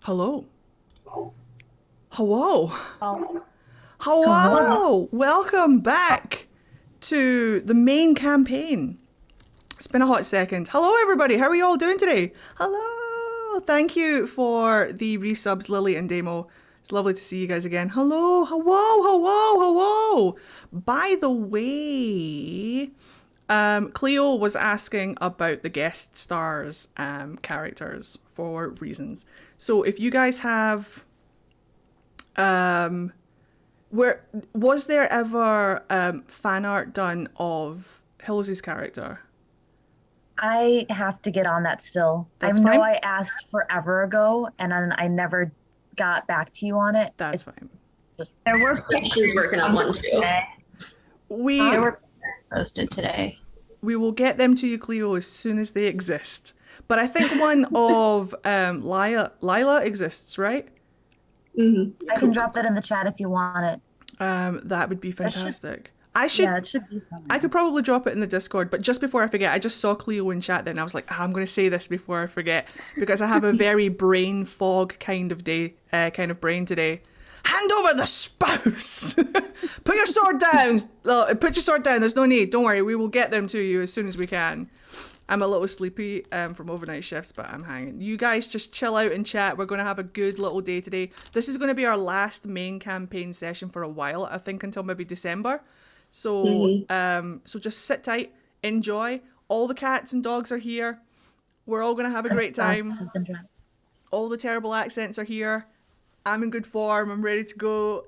Hello. Hello. Oh, hello. Hello. Welcome back to the main campaign. It's been a hot second. Hello, everybody. How are you all doing today? Hello. Thank you for the resubs, Lily and Demo. It's lovely to see you guys again. Hello. Hello. Hello. Hello. By the way, Cleo was asking about the guest stars characters for reasons. So if you guys have where was there ever fan art done of Hills's character? I have to get on that still. I That's know fine. I asked forever ago and then I never got back to you on it. That's It's fine. just There were pictures working on one too. We They were posted today. we will get them to you, Cleo, as soon as they exist. But I think one of Lila exists, right? Mm-hmm. I can drop that in the chat if you want it. That would be That should- fantastic. I should. Yeah, it should be fine. I could probably drop it in the Discord, but just before I forget, I just saw Cleo in chat then, and I was like, I'm going to say this before I forget, because I have a very brain fog kind of brain today. Hand over the spouse! Put your sword down! Put your sword down, there's no need, don't worry, we will get them to you as soon as we can. I'm a little sleepy from overnight shifts, but I'm hanging. You guys just chill out and chat. We're going to have a good little day today. This is going to be our last main campaign session for a while, I think until maybe December. So, so just sit tight, enjoy. All the cats and dogs are here. We're all gonna have a great time. Has been dropped. All the terrible accents are here. I'm in good form. I'm ready to go.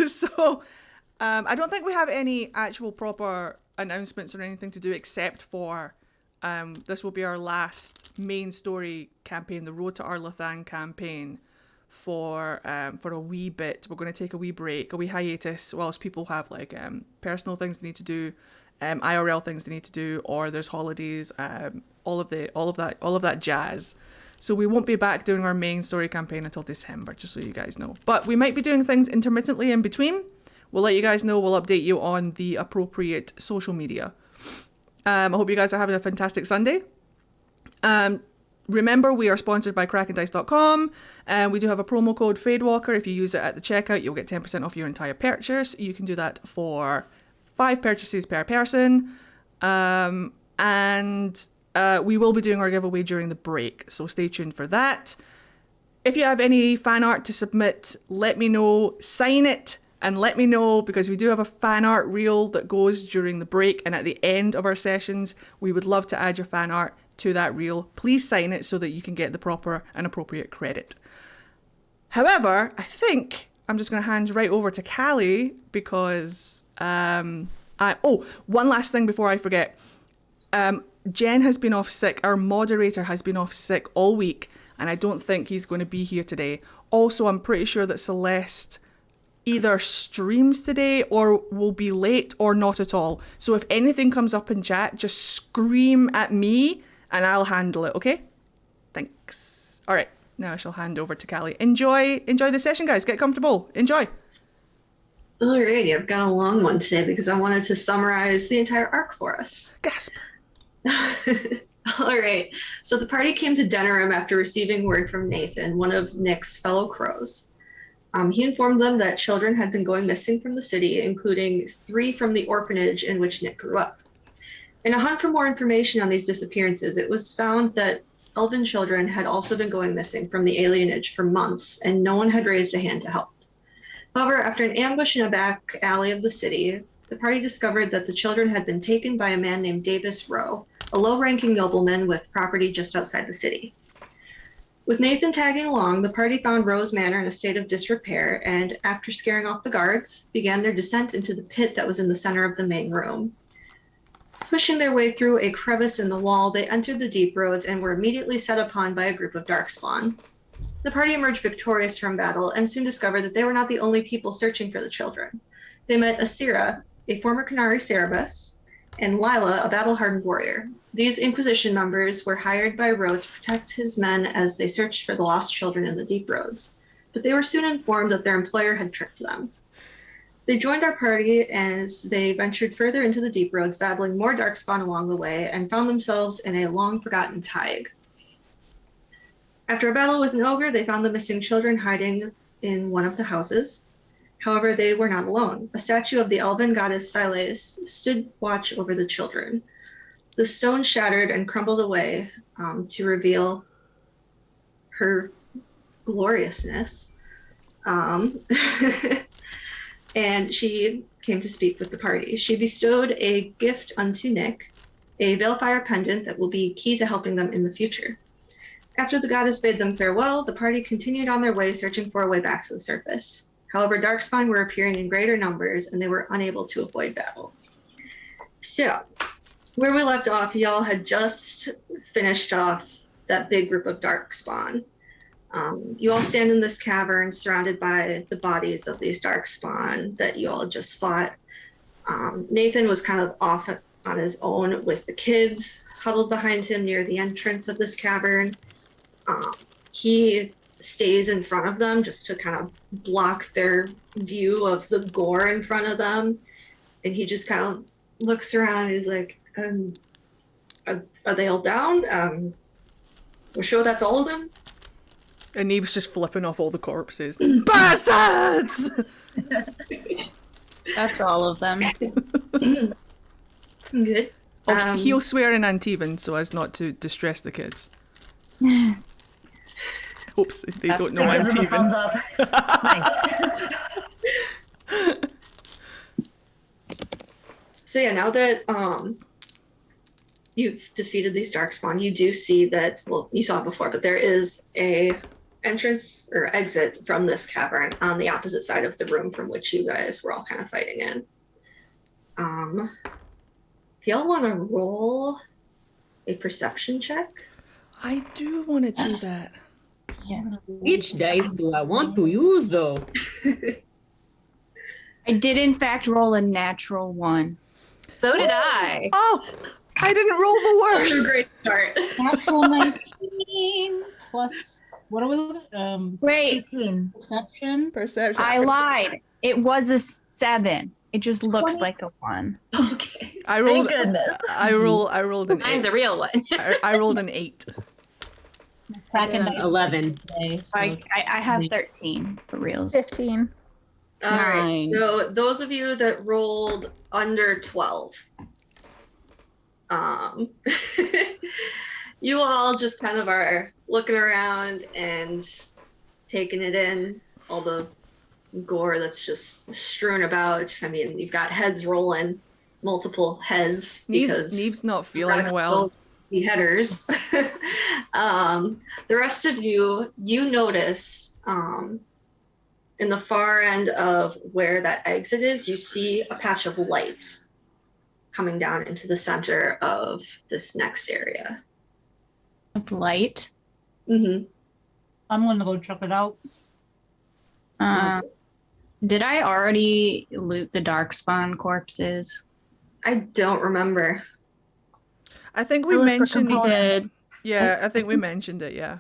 So, I don't think we have any actual proper announcements or anything to do except for this will be our last main story campaign, the Road to Arlathan campaign. For a wee bit, we're going to take a wee break, a wee hiatus, whilst people have like personal things they need to do, IRL things they need to do, or there's holidays, all of that jazz. So we won't be back doing our main story campaign until December, just so you guys know. But we might be doing things intermittently in between. We'll let you guys know. We'll update you on the appropriate social media. I hope you guys are having a fantastic Sunday. Remember, we are sponsored by KrakenDice.com, and we do have a promo code FadeWalker. If you use it at the checkout, you'll get 10% off your entire purchase. You can do that for 5 purchases per person. And we will be doing our giveaway during the break, so stay tuned for that. If you have any fan art to submit, let me know. Sign it and let me know, because we do have a fan art reel that goes during the break, and at the end of our sessions, we would love to add your fan art to that reel. Please sign it so that you can get the proper and appropriate credit. However, I think I'm just going to hand right over to Callie, because one last thing before I forget. Jen has been off sick. Our moderator has been off sick all week, and I don't think he's going to be here today. Also, I'm pretty sure that Celeste either streams today or will be late or not at all. So if anything comes up in chat, just scream at me and I'll handle it, okay? Thanks. All right, now I shall hand over to Callie. Enjoy the session, guys. Get comfortable. Enjoy. Alrighty, I've got a long one today because I wanted to summarize the entire arc for us. Gasp. All right, so the party came to Denerim after receiving word from Nathan, one of Nick's fellow crows. He informed them that children had been going missing from the city, including 3 from the orphanage in which Nick grew up. In a hunt for more information on these disappearances, it was found that Elvhen children had also been going missing from the alienage for months, and no one had raised a hand to help. However, after an ambush in a back alley of the city, the party discovered that the children had been taken by a man named Davis Rowe, a low-ranking nobleman with property just outside the city. With Nathan tagging along, the party found Rowe's manor in a state of disrepair, and after scaring off the guards, began their descent into the pit that was in the center of the main room. Pushing their way through a crevice in the wall, they entered the deep roads and were immediately set upon by a group of darkspawn. The party emerged victorious from battle and soon discovered that they were not the only people searching for the children. They met Asira, a former Canary Cerebus, and Lila, a battle-hardened warrior. These Inquisition members were hired by Rowe to protect his men as they searched for the lost children in the deep roads, but they were soon informed that their employer had tricked them. They joined our party as they ventured further into the deep roads, battling more darkspawn along the way, and found themselves in a long-forgotten thaig. After a battle with an ogre, they found the missing children hiding in one of the houses. However, they were not alone. A statue of the Elven goddess Solas stood watch over the children. The stone shattered and crumbled away to reveal her gloriousness. And she came to speak with the party. She bestowed a gift unto Nick, a Veilfire pendant that will be key to helping them in the future. After the goddess bade them farewell, the party continued on their way, searching for a way back to the surface. However, Darkspawn were appearing in greater numbers, and they were unable to avoid battle. So, where we left off, y'all had just finished off that big group of Darkspawn. You all stand in this cavern surrounded by the bodies of these Darkspawn that you all just fought. Nathan was kind of off on his own with the kids huddled behind him near the entrance of this cavern. He stays in front of them just to kind of block their view of the gore in front of them. And he just kind of looks around and he's like, are they all down? We're sure that's all of them? And Neve's just flipping off all the corpses. Bastards! That's all of them. Good. He'll swear in Antivan so as not to distress the kids. Hopes they don't know Gives him a thumbs Antivan. up. Nice. So yeah, now that you've defeated these Darkspawn, you do see that, well, you saw it before, but there is a entrance or exit from this cavern on the opposite side of the room from which you guys were all kind of fighting in. If y'all want to roll a perception check. I do want to do that. Which dice do I want to use, though? I did, in fact, roll a natural 1. So did I. Oh! I didn't roll the That's a worst! great start. Natural 19 plus, what are we looking at? Wait, 18. Perception? Perception. I lied. It was a 7. It just looks 20. like a 1. Okay. I rolled. Thank goodness. I rolled an Mine's 8. a real one. I rolled an 8. Cracking dice 11. today, so I have 13 for reals. 15. All right. 9. So those of you that rolled under 12, you all just kind of are looking around and taking it in, all the gore that's just strewn about. I mean, you've got heads rolling, multiple heads. Neve's not feeling well. Beheaders. The rest of you notice in the far end of where that exit is, you see a patch of light coming down into the center of this next area. Of light. Mm-hmm. I'm gonna go check it out. Did I already loot the Darkspawn corpses? I don't remember. I think we I look for mentioned components. it. Yeah, I think we mentioned it, yeah.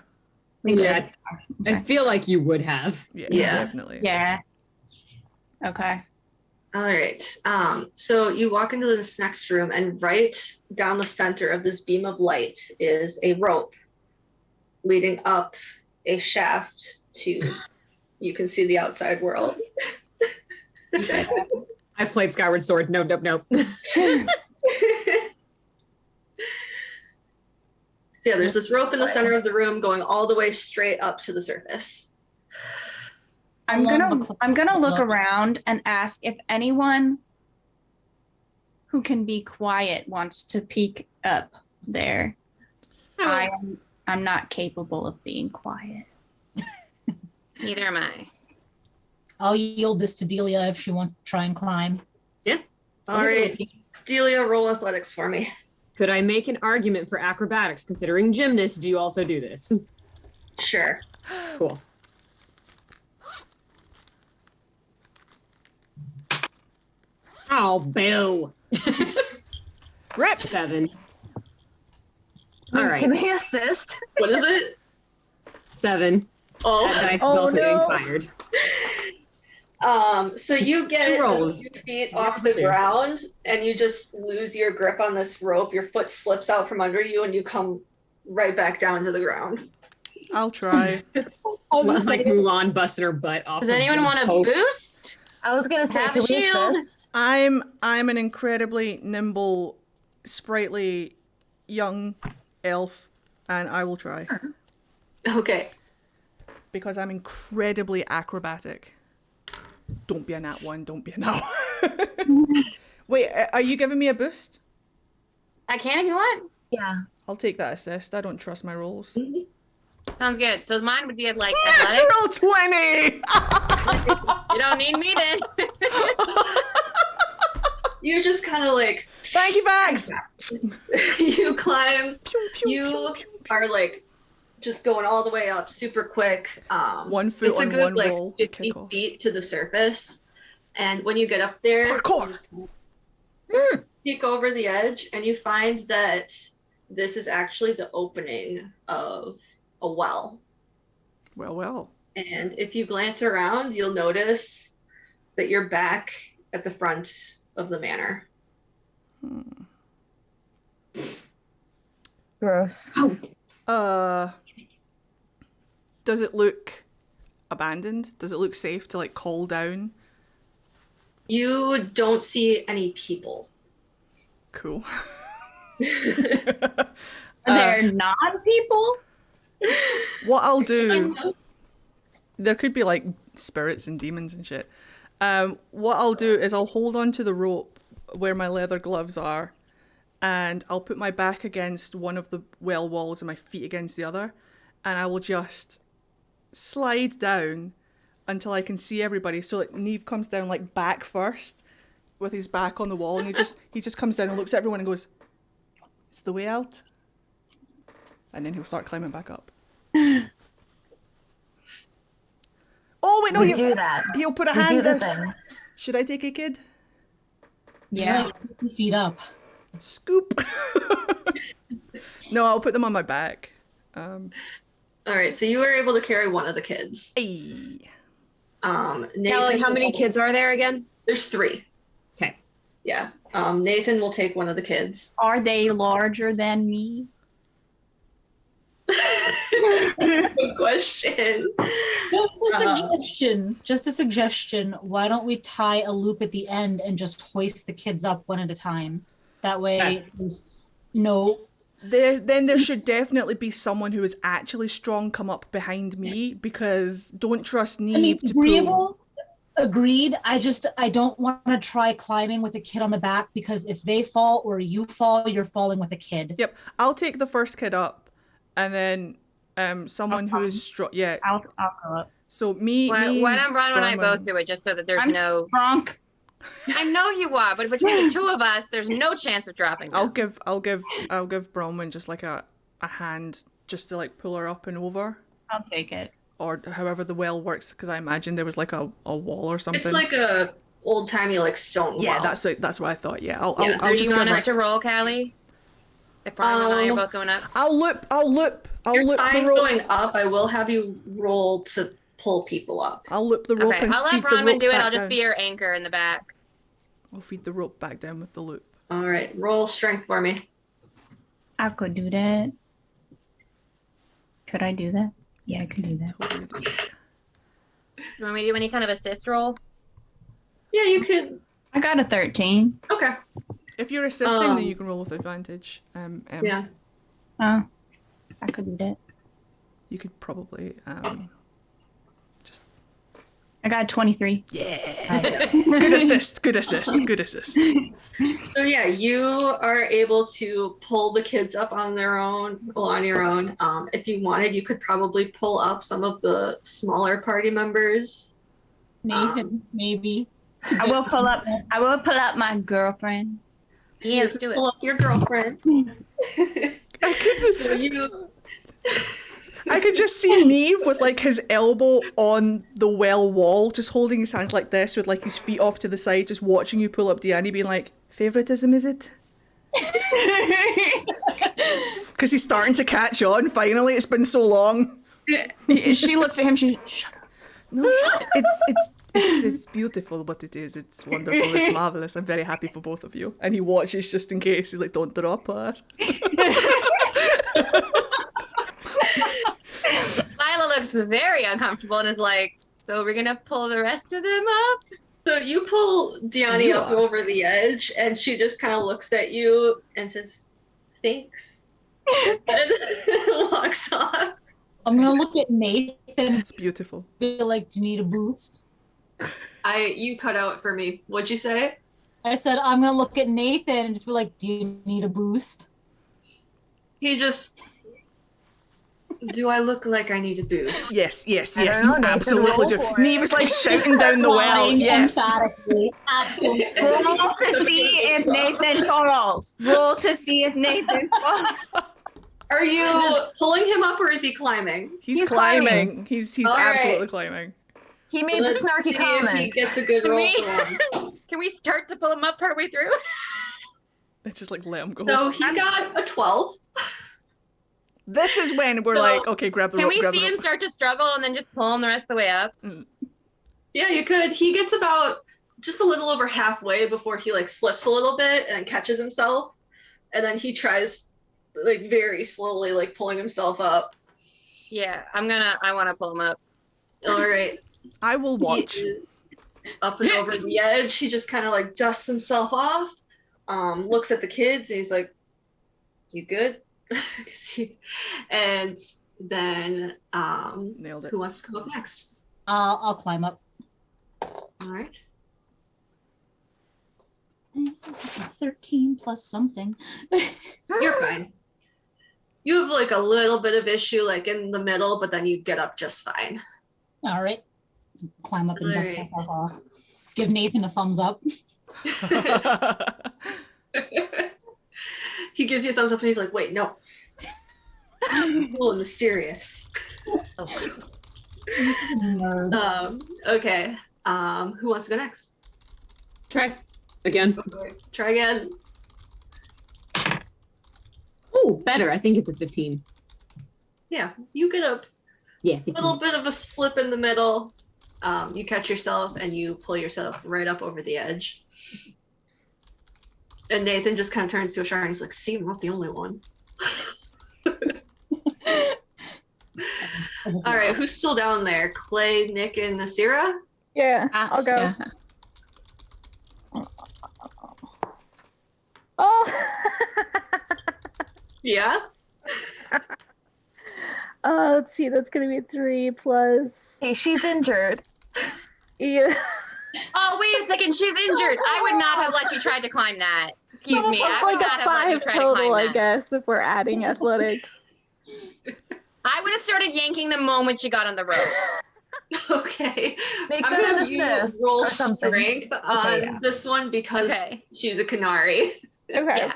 Yeah, I Okay. feel like you would have. Yeah, Yeah. definitely. Yeah. Okay. All right. So you walk into this next room, and right down the center of this beam of light is a rope leading up a shaft to, you can see the outside world. I've played Skyward Sword. Nope. So yeah, there's this rope in the center of the room going all the way straight up to the surface. I'm gonna look Well- around and ask if anyone who can be quiet wants to peek up there. I'm not capable of being quiet. Neither am I. I'll yield this to Delia if she wants to try and climb. All right, Delia, roll athletics for me. Could I make an argument for acrobatics, considering gymnasts do also do this? Sure. Cool. Oh, boo. Rip! 7. All right. Can we assist? What is it? 7. Oh. That dice is Oh, also no. getting fired. So you get Two rolls. your feet off the ground and you just lose your grip on this rope. Your foot slips out from under you and you come right back down to the ground. I'll try. I was just Like saying, Mulan busted her butt off. Does of anyone the want to poke. boost? I was gonna say, Have can a we shield. assist? I'm an incredibly nimble, sprightly, young elf, and I will try Okay. because I'm incredibly acrobatic. Don't be a nat one. Don't be a nat one. Wait, are you giving me a boost? I can if you want. Yeah. I'll take that assist. I don't trust my rolls. Sounds good. So mine would be like Natural athletics. 20! You don't need me then. You just kind of like, Thank you, Vax! you climb, Pew, pew, you pew, pew. are like just going all the way up super quick. 1 foot it's a on good one like roll. 50 Kick off. feet to the surface. And when you get up there, Parkour! you just peek over the edge and you find that this is actually the opening of a well. Well, well. And if you glance around, you'll notice that you're back at the front of the manor. Gross. Does it look abandoned? Does it look safe to like call down? You don't see any people. Cool. They're non-people? What I'll do, there could be like spirits and demons and shit. What I'll do is I'll hold on to the rope where my leather gloves are, and I'll put my back against one of the well walls and my feet against the other, and I will just slide down until I can see everybody. So like Neve comes down like back first with his back on the wall, and he just comes down and looks at everyone and goes, "It's the way out." And then he'll start climbing back up. Oh wait, no, We do that. he'll put a We do hand the down. thing. Should I take a kid? Yeah. like, feet up. Scoop. No, I'll put them on my back. All right, so you were able to carry one of the kids. Hey. Nathan, Kelly, how many kids are there again? There's 3. Okay. Yeah. Nathan will take one of the kids. Are they larger than me? Good question. Just a suggestion. Just a suggestion. Why don't we tie a loop at the end and just hoist the kids up one at a time? That way, there's no. Then there should definitely be someone who is actually strong come up behind me, because don't trust Neve I mean, to pull. agreeable. Agreed. I don't want to try climbing with a kid on the back, because if they fall or you fall, you're falling with a kid. Yep, I'll take the first kid up, and then someone who is strong. Yeah. I'll go up. So me. Why don't Ron and I Bronwyn- both do it just so that there's I'm no. drunk. I know you are, but between the two of us, there's no chance of dropping them. I'll give Bronwyn just like a hand just to like pull her up and over, I'll take it. or however the well works, because I imagine there was like a wall or something. It's like a old timey like stone Yeah, well. that's what I thought. Yeah, I'll Yeah. I'll Do just you want give us to roll, Callie? If Ron and I are both going up. I'll loop You're the fine rope. going up. I will have you roll to pull people up. I'll loop the rope Okay, and I'll feed let the Bronwyn rope do it. back I'll just down. be your anchor in the back. I'll feed the rope back down with the loop. All right, roll strength for me. I could do that. Could I do that? Yeah, I could do that. Totally do that. You want me to do any kind of assist roll? Yeah, you could. I got a 13. Okay. If you're assisting, then Um, you can roll with advantage. Yeah. Oh, I could do that. You could probably just I got a 23. yeah. Good assist. Good assist. Good assist. So yeah, you are able to pull the kids up on their own, well, on your own. If you wanted, you could probably pull up some of the smaller party members. Nathan, maybe. I will pull up my girlfriend. Yeah, let's do it. Pull up your girlfriend. So I could just see Neve with like his elbow on the well wall, just holding his hands like this with like his feet off to the side, just watching you pull up Deanne, being like, "Favoritism, is it?" Because he's starting to catch on. Finally, it's been so long. She looks at him. She's shut up. No, it's beautiful what it is. It's wonderful. It's marvelous. I'm very happy for both of you. And he watches just in case. He's like, "Don't drop her." very uncomfortable and is like, so we're gonna pull the rest of them up? So you pull Diani You up are. over the edge, and she just kind of looks at you and says, "Thanks," and walks off. I'm gonna look at Nathan and It's beautiful. be like, "Do you need a boost?" You cut out for me. What'd you say? I said, "I'm gonna look at Nathan and just be like, do you need a boost?" He just. Do I look like I need a boost? Yes, yes, I yes. don't know, You Nathan, absolutely roll do. for it. Neva's like shouting down the well. Lying Yes. emphatically. Absolutely. Roll to see if Nathan falls. Roll to see if Nathan falls. Are you pulling him up or is he climbing? He's climbing. climbing. He's All right. absolutely climbing. He made the Let's snarky see if he comment. gets a good Can roll we- for one. Can we start to pull him up partway through? It's just like let him go. So he got a 12. This is when we're So- like, okay, grab the Can rope, we grab the see him rope. start to struggle and then just pull him the rest of the way up? Yeah, you could. He gets about just a little over halfway before he like slips a little bit and catches himself. And then he tries like very slowly like pulling himself up. Yeah, I want to pull him up. All right. I will watch. He is up and over the edge. He just kind of like dusts himself off, looks at the kids, and he's like, "You good?" And then, Nailed it. who wants to come up next? I'll climb up. All right. 13 plus something. You're fine. You have like a little bit of issue like in the middle, but then you get up just fine. All right. Climb up and dust Alright. myself off. Give Nathan a thumbs up. He gives you a thumbs up and he's like, "Wait, no." Cool and mysterious. Nerd. Okay. Who wants to go next? Try again. Try again. Oh, better. I think it's a 15. Yeah, you get a Yeah, 15. little bit of a slip in the middle. You catch yourself and you pull yourself right up over the edge. And Nathan just kind of turns to Ashara and he's like, "See, I'm not the only one." All right, who's still down there? Clay, Nick, and Nasira? Yeah, I'll go. Oh. Yeah? Let's see. That's gonna be 3 plus. Hey, she's injured. Yeah. Oh, wait a second. She's injured. I would not have let you try to climb that. Excuse me. I It's would like not a have let you 5 try to total, climb I that. guess, if we're adding athletics. I would have started yanking the moment she got on the rope. Okay. Make I'm that gonna an have you assist roll or something. strength on yeah. this one because Okay. she's a Canary. Okay.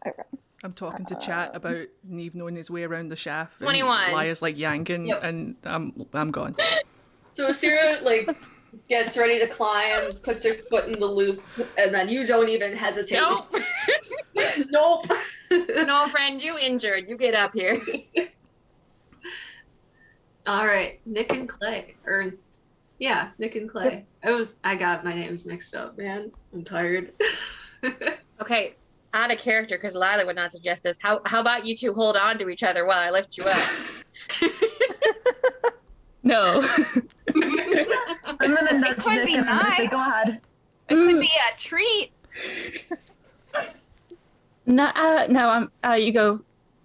Yeah. I'm talking to chat about Neve knowing his way around the shaft. 21. And Laya's like yanking, Yep. and I'm gone. So Asira like gets ready to climb, puts her foot in the loop, and then you don't even hesitate. Nope. Nope. No, friend, you injured. You get up here. All right, Nick and Clay, or yeah, Nick and Clay. I got my names mixed up, man. I'm tired. Okay, out of character because Lila would not suggest this. How about you two hold on to each other while I lift you up? No. I'm gonna nudge could Nick be and I'm gonna say, nice. "Go ahead." It could be a treat. No, no. You go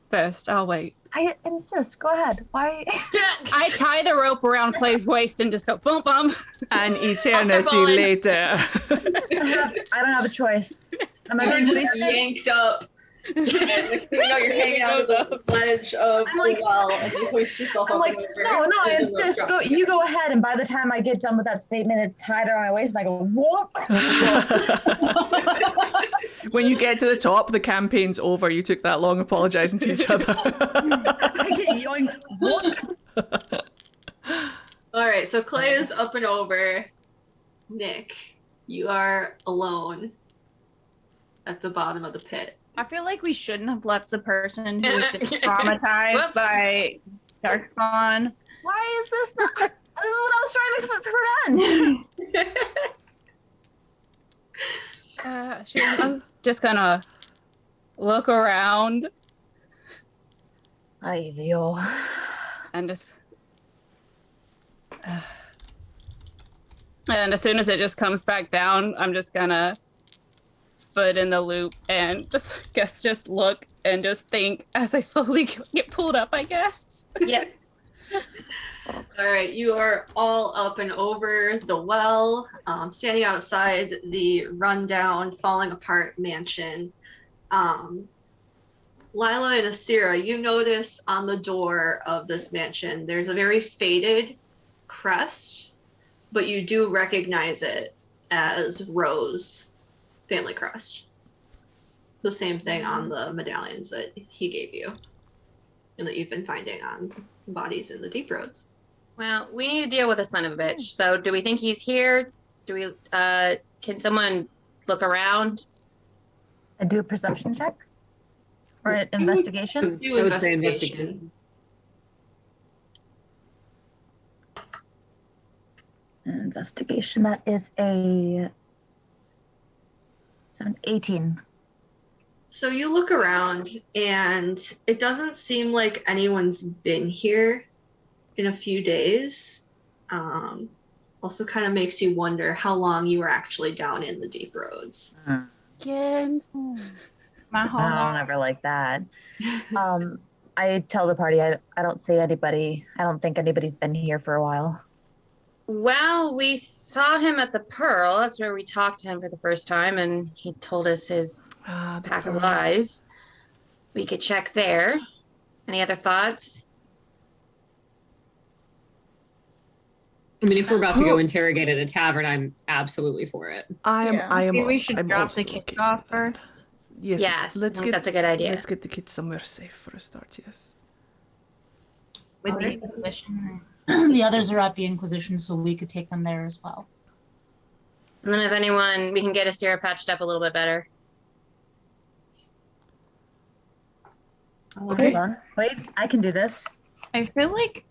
first. I'll wait. I insist. Go ahead. Why? I tie the rope around Clay's waist and just go boom, boom. An eternity pulling. later. I don't have a choice. I'm You're gonna just yanked up. And next thing you know, you're hanging out of the ledge of I'm like- the well, and you hoist yourself I'm up. like, and over, no, I and the rope insist. drops. You go ahead. And by the time I get done with that statement, it's tied around my waist, and I go, whoop. When you get to the top, the campaign's over. You took that long apologizing to each other. I get yoinked. Whoop. All right, so Clay is up and over. Nick, you are alone at the bottom of the pit. I feel like we shouldn't have left the person who was just traumatized Whoops. by Darkon. Why is this not? This is what I was trying to prevent. I'm just gonna look around. Ay, Dios. and just and as soon as it just comes back down, I'm just gonna foot in the loop and just look and just think as I slowly get pulled up, I guess. Yeah. All right, you are all up and over the well, standing outside the rundown, falling apart mansion. Lila and Asira, you notice on the door of this mansion, there's a very faded crest, but you do recognize it as Rose family crest. The same thing on the medallions that he gave you and that you've been finding on bodies in the deep roads. Well, we need to deal with a son of a bitch. So do we think he's here? Do we can someone look around? And do a perception check? Or an investigation? Do I would say investigation. Investigation, that is a 18. So you look around and it doesn't seem like anyone's been here in a few days. Also kind of makes you wonder how long you were actually down in the deep roads. Again. My whole I don't ever like that. I tell the party I don't see anybody. I don't think anybody's been here for a while. Well, we saw him at the Pearl. That's where we talked to him for the first time, and he told us his The pack of Pearl. lies. We could check there. Any other thoughts? I mean, if we're about to go interrogate at a tavern, I'm absolutely for it. I am. Maybe we should I'm drop also the kids looking off at that. first. Yes. Yes, Let's I think get. that's a good idea. Let's get the kids somewhere safe for a start. Yes. With the Okay. Inquisition. The others are at the Inquisition, so we could take them there as well. And then if anyone, we can get Asira patched up a little bit better. Okay. Hold on. Wait, I can do this. I feel like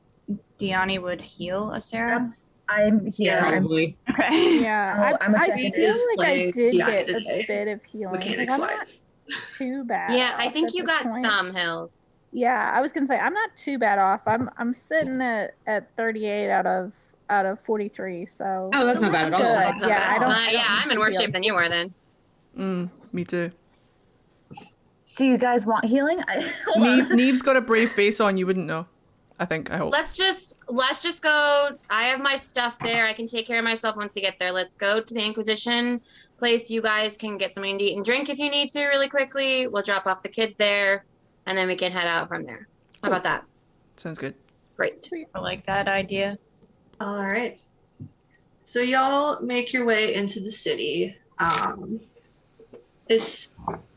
Diani would heal Asira. I'm here. Yeah. I'm, Probably. Okay. Oh, I'm a I check-in. feel Is like I playing did DI get today, a bit of healing. Like, mechanics I'm not wise. too bad. Yeah, I off think at you this got point. some hills. Yeah, I was gonna say I'm not too bad off. I'm sitting at 38 out of 43. So Oh, that's not bad at all. good. Not Yeah, bad. I don't. Yeah, I'm in worse feel- shape than you were then. Me too. Do you guys want healing? Hold on. Neve's got a brave face on. You wouldn't know. I think. I hope. Let's just go. I have my stuff there. I can take care of myself once you get there. Let's go to the Inquisition place. You guys can get something to eat and drink if you need to really quickly. We'll drop off the kids there, and then we can head out from there. How about that? Sounds good. Great. I like that idea. All right. So y'all make your way into the city.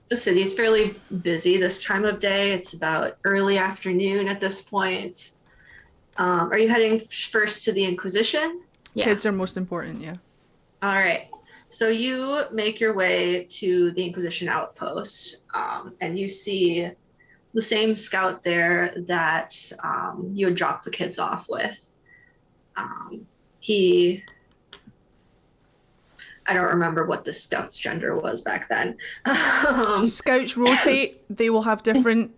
The city is fairly busy this time of day. It's about early afternoon at this point. Are you heading first to the Inquisition? Yeah. Kids are most important. Yeah. All right. So you make your way to the Inquisition outpost, and you see the same scout there that you had dropped the kids off with. I don't remember what the scout's gender was back then. Scouts rotate. They will have different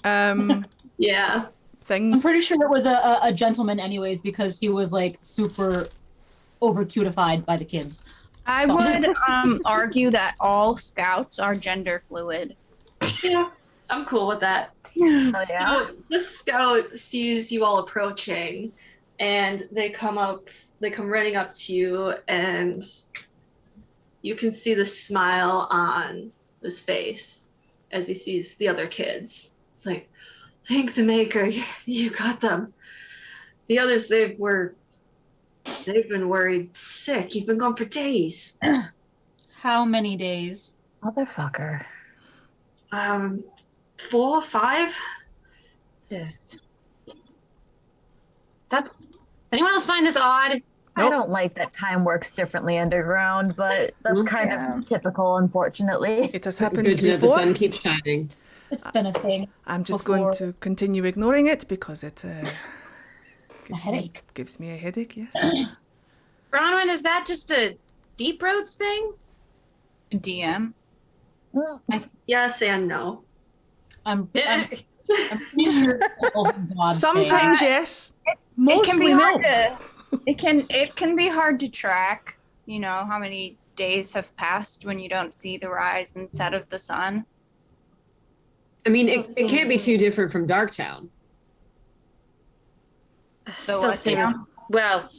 Yeah. things. I'm pretty sure it was a gentleman anyways, because he was like super over cutified by the kids. I would argue that all scouts are gender fluid. Yeah, I'm cool with that. Oh, yeah. So the scout sees you all approaching, and they come running up to you, and you can see the smile on his face as he sees the other kids. It's like, thank the maker, you got them. The others, they've been worried sick. You've been gone for days. How many days? Motherfucker. 4, 5? This. Anyone else find this odd? I Nope. don't like that time works differently underground, but that's kind of typical, unfortunately. It has happened Good to know the before. sun keeps shining. It's been a thing. I'm just before. going to continue ignoring it because it A gives headache. gives me a headache. Yes. Bronwyn, is that just a deep roads thing? DM. Yes and no. I'm pretty sure it's an Elven god Sometimes thing. yes. Mostly no. It can be hard to track, you know, how many days have passed when you don't see the rise and set of the sun. I mean, it can't be too different from Darktown. Still seems well.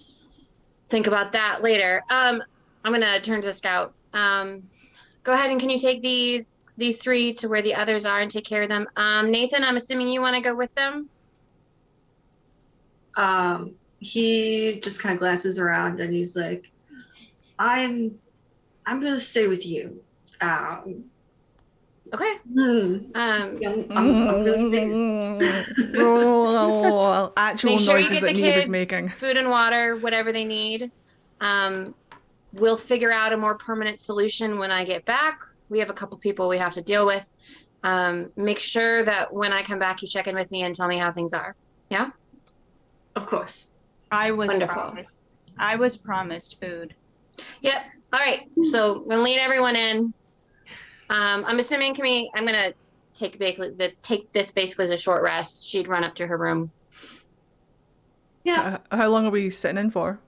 Think about that later. I'm gonna turn to Scout. Go ahead and can you take these 3 to where the others are and take care of them? Nathan, I'm assuming you want to go with them. He just kind of glances around and he's like, I'm gonna stay with you. Okay. I'm gonna stay. Actual Make sure you noises get that the Neve is kids making. food and water, whatever they need. We'll figure out a more permanent solution when I get back. We have a couple people we have to deal with. Make sure that when I come back, you check in with me and tell me how things are. Yeah? Of course. I was Wonderful. promised food. Yep. All right. So I'm gonna lead everyone in. I'm assuming I'm gonna take this basically as a short rest. She'd run up to her room. Yeah. How long are we sitting in for?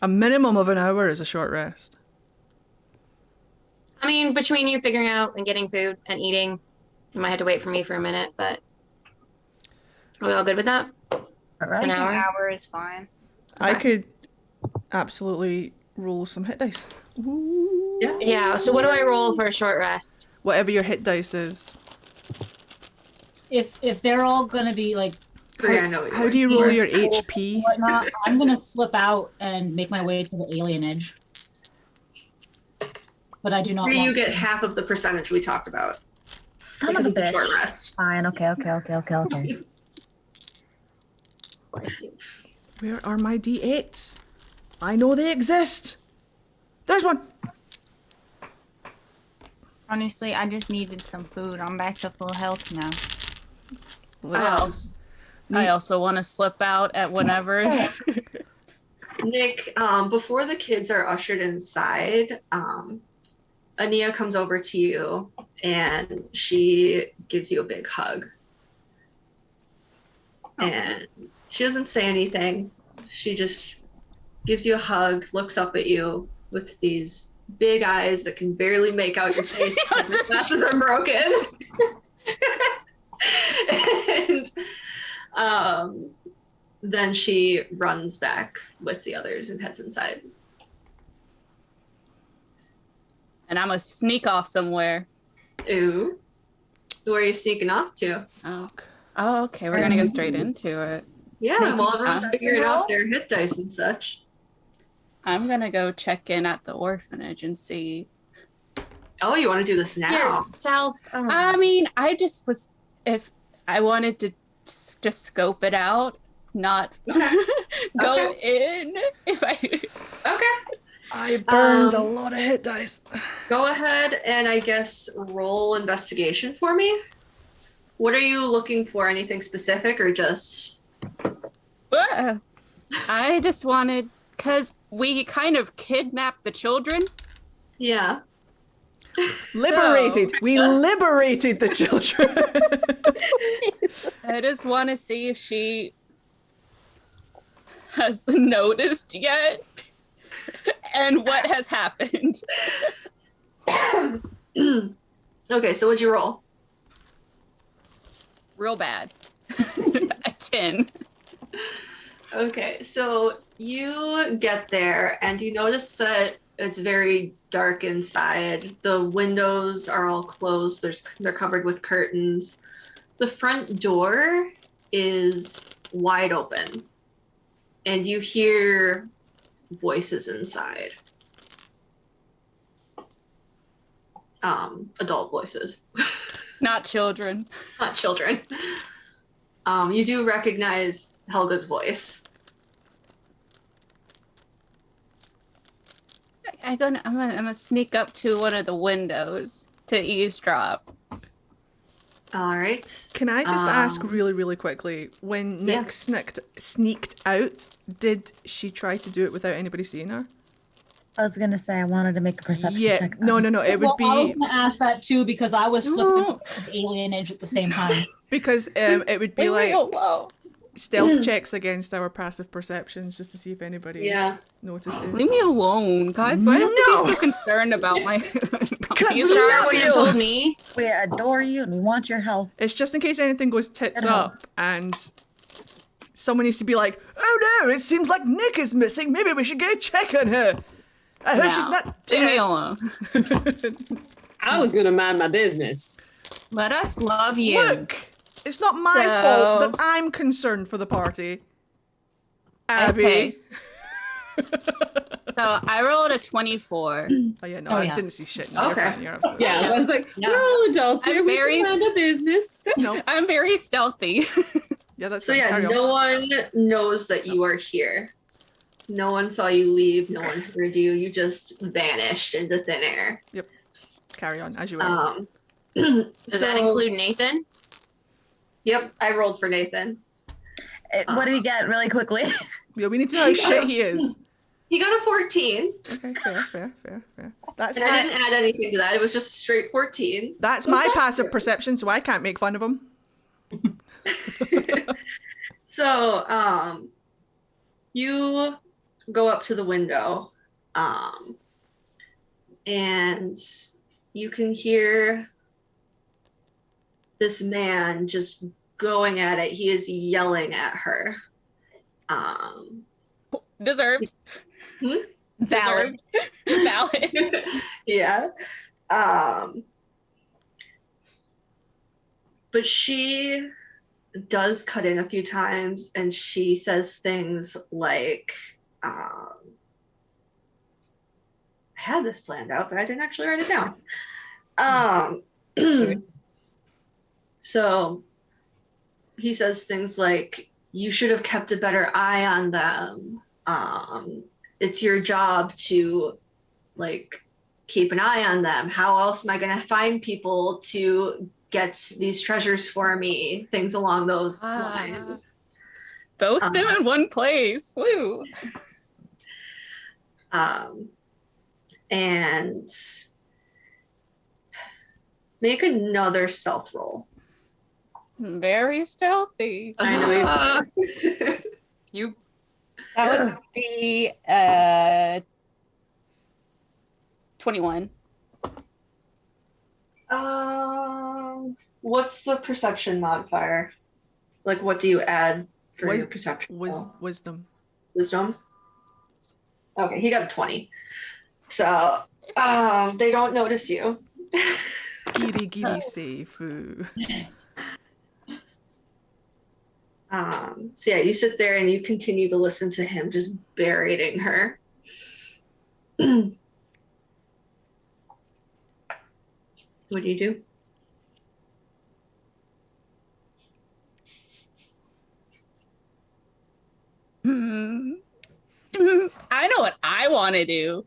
A minimum of an hour is a short rest. I mean, between you figuring out and getting food and eating, you might have to wait for me for a minute, but are we all good with that? All right. An hour? An hour is fine. I Okay. could absolutely roll some hit dice. Ooh. Yeah. Yeah. So what do I roll for a short rest? Whatever your hit dice is. If they're all gonna be like Yeah, I know what you're How do you roll doing. your HP? whatnot, I'm gonna slip out and make my way to the alienage. But I do not You want get half of the percentage we talked about. Son of a It's a short bitch. rest. Fine. Okay. Where are my D8s? I know they exist. There's one. Honestly, I just needed some food. I'm back to full health now. I also want to slip out at whenever. Nick, before the kids are ushered inside, Ania comes over to you and she gives you a big hug. And she doesn't say anything. She just gives you a hug, looks up at you with these big eyes that can barely make out your face because your glasses are broken. And then she runs back with the others and heads inside. And I'm going to sneak off somewhere. Ooh. So where are you sneaking off to? Oh, okay. We're going to go straight into it. Yeah, while everyone's Huh? figuring out their hit dice and such. I'm going to go check in at the orphanage and see. Oh, you want to do this now? Yourself. Oh. I mean, I just was, if I wanted to just scope it out, not go in. If I. Okay. I burned a lot of hit dice. Go ahead and I guess roll investigation for me. What are you looking for? Anything specific or just? I just wanted, because we kind of kidnapped the children. Yeah. Liberated. We liberated the children. I just want to see if she has noticed yet and what has happened. Okay, so what'd you roll? Real bad. A 10. Okay, so you get there and you notice that it's very dark inside. The windows are all closed. They're covered with curtains. The front door is wide open and you hear voices inside. Adult voices. Not children. Not children. You do recognize Helga's voice. I'm gonna sneak up to one of the windows to eavesdrop. All right. Can I just ask really, really quickly, when Nick sneaked out, did she try to do it without anybody seeing her? I was gonna say I wanted to make a perception check. No. It would be. I was gonna ask that too because I was slipping with alienage at the same time. Because it would be like. stealth checks against our passive perceptions just to see if anybody notices. Leave me alone, guys. Why do you have to be so concerned about my... Because You sure what you told me? We adore you and we want your help. It's just in case anything goes tits up and someone needs to be like, oh no, it seems like Nick is missing. Maybe we should go check on her. I hope she's not dead. Leave me alone. I was gonna mind my business. Let us love you. Look, it's not my fault that I'm concerned for the party. Abby. Okay. So I rolled a 24. Oh yeah, no, I didn't see shit. No, Okay. you're fine. You're absolutely Yeah, I was like, we're all adults here. We very- can mind a business. No. I'm very stealthy. Yeah, that's So right. yeah, Carry on. no one knows that you are here. No one saw you leave. No one heard you. You just vanished into thin air. Carry on as you were. Does that include Nathan? Yep, I rolled for Nathan. What did he get really quickly? Yeah, we need to know how shit he is. He got a 14, Okay, fair. That's and I didn't add anything to that. It was just a straight 14. That's my passive perception, so I can't make fun of him. So, you go up to the window, and you can hear this man just going at it. He is yelling at her. Deserved. Valid. Valid. Yeah. But she does cut in a few times, and she says things like, I had this planned out, but I didn't actually write it down. So he says things like, you should have kept a better eye on them. It's your job to like keep an eye on them. How else am I going to find people to get these treasures for me? Things along those lines. Both of them in one place. Woo. And make another stealth roll. Very stealthy. I know You That would be 21. What's the perception modifier? Like, what do you add for your Wis- perception? Wisdom. Wisdom? Okay, he got a 20. So, they don't notice you. Giri seifu. So yeah, you sit there and you continue to listen to him just berating her. What do you do? I know what I want to do.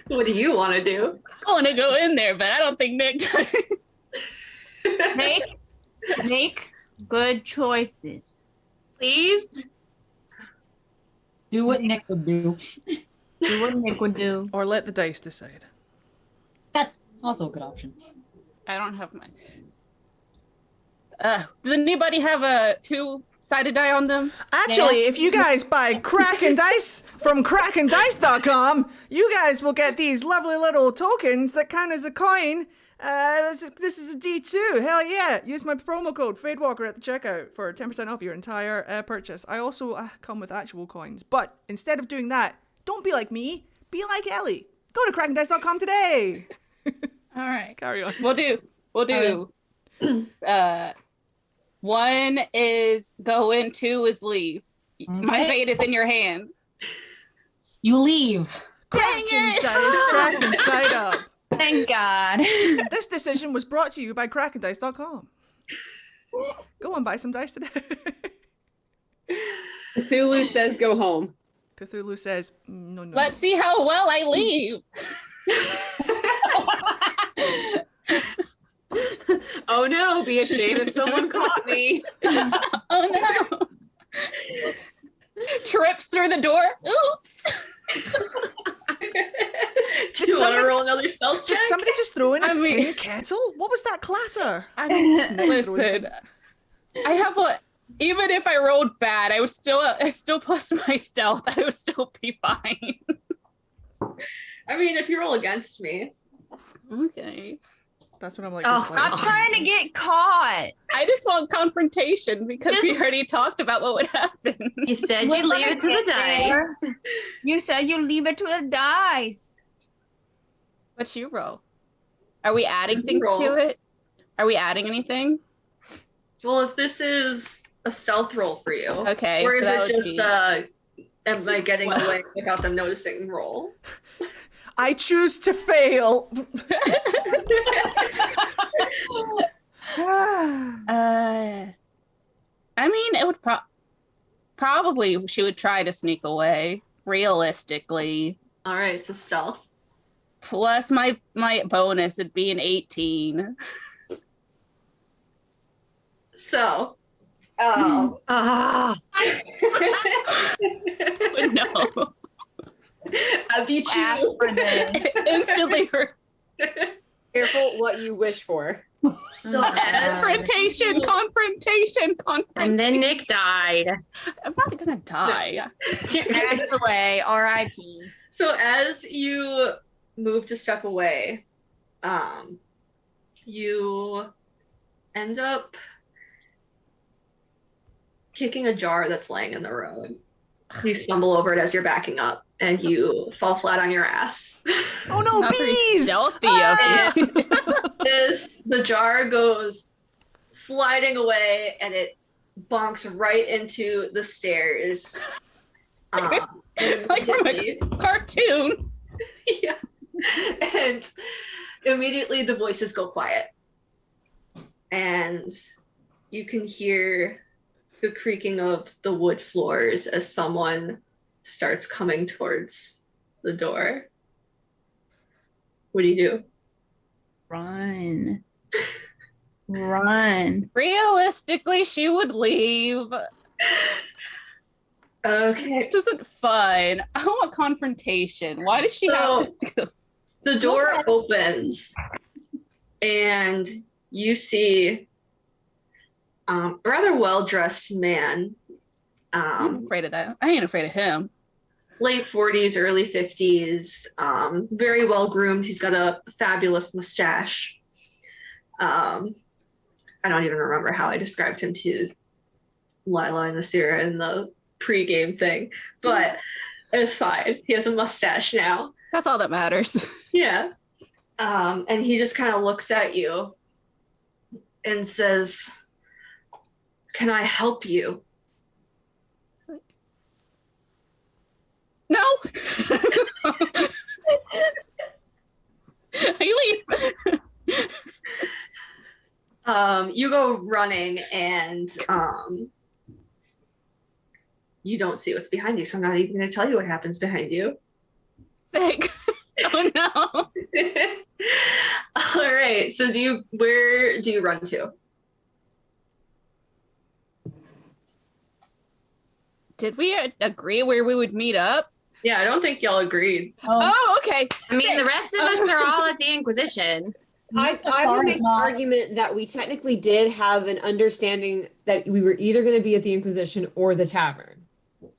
What do you want to do? I want to go in there, but I don't think Nick does. Make good choices. please. Do what Nick would do. Do what Nick would do. Or let the dice decide. That's also a good option. I don't have mine. Does anybody have a two-sided die on them? Actually, if you guys buy Kraken Dice from KrakenDice.com, you guys will get these lovely little tokens that count as a coin. This is a D2. Hell yeah. Use my promo code FadeWalker at the checkout for 10% off your entire purchase. I also come with actual coins. But instead of doing that, don't be like me. Be like Ellie. Go to KrakenDice.com today. All right. Carry on. We'll do. One is go in, two is leave. My fate is in your hand. You leave. Dang it! Kraken side up. Thank God. This decision was brought to you by KrakenDice.com. Go and buy some dice today. Cthulhu says go home. Cthulhu says, no. Let's see how well I leave. Oh no, be ashamed if someone caught me. Oh no. Trips through the door. Oops. Do you want to roll another stealth check? Did somebody just throw in a I mean- tin kettle? What was that clatter? I mean, Just Nick throwing listen. things. I have even if I rolled bad, I still plus my stealth. I would still be fine. I mean, if you roll against me. Okay. That's what I'm like. Oh, just like, I'm trying to get caught. I just want confrontation because we already talked about what would happen. You said you'd leave it to the dice. You said you leave it to the dice. What's you roll? Are we adding things Roll. to it? Are we adding anything? Well, if this is a stealth roll for you, Okay, or so is that it would just be- am I getting away without them noticing roll? I choose to fail. I mean, it would probably she would try to sneak away. Realistically, All right, so stealth. plus my bonus would be an 18. So, Ah. No, I beat Ask you. for this. instantly hurt. Careful what you wish for. So as Confrontation. And then Nick died. I'm not gonna die. Passed away. R.I.P. So as you move to step away, you end up kicking a jar that's laying in the road. You stumble over it as you're backing up, and you fall flat on your ass. Oh no, Not very bees! stealthy Ah! of you. The jar goes sliding away, and it bonks right into the stairs. Like from a cartoon. Yeah. And immediately the voices go quiet. And you can hear the creaking of the wood floors as someone starts coming towards the door. What do you do? Run. Run. Realistically, she would leave. Okay. This isn't fun. I want confrontation. Why does she have to? The door opens and you see a rather well-dressed man, I'm afraid of that. I ain't afraid of him. late 40s, early 50s, very well-groomed. He's got a fabulous mustache. I don't even remember how I described him to Lila and Nasira in the pre-game thing, but it's fine. He has a mustache now. That's all that matters. Yeah. And he just kind of looks at you and says, "Can I help you?" No. You leave. You go running and you don't see what's behind you, so I'm not even going to tell you what happens behind you. Sick. Oh no. All right. So where do you run to? Did we agree where we would meet up? Yeah, I don't think y'all agreed. Oh, okay. I mean, the rest of us are all at the Inquisition. I would make the argument that we technically did have an understanding that we were either going to be at the Inquisition or the tavern.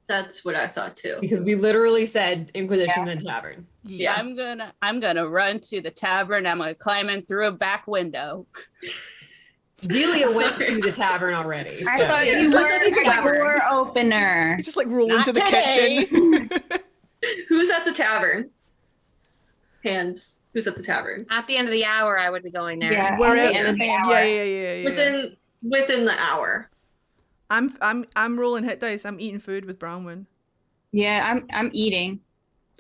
That's what I thought too. Because we literally said Inquisition then tavern. Yeah. I'm gonna run to the tavern. I'm gonna climb in through a back window. Delia went to the tavern already. I so- thought Yeah, you just were like the a tavern. door opener. You just like roll Not into the today. kitchen. Who's at the tavern? Hands. Who's at the tavern? At the end of the hour, I would be going there. Yeah, Where at the at- end of the yeah, hour. yeah. Within the hour. I'm rolling hit dice. I'm eating food with Brownwyn. Yeah, I'm eating.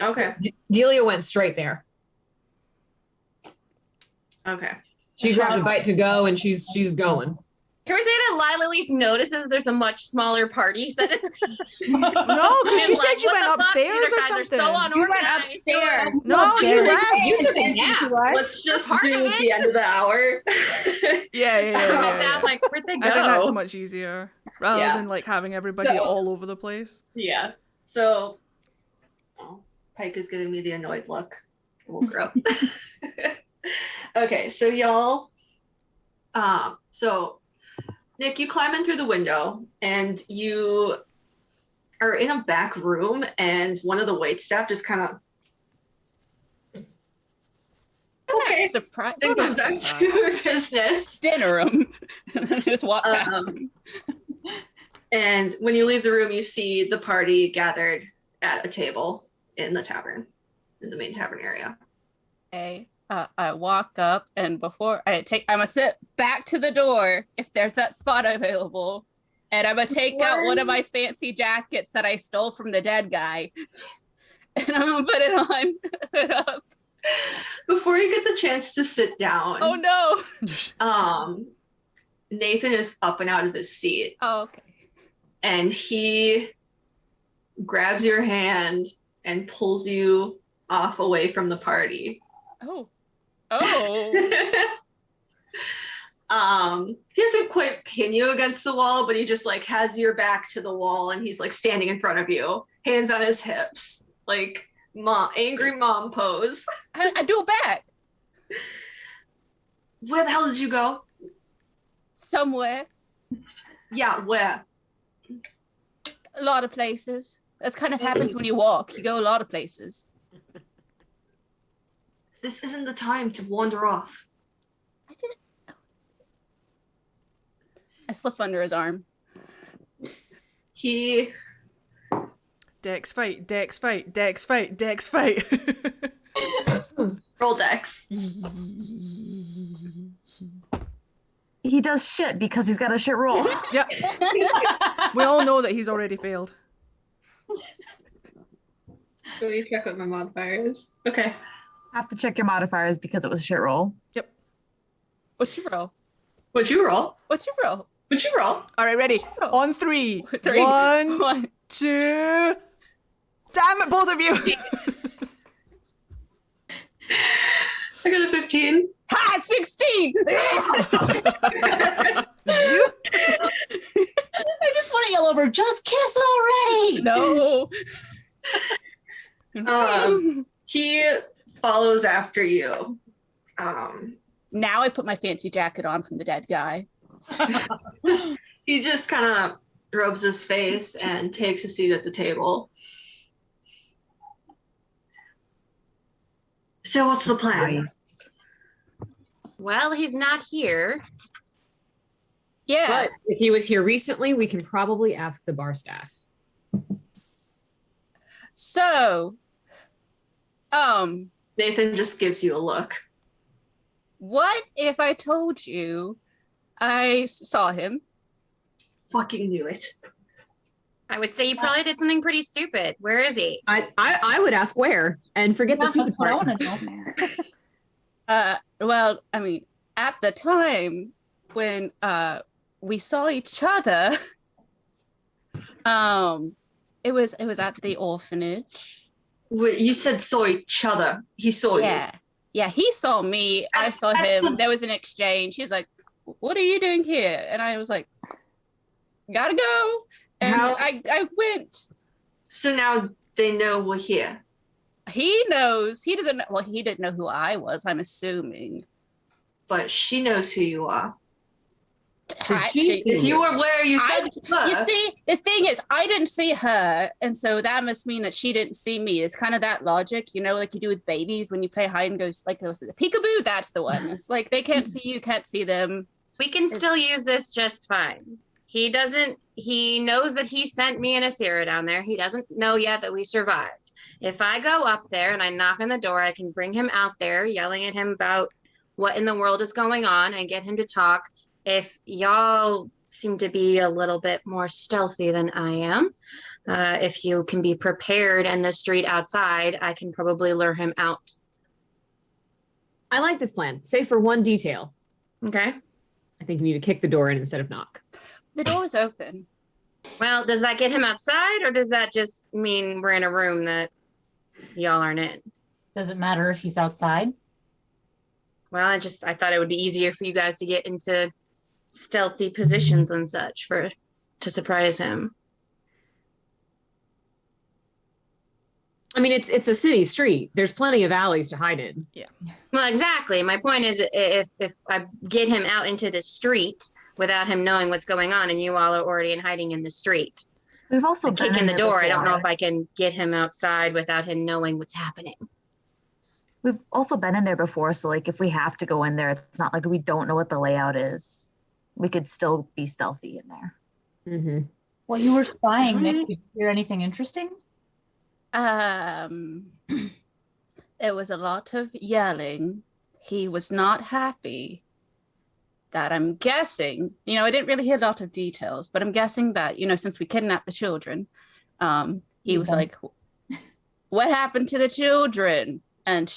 Okay. Delia went straight there. Okay. She grabbed a bite to go and she's going. Can we say that Lila at least notices there's a much smaller party set? No, because you said you What went the fuck? upstairs These or guys are something. so You went unorganized. upstairs. No, you left. You took a nap. Let's just Part do of the it. end of the hour. Yeah. Wrote down, like, where'd they go? I think that's much easier rather Yeah. than like having everybody So- all over the place. Yeah. So, Pike is giving me the annoyed look. We'll grow. Okay, so y'all, so Nick, you climb in through the window and you are in a back room, and one of the waitstaff just kind of Surprise! then goes back to her business. Dinner room, and then just walk past them. And when you leave the room, you see the party gathered at a table in the tavern, in the main tavern area. Okay. I walk up, and before I'm gonna sit back to the door if there's that spot available, and I'm gonna take out one of my fancy jackets that I stole from the dead guy, and I'm gonna put it on. Put up. Before you get the chance to sit down, Oh no! Nathan is up and out of his seat. Oh, okay. And he grabs your hand and pulls you off away from the party. Oh. He doesn't quite pin you against the wall, but he just like has your back to the wall, and he's like standing in front of you, hands on his hips, like angry mom pose. I do it back. Where the hell did you go? Somewhere. Yeah, where? A lot of places. That's kind of happens when you walk. You go a lot of places. This isn't the time to wander off. I didn't. I slip under his arm. He... Dex fight, Dex fight, Dex fight, Dex fight. Roll Dex. He does shit because he's got a shit roll. Yep. We all know that he's already failed. So you check what my modifier is. Okay. Have to check your modifiers because it was a shit roll. Yep. What's your roll? What'd you roll? What's your roll? What'd you roll? All right, ready? Oh. On three. Three. One, two. Damn it, both of you. I got a 15. Ha! 16! Zoop. I just want to yell over, just kiss already! No. He follows after you. Now I put my fancy jacket on from the dead guy. He just kind of rubs his face and takes a seat at the table. So what's the plan? Well, he's not here. Yeah. But if he was here recently, we can probably ask the bar staff. So, Nathan just gives you a look. what if I told you I saw him? Fucking knew it. I would say you probably did something pretty stupid. Where is he? I would ask where and forget the stupid That's what I part. want to know. Well, I mean, at the time when we saw each other, it was at the orphanage. Wait, you said saw each other. He saw you. Yeah, he saw me. I saw him. There was an exchange. He's like, "What are you doing here?" And I was like, "Gotta go." And I went. So now they know we're here. He knows. He doesn't know. Well, he didn't know who I was, I'm assuming. But she knows who you are. Actually, If you were where you said you were. You see, the thing is, I didn't see her, and so that must mean that she didn't see me. It's kind of that logic, you know, like you do with babies when you play hide and go, like those the peekaboo. That's the one. It's like they can't see you, can't see them. We can still use this just fine. He knows that he sent me and Asira down there. He doesn't know yet that we survived. If I go up there and I knock on the door, I can bring him out there, yelling at him about what in the world is going on and get him to talk. If y'all seem to be a little bit more stealthy than I am, if you can be prepared in the street outside, I can probably lure him out. I like this plan, save for one detail. Okay. I think you need to kick the door in instead of knock. The door was open. Well, does that get him outside, or does that just mean we're in a room that y'all aren't in? Does it matter if he's outside? Well, I thought it would be easier for you guys to get into stealthy positions and such to surprise him. I mean, it's a city street. There's plenty of alleys to hide in. Well, exactly. My point is, if I get him out into the street without him knowing what's going on, and you all are already in hiding in the street. We've also Kick been in the there door. I don't know before. if I can get him outside without him knowing what's happening. We've also been in there before, so like if we have to go in there, it's not like we don't know what the layout is. We could still be stealthy in there. Mm-hmm. While you were spying, Nick, did you hear anything interesting? There was a lot of yelling. He was not happy. That I'm guessing, I didn't really hear a lot of details, but I'm guessing that, since we kidnapped the children, he was like, what happened to the children? And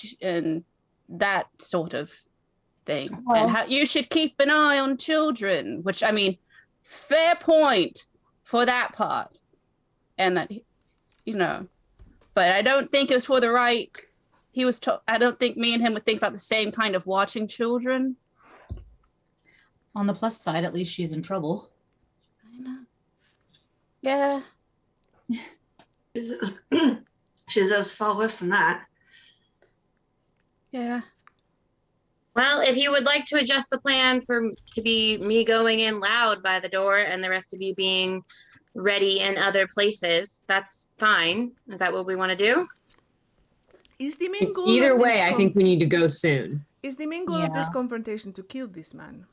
that sort of thing. Well, and how you should keep an eye on children, which, I mean, fair point for that part. And that, but I don't think it was for the right, I don't think me and him would think about the same kind of watching children. on the plus side, at least she's in trouble. I know. Yeah. She deserves far worse than that. Yeah. Well, if you would like to adjust the plan to be me going in loud by the door and the rest of you being ready in other places, that's fine. Is that what we want to do? Is the main goal Either of this way, I think we need to go soon. Is the main goal of this confrontation to kill this man?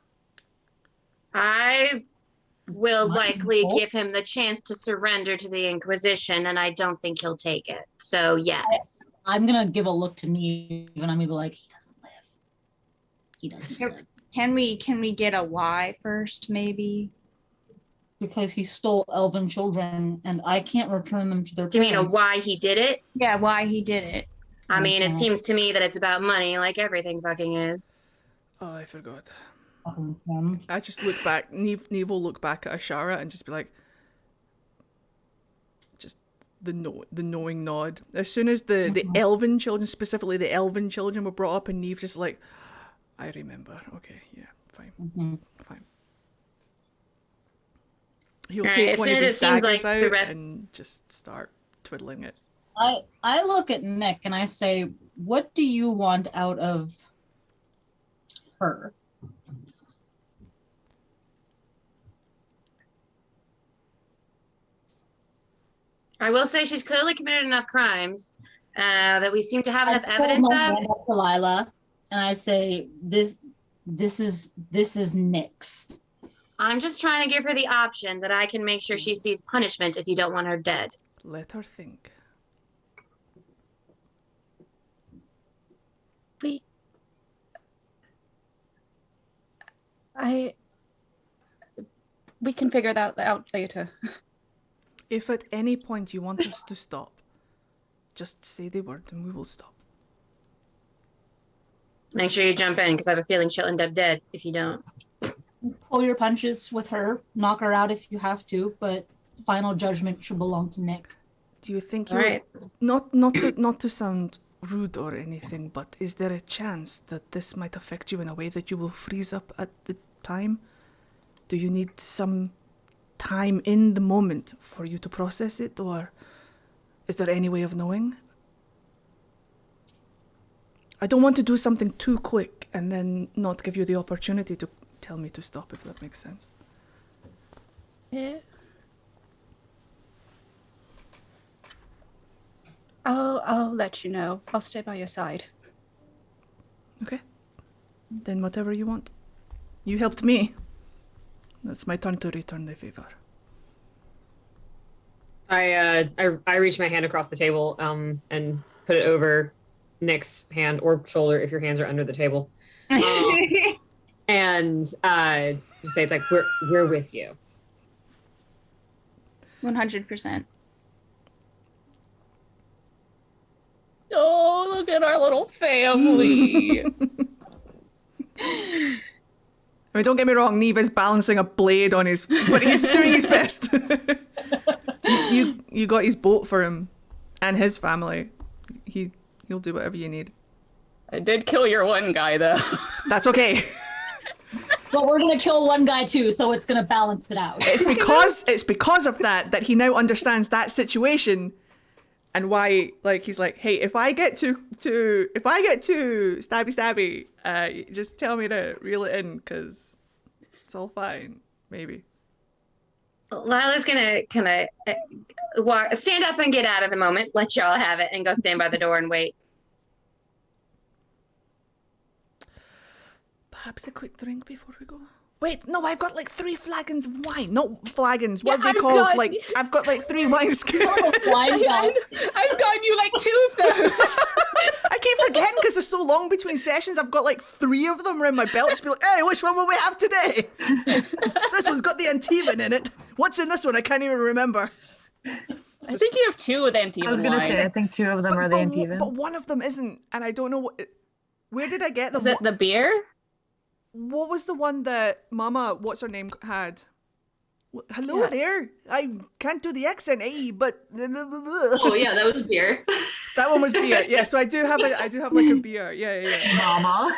I will It's not likely evil. give him the chance to surrender to the Inquisition, and I don't think he'll take it. So, yes. I'm gonna give a look to Neve and I'm gonna be like, he doesn't live. He doesn't live. Can we get a why first, maybe? Because he stole elven children and I can't return them to their Do you mean a parents. why he did it? Yeah, why he did it. I mean, it Mhm. seems to me that it's about money, like everything fucking is. Oh, I forgot. Him. I just look back. Neve will look back at Ashara and just be like, just the knowing nod. As soon as the elven children, specifically the elven children, were brought up, and Neve just like, I remember. Okay, yeah, fine, fine. He'll Alright, take as one soon of as his it seems daggers like the out rest- and just start twiddling it. I look at Nick and I say, what do you want out of her? I will say she's clearly committed enough crimes that we seem to have enough I hold evidence my of. hand up to Lila and I say, this is Nick's. I'm just trying to give her the option that I can make sure she sees punishment if you don't want her dead. Let her think. We can figure that out later. If at any point you want us to stop, just say the word and we will stop. Make sure you jump in, because I have a feeling she'll end up dead if you don't. Pull your punches with her, knock her out if you have to, but final judgment should belong to Nick. Do you think you Right. not to sound rude or anything, but is there a chance that this might affect you in a way that you will freeze up at the time? Do you need some time in the moment for you to process it, or is there any way of knowing? I don't want to do something too quick and then not give you the opportunity to tell me to stop, if that makes sense. Yeah. I'll let you know. I'll stay by your side. Okay. Then whatever you want. You helped me. It's my turn to return the favor. I reach my hand across the table and put it over Nick's hand or shoulder if your hands are under the table, and just say it's like we're with you. 100%. Oh, look at our little family. I mean, don't get me wrong, Neve is balancing a blade on his... But he's doing his best. You got his boat for him and his family. He'll do whatever you need. I did kill your one guy, though. That's okay. But we're gonna kill one guy too, so it's gonna balance it out. It's because of that he now understands that situation and why, like, he's like, hey, if I get to stabby, just tell me to reel it in, because It's all fine. Maybe. Lila's gonna kind of walk, stand up and get out of the moment, let y'all have it, and go stand by the door and wait. Perhaps a quick drink before we go. Wait, no, I've got like 3 flagons of wine. Not flagons. What are they called? I've got like 3 wines. Wine belt. I've gotten you like 2 of those. I keep forgetting because they're so long between sessions. I've got like 3 of them around my belt. Just be like, hey, which one will we have today? This one's got the Antivan in it. What's in this one? I can't even remember. I think you have 2 with Antivan. I was gonna say, I think 2 of them are the Antivan. But one of them isn't, and I don't know where did I get them. Is it the beer? What was the one that Mama, what's her name, had? Hello there. I can't do the accent, but. Oh yeah, that was beer. That one was beer. Yeah, so I do have like a beer. Yeah. Mama.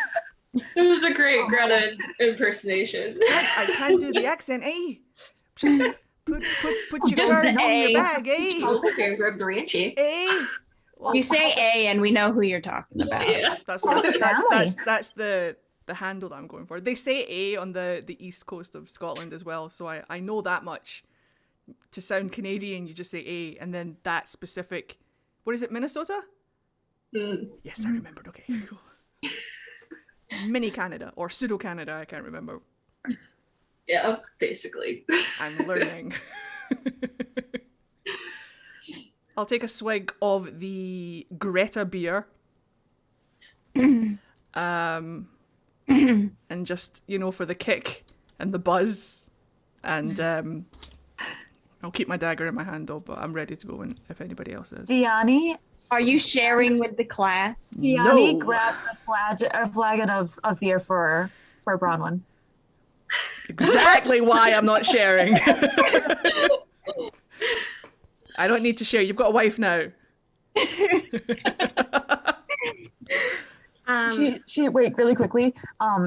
It was a great Greta impersonation. I can't do the accent, Just put your curtain on your bag, Okay, grab the ranchy. Well, You say A, and we know who you're talking about. Yeah. that's the handle that I'm going for. They say A on the east coast of Scotland as well, so I know that much. To sound Canadian, you just say A, and then that specific, what is it, Minnesota? Yes, I remembered. Okay, here we go. Mini Canada or pseudo Canada, I can't remember. Yeah, basically. I'm learning. I'll take a swig of the Greta beer. And just, for the kick and the buzz. And I'll keep my dagger in my hand though, but I'm ready to go in if anybody else is. Diani, Are you sharing with the class? Diani grabbed a flagon of beer for Bronwyn. Exactly why I'm not sharing. I don't need to share. You've got a wife now. She wait really quickly.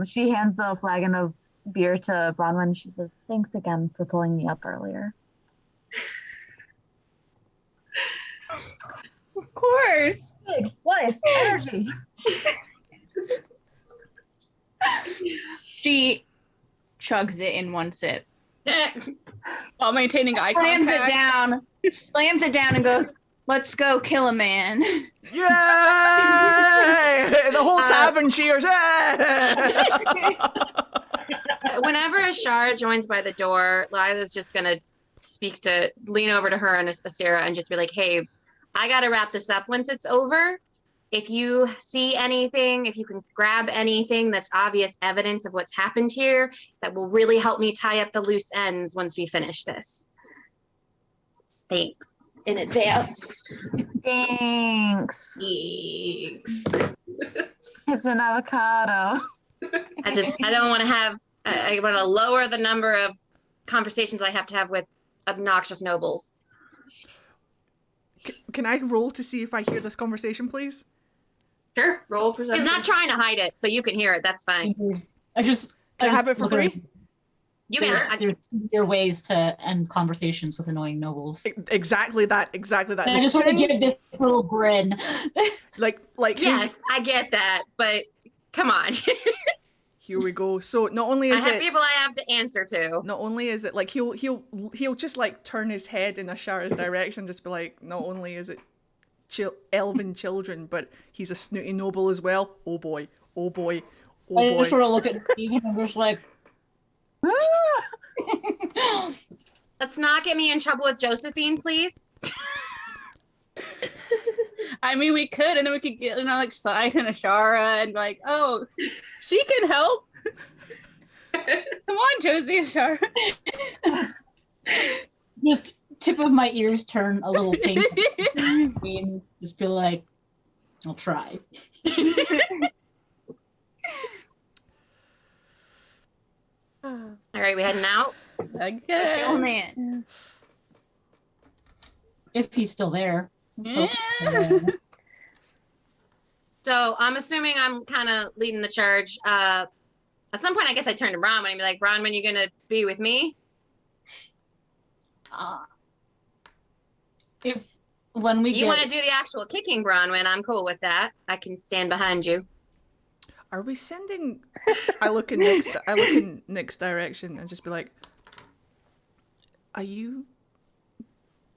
She hands the flagon of beer to Bronwyn. She says, "Thanks again for pulling me up earlier." Of course. Big wife energy. She chugs it in one sip. While maintaining eye Slams contact. slams it down and goes, "Let's go kill a man." Yay! The whole tavern cheers. Hey! Whenever Ashara joins by the door, Lila's just gonna lean over to her and Asira and just be like, "Hey, I gotta wrap this up once it's over. If you see anything, if you can grab anything that's obvious evidence of what's happened here, that will really help me tie up the loose ends once we finish this. Thanks in advance." Thanks. It's an avocado. I don't want to have, I want to lower the number of conversations I have to have with obnoxious nobles. Can I roll to see if I hear this conversation, please? Sure, roll perception. He's not trying to hide it, so you can hear it. That's fine. Can I have it for free? You can. There's easier ways to end conversations with annoying nobles. Exactly that. And I just want to give this little grin. Like. Yes, I get that, but come on. Here we go. So not only is I have people I have to answer to. Not only is it like he'll just like turn his head in Ashara's direction, just be like, not only is it elven children, but he's a snooty noble as well. Oh boy. Oh boy. Oh boy. I just sort of look at Steve and I'm just like, Let's not get me in trouble with Josephine, please. I mean, we could, and then we could get, like, Sai and Ashara, and like, oh, she can help. Come on, Josie, Ashara. just tip of my ears turn a little pink. And just be like, I'll try. All right, we heading out? I guess. Oh man. If he's still there. Yeah. So I'm assuming I'm kind of leading the charge. At some point, I guess I turn to Bronwyn and be like, "Bronwyn, you gonna be with me?" If when we You want to do the actual kicking, Bronwyn? I'm cool with that. I can stand behind you. Are we sending? I look in Nick's direction and just be like, "Are you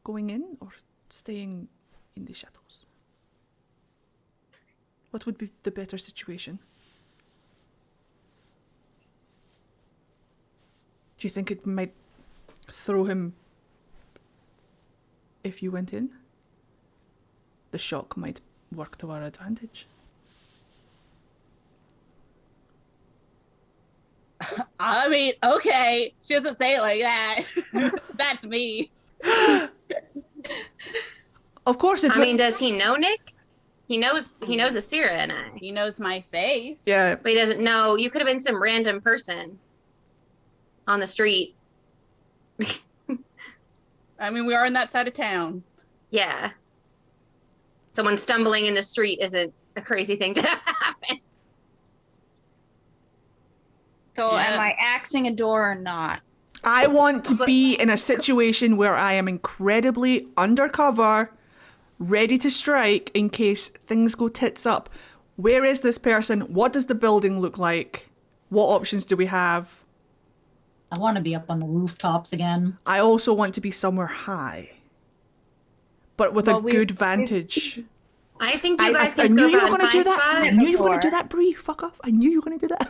going in or staying in the shadows? What would be the better situation? Do you think it might throw him if you went in? The shock might work to our advantage." I mean, okay. She doesn't say it like that. That's me. Of course, I mean, does he know Nick? He knows Asira and I. He knows my face. Yeah. But he doesn't know. You could have been some random person on the street. I mean, we are on that side of town. Yeah. Someone stumbling in the street isn't a crazy thing to happen. So Yeah. am I axing a door or not? I want to be in a situation where I am incredibly undercover, ready to strike in case things go tits up. Where is this person? What does the building look like? What options do we have? I want to be up on the rooftops again. I also want to be somewhere high, but with a good vantage. I think you guys I can knew go you were find going to do that. I spot. knew you were going to do that, Bree. Fuck off. I knew you were going to do that.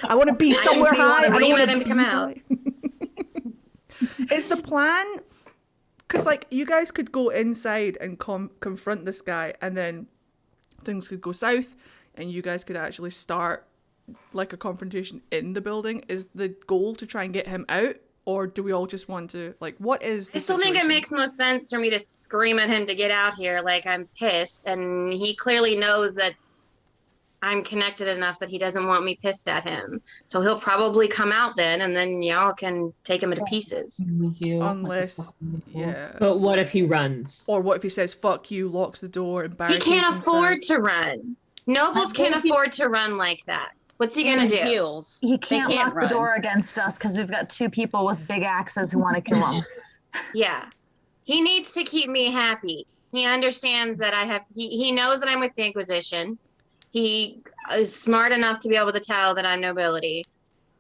I want to be somewhere high. I don't want him to come out. Is the plan? Because like you guys could go inside and confront this guy, and then things could go south, and you guys could actually start like a confrontation in the building. Is the goal to try and get him out, or do we all just want to like? What is? The I still think it situation? makes most sense for me to scream at him to get out here. Like I'm pissed, and he clearly knows that I'm connected enough that he doesn't want me pissed at him. So he'll probably come out then, and then y'all can take him to pieces. Thank you. Unless, yeah. But what if he runs? Or what if he says "fuck you," locks the door, and He barricades can't afford himself? to run. Nobles can't afford to run like that. What's he gonna And do? heals. He They can't lock the run. door against us because we've got 2 people with big axes who want to kill him. Yeah. He needs to keep me happy. He understands that he knows that I'm with the Inquisition. He is smart enough to be able to tell that I'm nobility.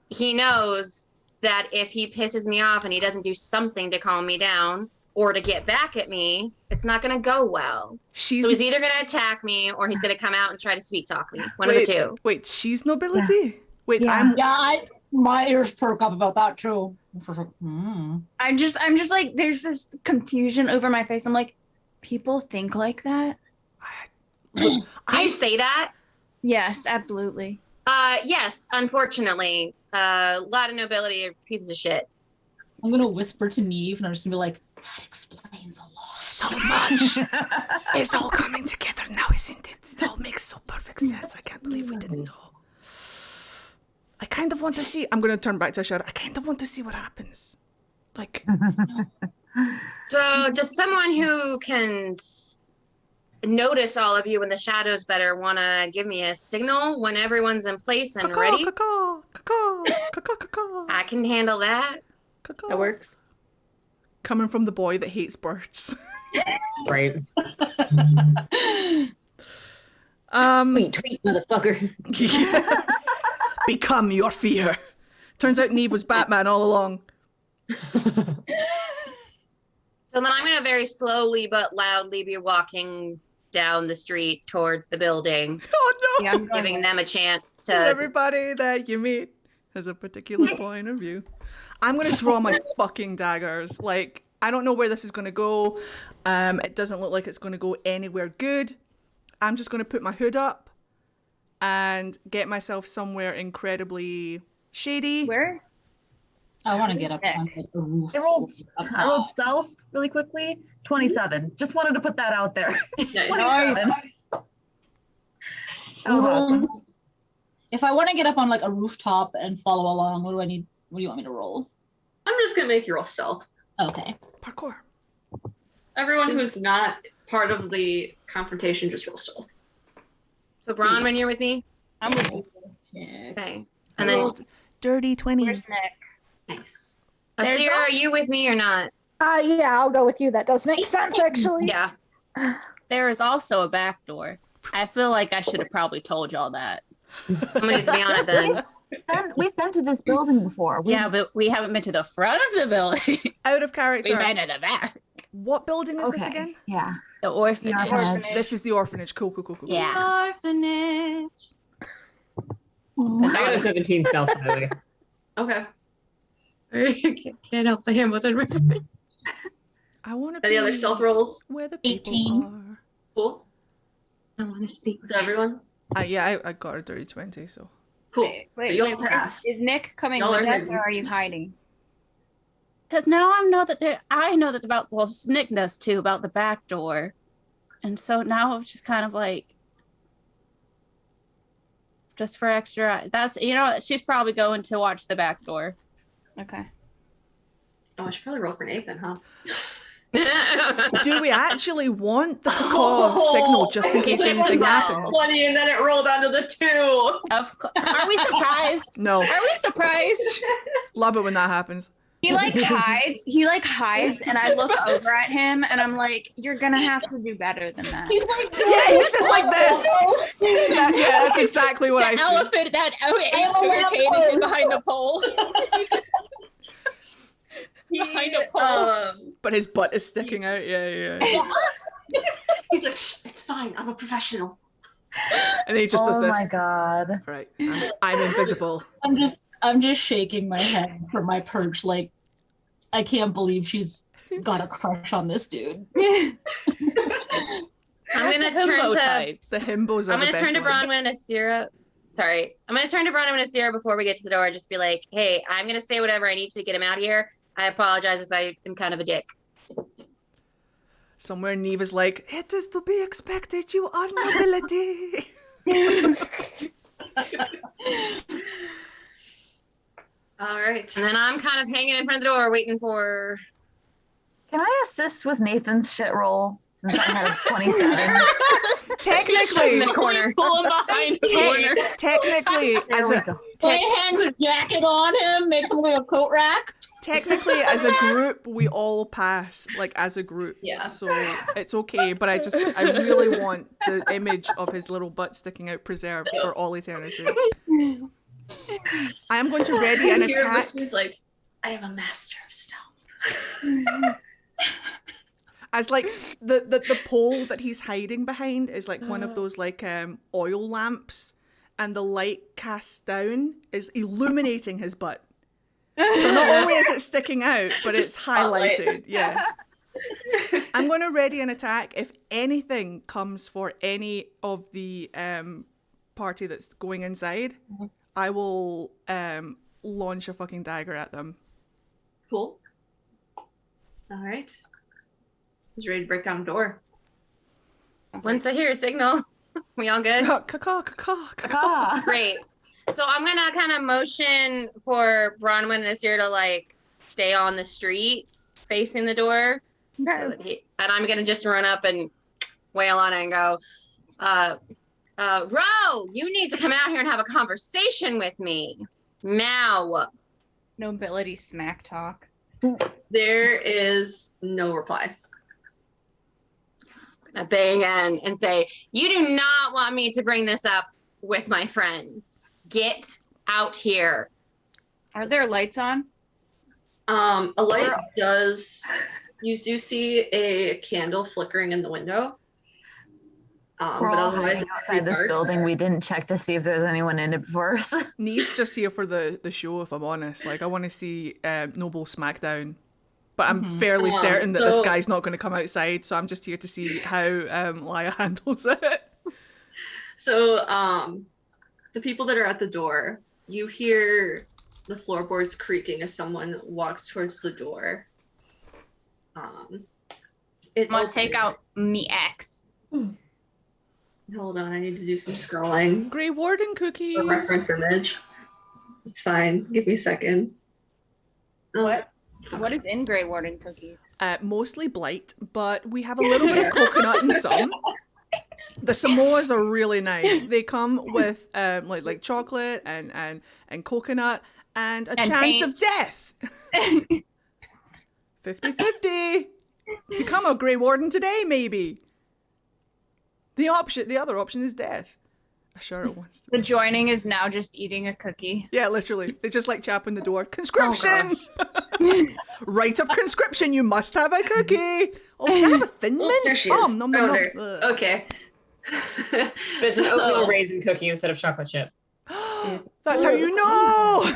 He knows that if he pisses me off and he doesn't do something to calm me down or to get back at me, it's not going to go well. So he's either going to attack me or he's going to come out and try to sweet talk me. One of the two. Wait, she's nobility? Wait, Yeah. My ears perk up about that too. I'm just like, there's this confusion over my face. I'm like, people think like that? Do you say that? Yes, absolutely. Yes, unfortunately. A lot of nobility are pieces of shit. I'm gonna whisper to Neve and I'm just gonna be like, that explains a lot. so much. It's all coming together now, isn't it? It all makes so perfect sense. I can't believe we didn't know. I kind of want to see. I'm going to turn back to Ashara. I kind of want to see what happens. Like. So, does someone who can notice all of you in the shadows better want to give me a signal when everyone's in place and ready? I can handle that. That works. Coming from the boy that hates birds. Right. Tweet, motherfucker. Yeah. Become your fear. Turns out Neve was Batman all along. So then I'm going to very slowly but loudly be walking down the street towards the building. Oh no! Yeah, I'm giving them a chance to... Everybody that you meet has a particular point of view. I'm going to draw my fucking daggers. Like, I don't know where this is going to go. It doesn't look like it's going to go anywhere good. I'm just going to put my hood up and get myself somewhere incredibly shady. Where? I want to get up on the roof. I rolled stealth really quickly. 27. Just wanted to put that out there. 27. That was awesome. If I want to get up on like a rooftop and follow along, what do I need? What do you want me to roll? I'm just gonna make you roll stealth. Okay. Parkour. Everyone who's not part of the confrontation just roll stealth. So, Bron, when you're with me? I'm with you. Okay. And then, Dirty 20. Where's Nick? Nice. Asira, are you with me or not? Yeah, I'll go with you. That does make sense, actually. Yeah. There is also a back door. I feel like I should have probably told y'all that. Somebody's to be on it then. And we've been to this building before. Yeah, but we haven't been to the front of the building. Out of character. We've been to the back. What building is this again? Yeah. The orphanage. The orphanage. This is the orphanage. Cool. Yeah. Orphanage. I got a 17 stealth, by the way. Okay. Can't help the Hamilton reference. I want to be Any other stealth rolls? where the people 18. are. Cool. I want to see. Is that everyone? Yeah, I got a dirty 20, so. Cool. Wait, so you'll pass. is Nick coming Y'all with are us, hidden. or are you hiding? Because now I know that about, well, Nick does too, about the back door. And so now it's just kind of like, just for extra, that's, she's probably going to watch the back door. Okay. Oh, I should probably roll for Nathan, huh? Do we actually want the cacaw signal just in case anything happens? 20 and then it rolled onto the 2. Are we surprised? No. Are we surprised? Love it when that happens. He hides, and I look over at him, and I'm like, "You're gonna have to do better than that." He's like, Yeah, he's just like this. Yeah, that's exactly what I see. Elephant, that elephant behind the pole. Behind a pole. But his butt is sticking out. Yeah. He's like, shh, it's fine. I'm a professional. And he just does Oh this. my god. All right, I'm invisible. I'm just shaking my head from my perch, like I can't believe she's got a crush on this dude. I'm gonna turn to. The himbos are I'm the gonna best turn to ones. Bronwyn and Asira. Sorry, I'm gonna turn to Bronwyn and Asira before we get to the door. Just be like, "Hey, I'm gonna say whatever I need to get him out of here. I apologize if I am kind of a dick." Somewhere Neve is like, it is to be expected, you are nobility. All right. And then I'm kind of hanging in front of the door, waiting for. Can I assist with Nathan's shit roll since I have 27? Technically, in the corner. Pull him behind the corner. technically, There we go. Hangs a jacket on him, makes him like a coat rack. technically, as a group, we all pass, like as a group. Yeah. So it's okay, but I really want the image of his little butt sticking out preserved for all eternity. I am going to ready an Here attack. Whispers like, I am a master of stealth. As like the pole that he's hiding behind is like one of those like oil lamps, and the light cast down is illuminating his butt. So not only is it sticking out, but it's highlighted. Yeah. I'm going to ready an attack. If anything comes for any of the party that's going inside, I will launch a fucking dagger at them. Cool. All right. He's ready to break down a door. Once I hear a signal, we all good? Ah. Great. So I'm gonna kind of motion for Bronwyn and Asir to like stay on the street facing the door. So that and I'm gonna just run up and wail on it and go, Ro, you need to come out here and have a conversation with me. Now. Nobility smack talk. There is no reply. I'm gonna bang and say, you do not want me to bring this up with my friends. Get out here. Are there lights on? A light does. You do see a candle flickering in the window. We're But all otherwise, hiding it's outside pretty this dark. building. We didn't check to see if there's anyone in it first. Neve's just here for the show, if I'm honest. Like, I want to see Noble Smackdown. But I'm fairly certain that this so- guy's not going to come outside, so I'm just here to see how Laya handles it. So, the people that are at the door, you hear the floorboards creaking as someone walks towards the door. It I'm gonna take out opens. me X. Hold on, I need to do some scrolling. Grey Warden cookies. The reference image. It's fine. Give me a second. What? What is in Grey Warden cookies? Mostly blight, but we have a little bit of coconut in some. The Samoas are really nice. They come with like chocolate and coconut and a chance paint. of death. 50-50. Become a Grey Warden today, maybe. The other option is death. Ashara wants to. The joining is now just eating a cookie. Yeah, literally. They just like chapping the door. Conscription! Rite of conscription, you must have a cookie! Oh, can I have a Thin Mint? There she is. Nom, nom, Found nom. her. Ugh. Okay. But it's an oatmeal raisin cookie instead of chocolate chip. That's how you know!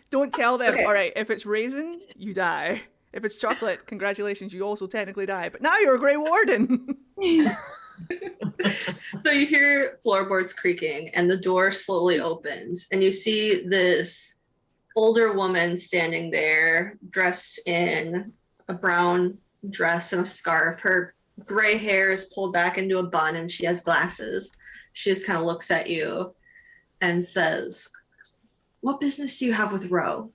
Don't tell them. Okay. All right, if it's raisin, you die. If it's chocolate, congratulations, you also technically die. But now you're a Grey Warden. So you hear floorboards creaking and the door slowly opens and you see this older woman standing there dressed in a brown dress and a scarf. Her gray hair is pulled back into a bun and she has glasses. She just kind of looks at you and says, "What business do you have with Ro?"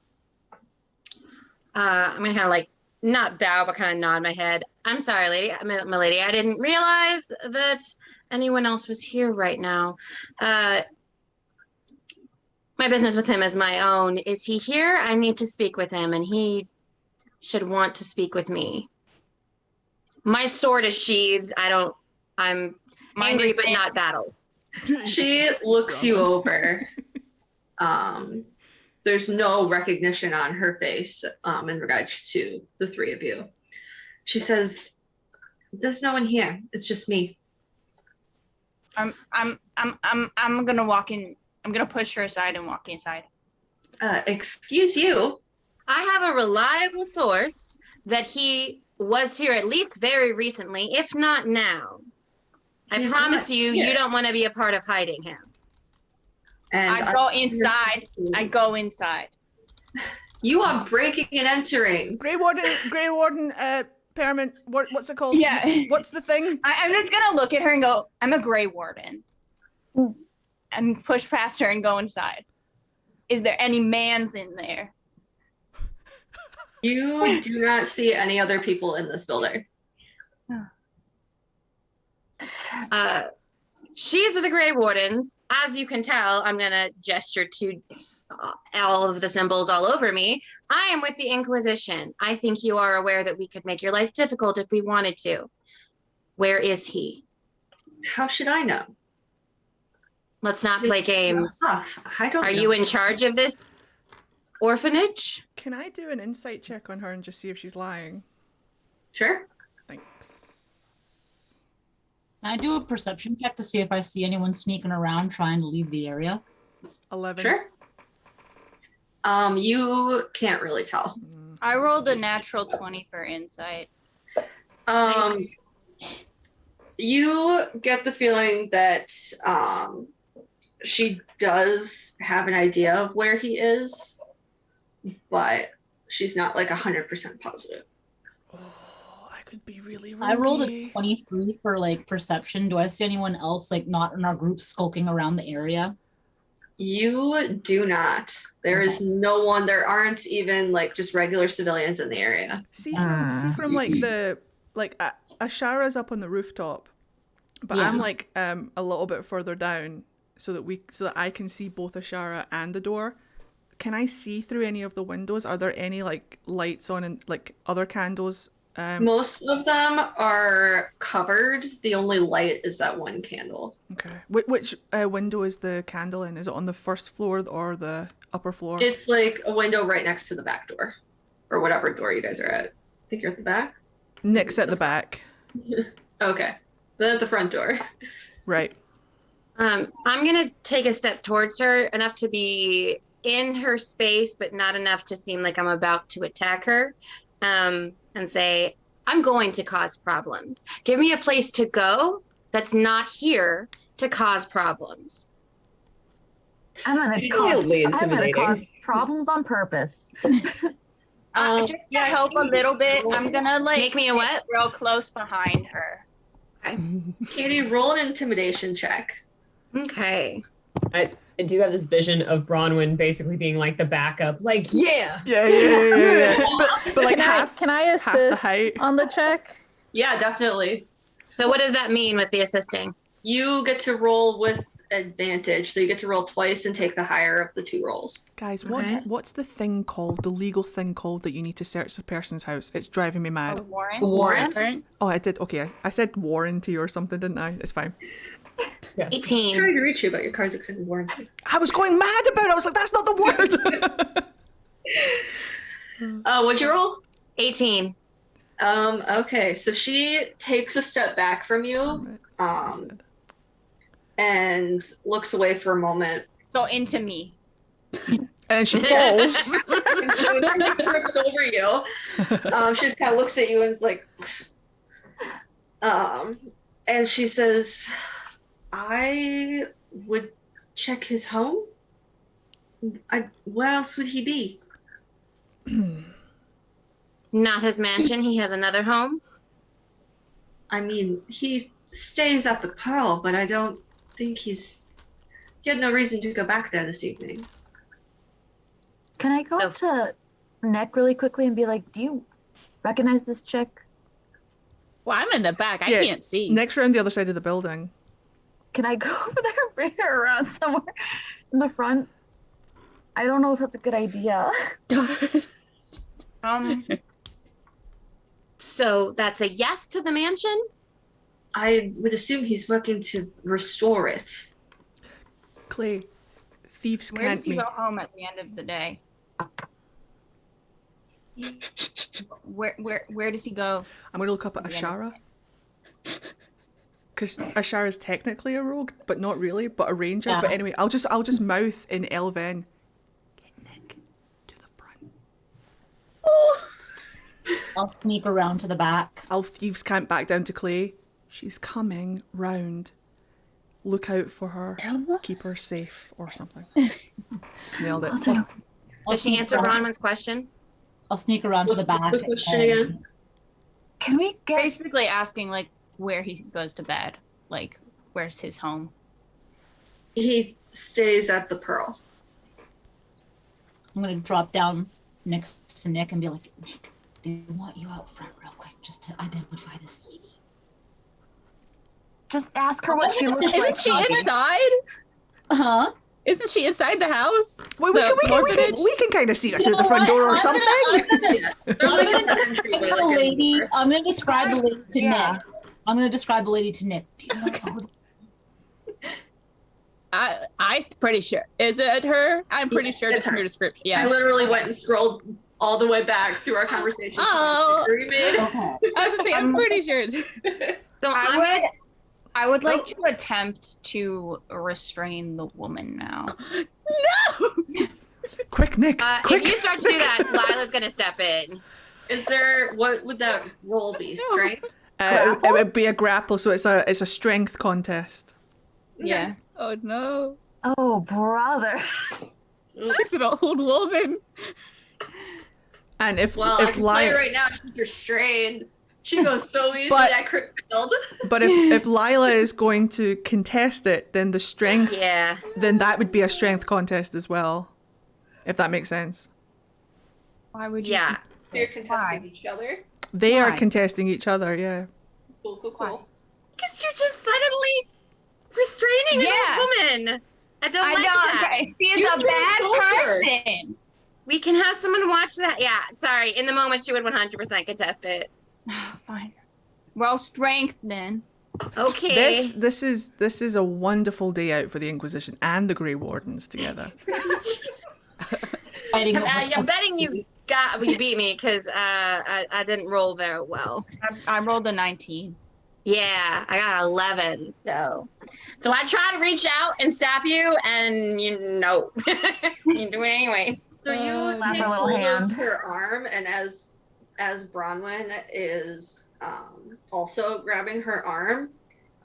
I'm gonna kind of like not bow, but kind of nod my head. I'm sorry, lady, my lady. I didn't realize that anyone else was here right now. My business with him is my own. Is he here? I need to speak with him, and he should want to speak with me. My sword is sheathed. I'm angry, but not battle. She looks you over. There's no recognition on her face in regards to the three of you. She says, "There's no one here. It's just me." I'm gonna walk in. I'm gonna push her aside and walk inside. Excuse you. I have a reliable source that he was here at least very recently, if not now. I He's promise not you, here. you don't want to be a part of hiding him. And I go inside. I go inside. You are breaking and entering. Grey Warden, Permit, what's it called? Yeah. What's the thing? I'm just gonna look at her and go, "I'm a Grey Warden," and push past her and go inside. Is there any mans in there? You do not see any other people in this building. She's with the Grey Wardens. As you can tell, I'm going to gesture to all of the symbols all over me. I am with the Inquisition. I think you are aware that we could make your life difficult if we wanted to. Where is he? How should I know? Let's not play games. I don't Are know. you in charge of this orphanage? Can I do an insight check on her and just see if she's lying? Sure. Thanks. Can I do a perception check to see if I see anyone sneaking around trying to leave the area? 11. Sure. You can't really tell. I rolled a natural 20 for insight. Nice. You get the feeling that she does have an idea of where he is, but she's not like 100% positive. Oh, I could be really I rolled a roguey. 23 for like perception. Do I see anyone else like not in our group skulking around the area? You do not. There is no one. There aren't even like just regular civilians in the area. See from like the Ashara's up on the rooftop, but Yeah. I'm like a little bit further down so that I can see both Ashara and the door. Can I see through any of the windows? Are there any like lights on and like other candles? Most of them are covered. The only light is that one candle. Okay. Which window is the candle in? Is it on the first floor or the upper floor? It's like a window right next to the back door, or whatever door you guys are at. I think you're at the back. Nick's at the back. Okay, then at the front door. Right. I'm gonna take a step towards her, enough to be in her space, but not enough to seem like I'm about to attack her, and say, "I'm going to cause problems. Give me a place to go that's not here to cause problems." I'm gonna Mildly cause intimidating. problems on purpose. Just to help a little bit, I'm gonna like Make me a what? real close behind her. Katie, roll an intimidation check. Okay. I do have this vision of Bronwyn basically being like the backup, like, yeah! Yeah. But like Can I the assist height. on the check? Yeah, definitely. So what does that mean with the assisting? You get to roll with advantage, so you get to roll twice and take the higher of the 2 rolls. Guys, Okay. what's the thing called? The legal thing called that you need to search the person's house? It's driving me mad. Warrant. Warrant. Oh, I did. Okay, I said warranty or something, didn't I? It's fine. 18. I'm trying to reach you about your car's extended warranty. I was going mad about it. I was like, that's not the word. What'd you roll? 18. Okay, so she takes a step back from you, and looks away for a moment. So into me. And she falls. And so then she trips over you. She just kind of looks at you and is like, and she says, I would check his home. Where else would he be? Not his mansion. He has another home. I mean, he stays at the Pearl, but I don't think he had no reason to go back there this evening. Can I go up to Nick really quickly and be like, do you recognize this chick? Well, I'm in the back. I Yeah, can't see. Next round, the other side of the building. Can I go over there and bring her around somewhere in the front? I don't know if that's a good idea. So that's a yes to the mansion? I would assume he's working to restore it. Clay, thieves Where can't does he be. go home at the end of the day? Where does he go? I'm going to look up at Ashara. Because Ashara is technically a rogue, but not really, but a ranger. Yeah. But anyway, I'll just mouth in Elvhen. Get Nick to the front. I'll sneak around to the back. All thieves can't back down to Clay. She's coming round. Look out for her. Keep her safe or something. Nailed it. I'll Does she sneak answer around- Bronwyn's question? I'll sneak around to the back. The question and- again? Can we get Basically asking like where he goes to bed. Like where's his home? He stays at the Pearl. I'm gonna drop down next to Nick and be like, Nick, they want you out front real quick just to identify this lady. just ask her what she looks like? Isn't she inside? Huh? Isn't she inside the house? Well, The we can kind of see her through the know front what? door or I'm something. I'm gonna describe the lady to Yeah. Nick. I'm gonna describe the lady to Nick. Do you know who this is? I'm pretty sure. Is it her? I'm pretty sure it's it's in her. your description. I Yeah. literally went and scrolled all the way back through our conversation. Oh. We made. Okay. I was gonna say, I'm pretty sure it's So I would like to attempt to restrain the woman now. No! Quick, Nick. Quick. if you start to do that, Lila's gonna step in. Is there, what would that roll be? Strength? It would be a grapple, so it's a strength contest. Yeah. Oh no. Oh, brother. She's an old woman. And if Well, I can tell you Lila, right now, she's restrained. She goes so easily But- at crit failed. but if Lila is going to contest it, then the strength, Yeah. then that would be a strength contest as well, if that makes sense. Why would you? Yeah. They're contesting each other. They are Why? contesting each other, yeah. Cool, cool, cool. Because you're just suddenly restraining an Yeah. old woman. I don't I like know. that. She is You a do a bad soldier. person. We can have someone watch that. Yeah, sorry. In the moment, she would 100% contest it. Fine. Well, strength then. Okay. This is a wonderful day out for the Inquisition and the Grey Wardens together. Fighting over- I'm betting you beat me because I didn't roll very well. I rolled a 19. Yeah, I got 11. So I try to reach out and stop you, and you know, you do it anyways. So you Slap take her little hold hand. of her arm, and as Bronwyn is also grabbing her arm,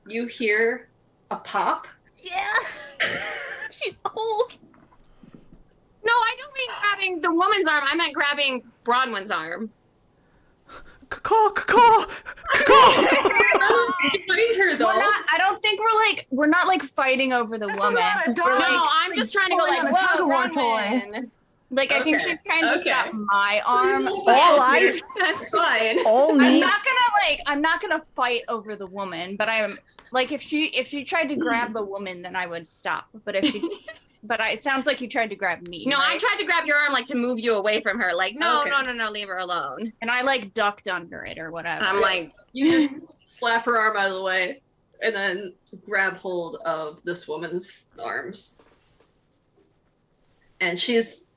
you hear a pop. Yeah. She's old. No, I don't mean grabbing the woman's arm. I meant grabbing Bronwyn's arm. Caw, caw, caw. Behind her though. I don't think we're not like fighting over the This is woman. not a dog. We're, like, No, I'm just trying to go pulling like, on a whoa, tug-of-war toy. Bronwyn. Like I think Okay, she's trying to okay. stop my arm. All I, That's fine. all I'm need. not gonna fight over the woman, but I'm like if she tried to grab the woman, then I would stop. But if she, it sounds like you tried to grab me. No, right? I tried to grab your arm like to move you away from her. Like, no, Okay. no, leave her alone. And I like ducked under it or whatever. I'm like, You just slap her arm out of the way and then grab hold of this woman's arms. And she turns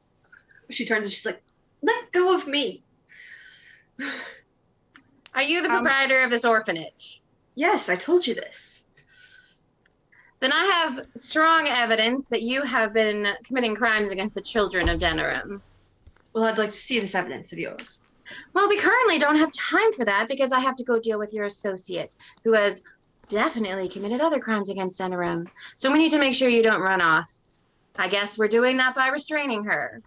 and she's like, let go of me. are you the proprietor of this orphanage? Yes, I told you this. Then I have strong evidence that you have been committing crimes against the children of Denerim. Well, I'd like to see this evidence of yours. Well, we currently don't have time for that because I have to go deal with your associate, who has definitely committed other crimes against Denerim. So we need to make sure you don't run off. I guess we're doing that by restraining her.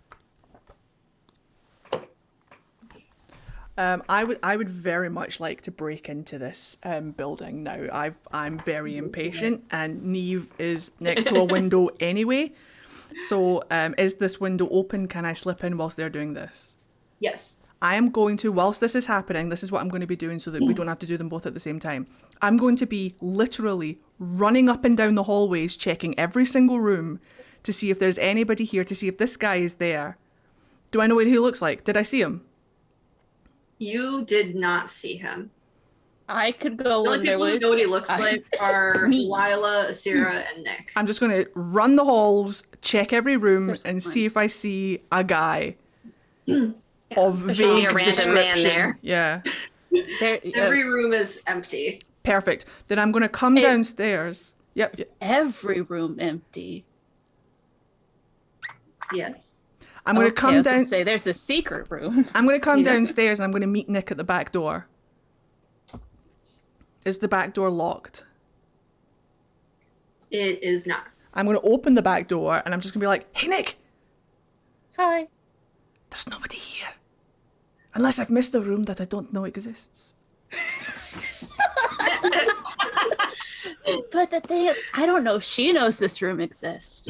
I would very much like to break into this building now. I'm very impatient, and Neve is next to a window anyway. So is this window open? Can I slip in whilst they're doing this? Yes. I am going to, whilst this is happening, this is what I'm going to be doing so that we don't have to do them both at the same time. I'm going to be literally running up and down the hallways, checking every single room to see if there's anybody here, to see if this guy is there. Do I know what he looks like? Did I see him? You did not see him. I could The go only when there people who was. know what he looks like are Me. Lila, Asira, and Nick. I'm just going to run the halls, check every room, There's and one. see if I see a guy of There should be vague a random man description. there. Yeah, There, Every room is empty. perfect. Then I'm going to come downstairs. Yep. every room empty. Yes. I'm going to Okay, I come was gonna down. say there's a secret room. I'm going to come Yeah. downstairs and I'm going to meet Nick at the back door. Is the back door locked? It is not. I'm going to open the back door and I'm just going to be like, "Hey, Nick, Hi. there's nobody here. Unless I've missed a room that I don't know exists." But the thing is, I don't know if she knows this room exists.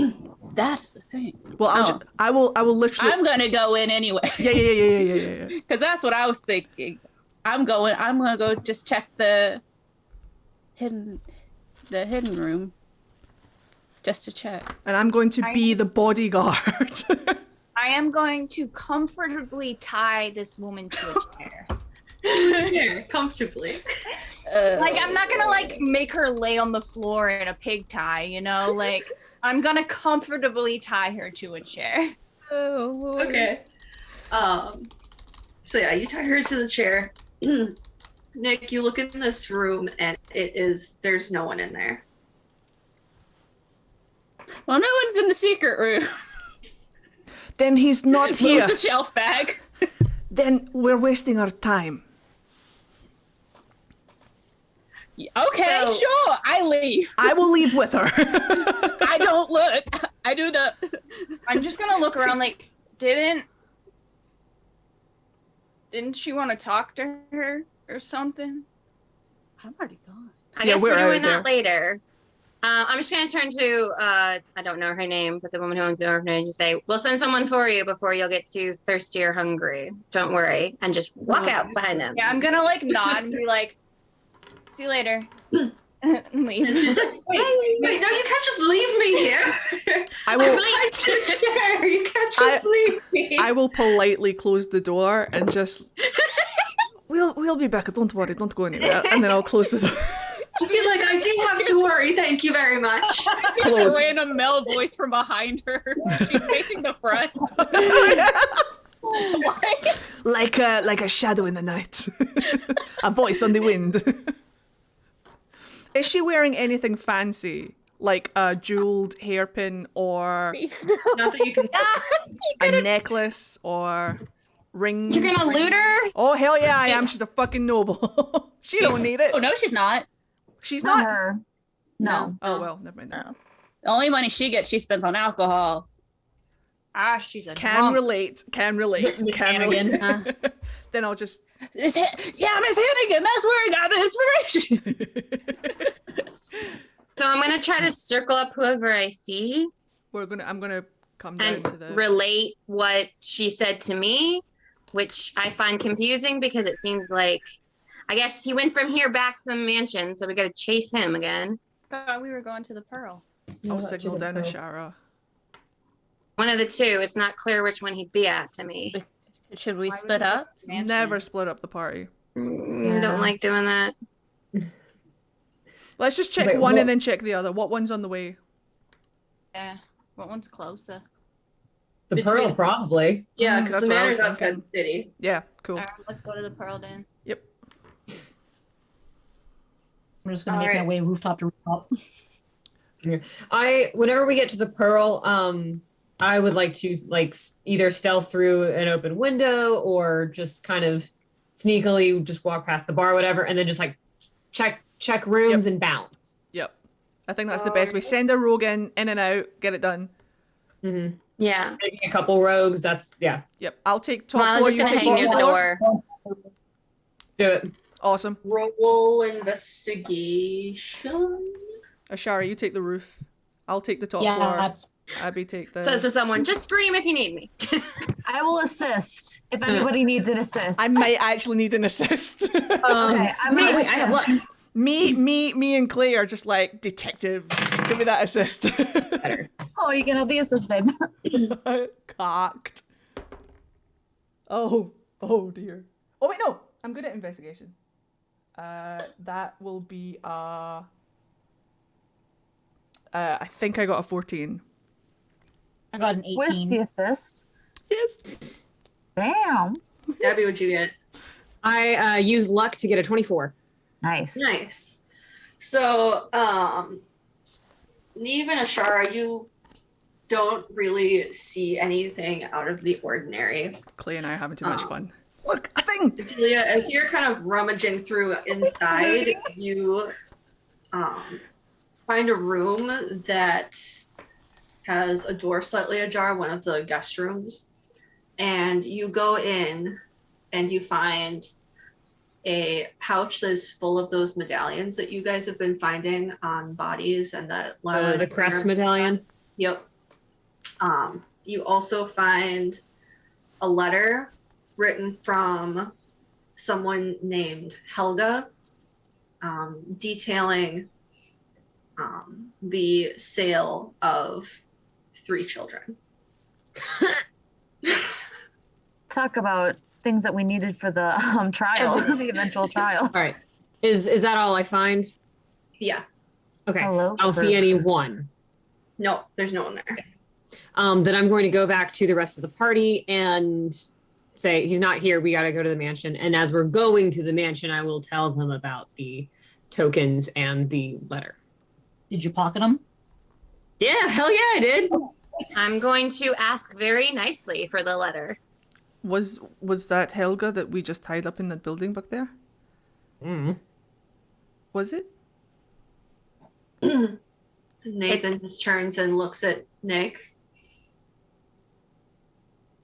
That's the thing. Well, Oh. I will literally. I'm gonna go in anyway. Yeah. Because that's what I was thinking. I'm gonna go just check the hidden room. Just to check. And I'm going to be the bodyguard. I am going to comfortably tie this woman to a chair. Here, comfortably. Like, I'm not gonna like make her lay on the floor in a pig tie, you know? Like, I'm gonna comfortably tie her to a chair. Oh, Lord. Okay. So yeah, you tie her to the chair. Nick, you look in this room and there's no one in there. Well, no one's in the secret room. Then he's not here. Moves the shelf bag. Then we're wasting our time. Okay, So- sure. I leave. I will leave with her. I don't look. I do the. I'm just gonna look around like, didn't she want to talk to her or something? I'm already gone. I Yeah, guess we're we're out doing that there. later. I'm just going to turn to, I don't know her name, but the woman who owns the orphanage and say, we'll send someone for you before you'll get too thirsty or hungry. Don't worry. And just walk out behind them. Yeah, I'm gonna like nod and be like, see you later. And leave. Wait, no, you can't just leave me here. I will. I'm tied to a chair. You can't just leave me. I will politely close the door and just. We'll be back. Don't worry. Don't go anywhere. And then I'll close the door. I feel like I do have to worry. Thank you very much. It's Close. a random male voice from behind her. She's facing the front. like a shadow in the night. A voice on the wind. Is she wearing anything fancy? Like a jeweled hairpin or Not that you can. a necklace or rings? You're going to loot her? Oh, hell yeah, I am. She's a fucking noble. She don't need it. Oh no, she's not. She's Not not. her. No. Oh, well, never mind. No. The only money she gets, she spends on alcohol. Ah, she's a Can drunk. relate. Can relate. Miss Can Hannigan. relate. Then I'll just. Yeah, Miss Hannigan, that's where I got the inspiration. So I'm going to try to circle up whoever I see I'm gonna come down and to the. relate what she said to me, which I find confusing because it seems like I guess he went from here back to the mansion, so we gotta chase him again. Thought we were going to the Pearl. I'll signal down to Shara. One of the two. It's not clear which one he'd be at to me. Should we Why would split we go up? to the mansion? Never split up the party. Yeah. Don't like doing that. Let's just check Wait, one what- and then check the other. What one's on the way? Yeah. What one's closer? The Between- Pearl, probably. Yeah, because That's the what I manor's was outside thinking. the city. Yeah, cool. All right, let's go to the Pearl then. Yep. We're just gonna make our way rooftop to rooftop. Whenever we get to the Pearl, I would like to either stealth through an open window or just kind of sneakily just walk past the bar, whatever, and then just like check rooms and bounce. Yep. I think that's the best way. Send a rogue in and out, get it done. Mm-hmm. Yeah. Maybe a couple rogues. That's Yep. I'll take top Well, I floor, was you just gonna take hang near bottom the floor. door. Do it. Awesome. Roll investigation. Ashara, you take the roof. I'll take the top Yeah, floor. that's Abby take the... Says to someone, just scream if you need me. I will assist if anybody needs an assist. I might actually need an assist. Okay, I'm gonna wait, I have luck. assist. me and Clay are just like detectives. Give me that assist. Better. Oh, you can have the assist, babe. Cocked. Oh dear. Oh wait, no. I'm good at investigation. That will be I think I got a 14. I got an With 18. the assist. Yes. Damn. Abby, what'd you get? I use luck to get a 24. Nice. Nice. So, Neve and Ashara, you don't really see anything out of the ordinary. Clay and I are having too much fun. Look, a thing. Delia, as you're kind of rummaging through inside, you find a room that has a door slightly ajar, one of the guest rooms. And you go in and you find a pouch that is full of those medallions that you guys have been finding on bodies and that The crest medallion. Yep. You also find a letter written from someone named Helga, detailing the sale of 3 children. Talk about things that we needed for the trial, the eventual trial. All right. Is that all I find? Yeah. Okay. Hello, I don't see any one. No, there's no one there. Then I'm going to go back to the rest of the party and say, he's not here. We got to go to the mansion. And as we're going to the mansion, I will tell them about the tokens and the letter. Did you pocket them? Yeah, hell yeah, I did. I'm going to ask very nicely for the letter. Was that Helga that we just tied up in the building back there? Was it? Nathan just turns and looks at Nick.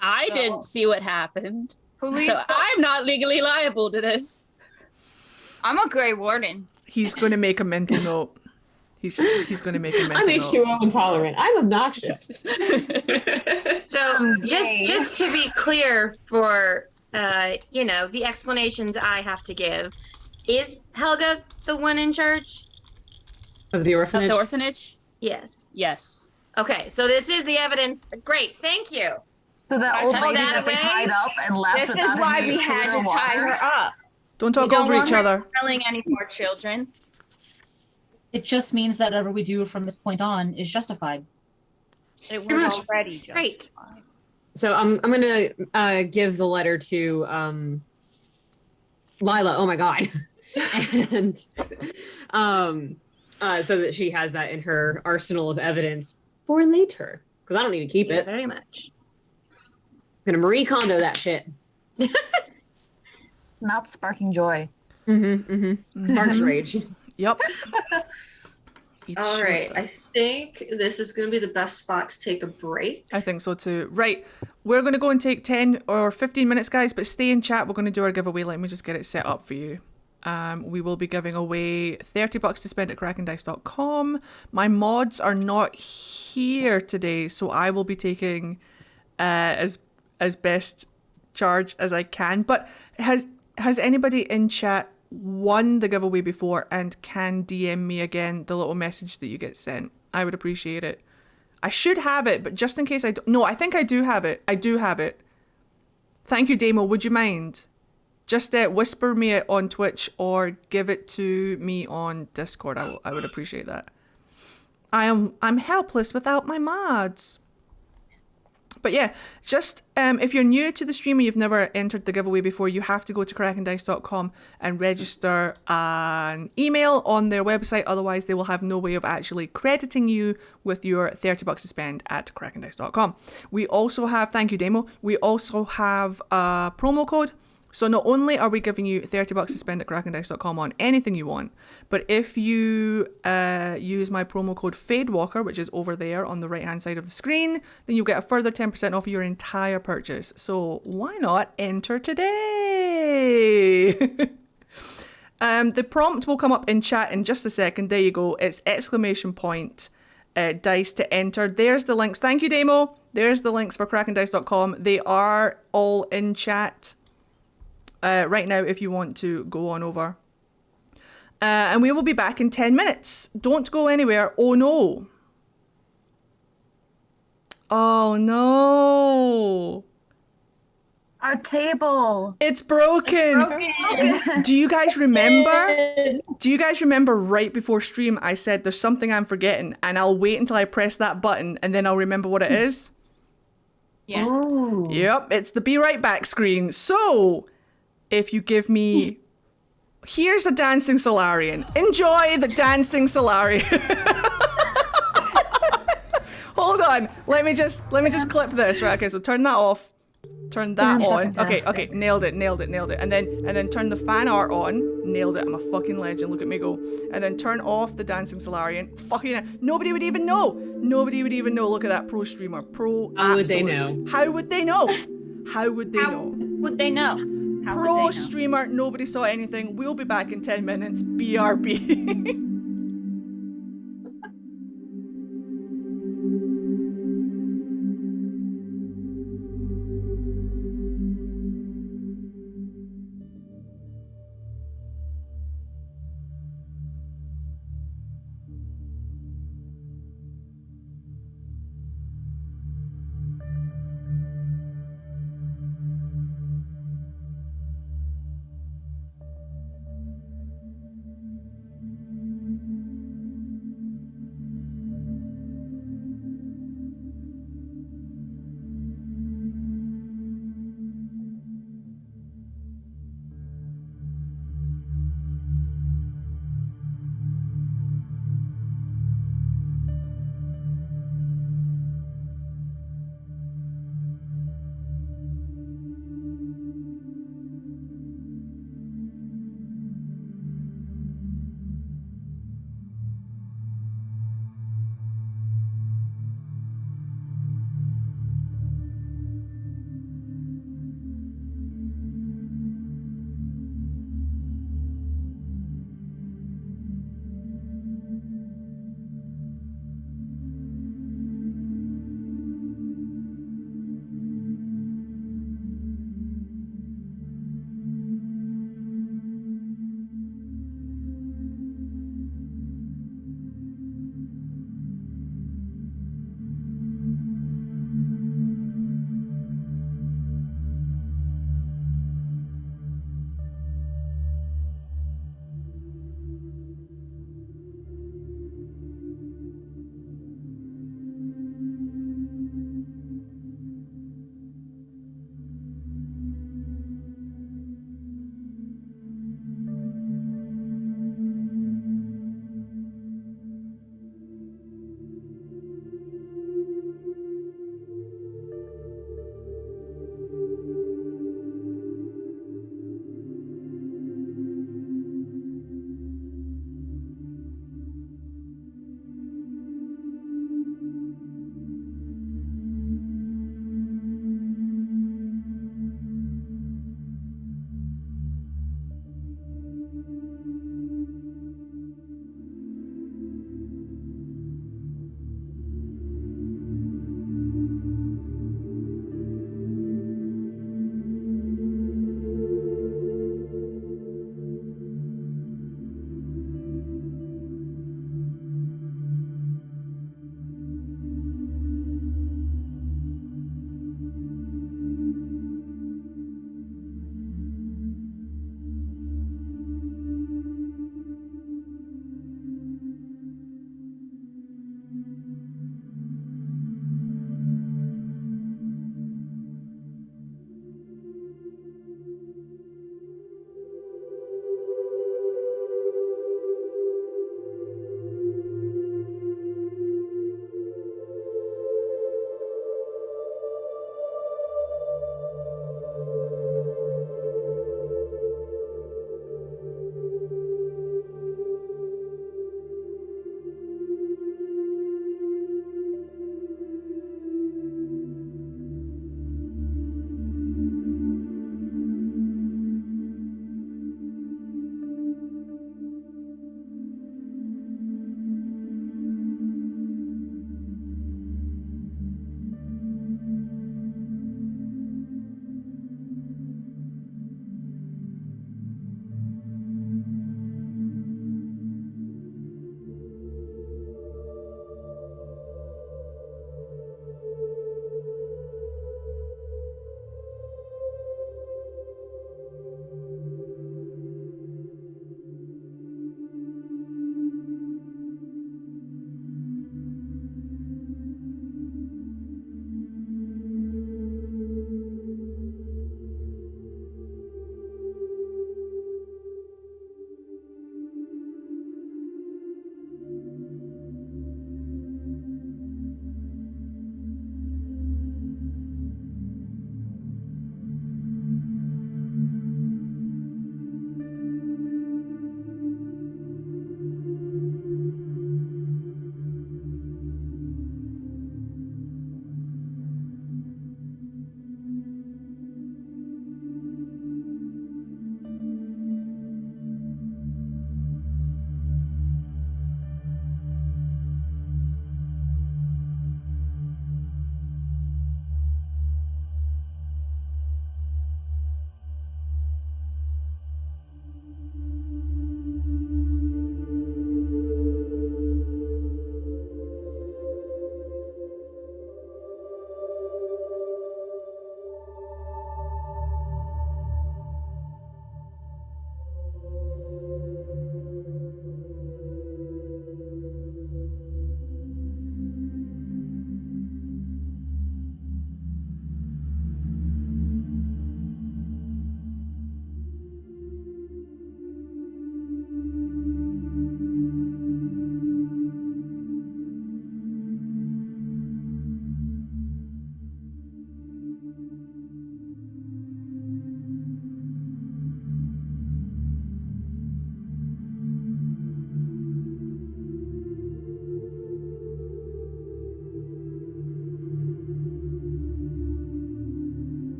I didn't see what happened. Who leads? So I'm not legally liable to this. I'm a Grey Warden. He's going to make a mental note. He's going to make a mental I'm note. H2O intolerant. I'm obnoxious. So Yay. just to be clear for the explanations I have to give, is Helga the one in charge? Of the Of orphanage? the orphanage? Yes. Yes. Okay, so this is the evidence. Great, thank you. So that I old took lady that that they away. tied up and left This is without why any we food had or to tie water. her up. Don't talk We don't over want each her other. Selling any more children. It just means that whatever we do from this point on is justified. It Pretty was much. already justified. Great. So I'm gonna give the letter to Lila. Oh my god, and so that she has that in her arsenal of evidence for later, because I don't need to keep Thank you it. very much. I'm gonna Marie Kondo that shit. Not sparking joy. Sparks rage. Yep. All right, I think this is going to be the best spot to take a break. I think so too. Right. We're going to go and take 10 or 15 minutes, guys, but stay in chat. We're going to do our giveaway. Let me just get it set up for you. We will be giving away $30 to spend at krakendice.com. My mods are not here today, so I will be taking as best charge as I can. But has anybody in chat won the giveaway before and can DM me again the little message that you get sent. I would appreciate it. I should have it, but just in case I don't... No, I think I do have it. I do have it. Thank you, Damo. Would you mind? Just whisper me it on Twitch or give it to me on Discord. I would appreciate that. I'm helpless without my mods. But yeah, just if you're new to the stream or you've never entered the giveaway before, you have to go to krakendice.com and register an email on their website. Otherwise, they will have no way of actually crediting you with your $30 to spend at krakendice.com. We also have, thank you, Demo, we also have a promo code. So not only are we giving you $30 to spend at krakendice.com on anything you want, but if you use my promo code FadeWalker, which is over there on the right-hand side of the screen, then you'll get a further 10% off your entire purchase. So why not enter today? The prompt will come up in chat in just a second. There you go. It's ! Dice to enter. There's the links. Thank you, Damo. There's the links for krakendice.com. They are all in chat. Right now, if you want to go on over. And we will be back in 10 minutes. Don't go anywhere. Oh, no. Oh, no. Our table. It's broken. Do you guys remember? Do you guys remember right before stream I said there's something I'm forgetting and I'll wait until I press that button and then I'll remember what it is? Yeah. Ooh. Yep, it's the be right back screen. So... if you give me, here's a dancing Solarian. Enjoy the dancing Solarian. Hold on, let me just clip this. Right, okay, so turn that off. Turn that on. Okay, nailed it. And then turn the fan art on. Nailed it. I'm a fucking legend. Look at me go. And then turn off the dancing Solarian. Fucking nobody would even know. Nobody would even know. Look at that pro streamer. How would they know? How would they know? How would they know? Would they know? How would Pro they know? streamer, nobody saw anything. We'll be back in 10 minutes. BRB.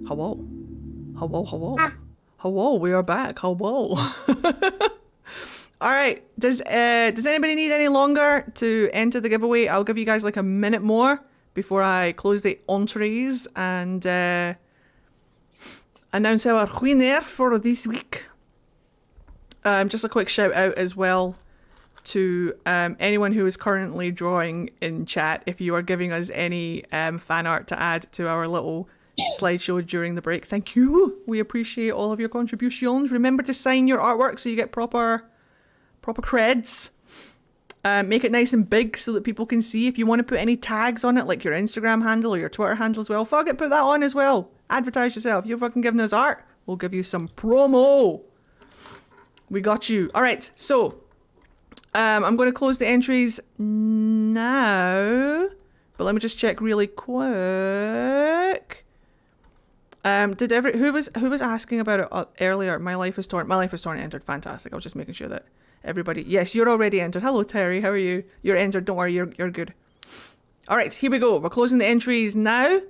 Hello. Hello, hello. Hello, we are back. Hello. All right. Does anybody need any longer to enter the giveaway? I'll give you guys like a minute more before I close the entrees and announce our winner for this week. Just a quick shout out as well to anyone who is currently drawing in chat. If you are giving us any fan art to add to our little slideshow during the break, thank you. We appreciate all of your contributions. Remember to sign your artwork so you get proper creds. Make it nice and big so that people can see. If you want to put any tags on it, like your Instagram handle or your Twitter handle as well, fuck it, put that on as well. Advertise yourself. You're fucking giving us art, we'll give you some promo. We got you. All right, so I'm going to close the entries now, but let me just check really quick. Who was asking about it earlier? My Life is Torn. My Life is Torn entered. Fantastic. I was just making sure that everybody. Yes, you're already entered. Hello, Terry. How are you? You're entered. Don't worry. You're good. All right, here we go. We're closing the entries now.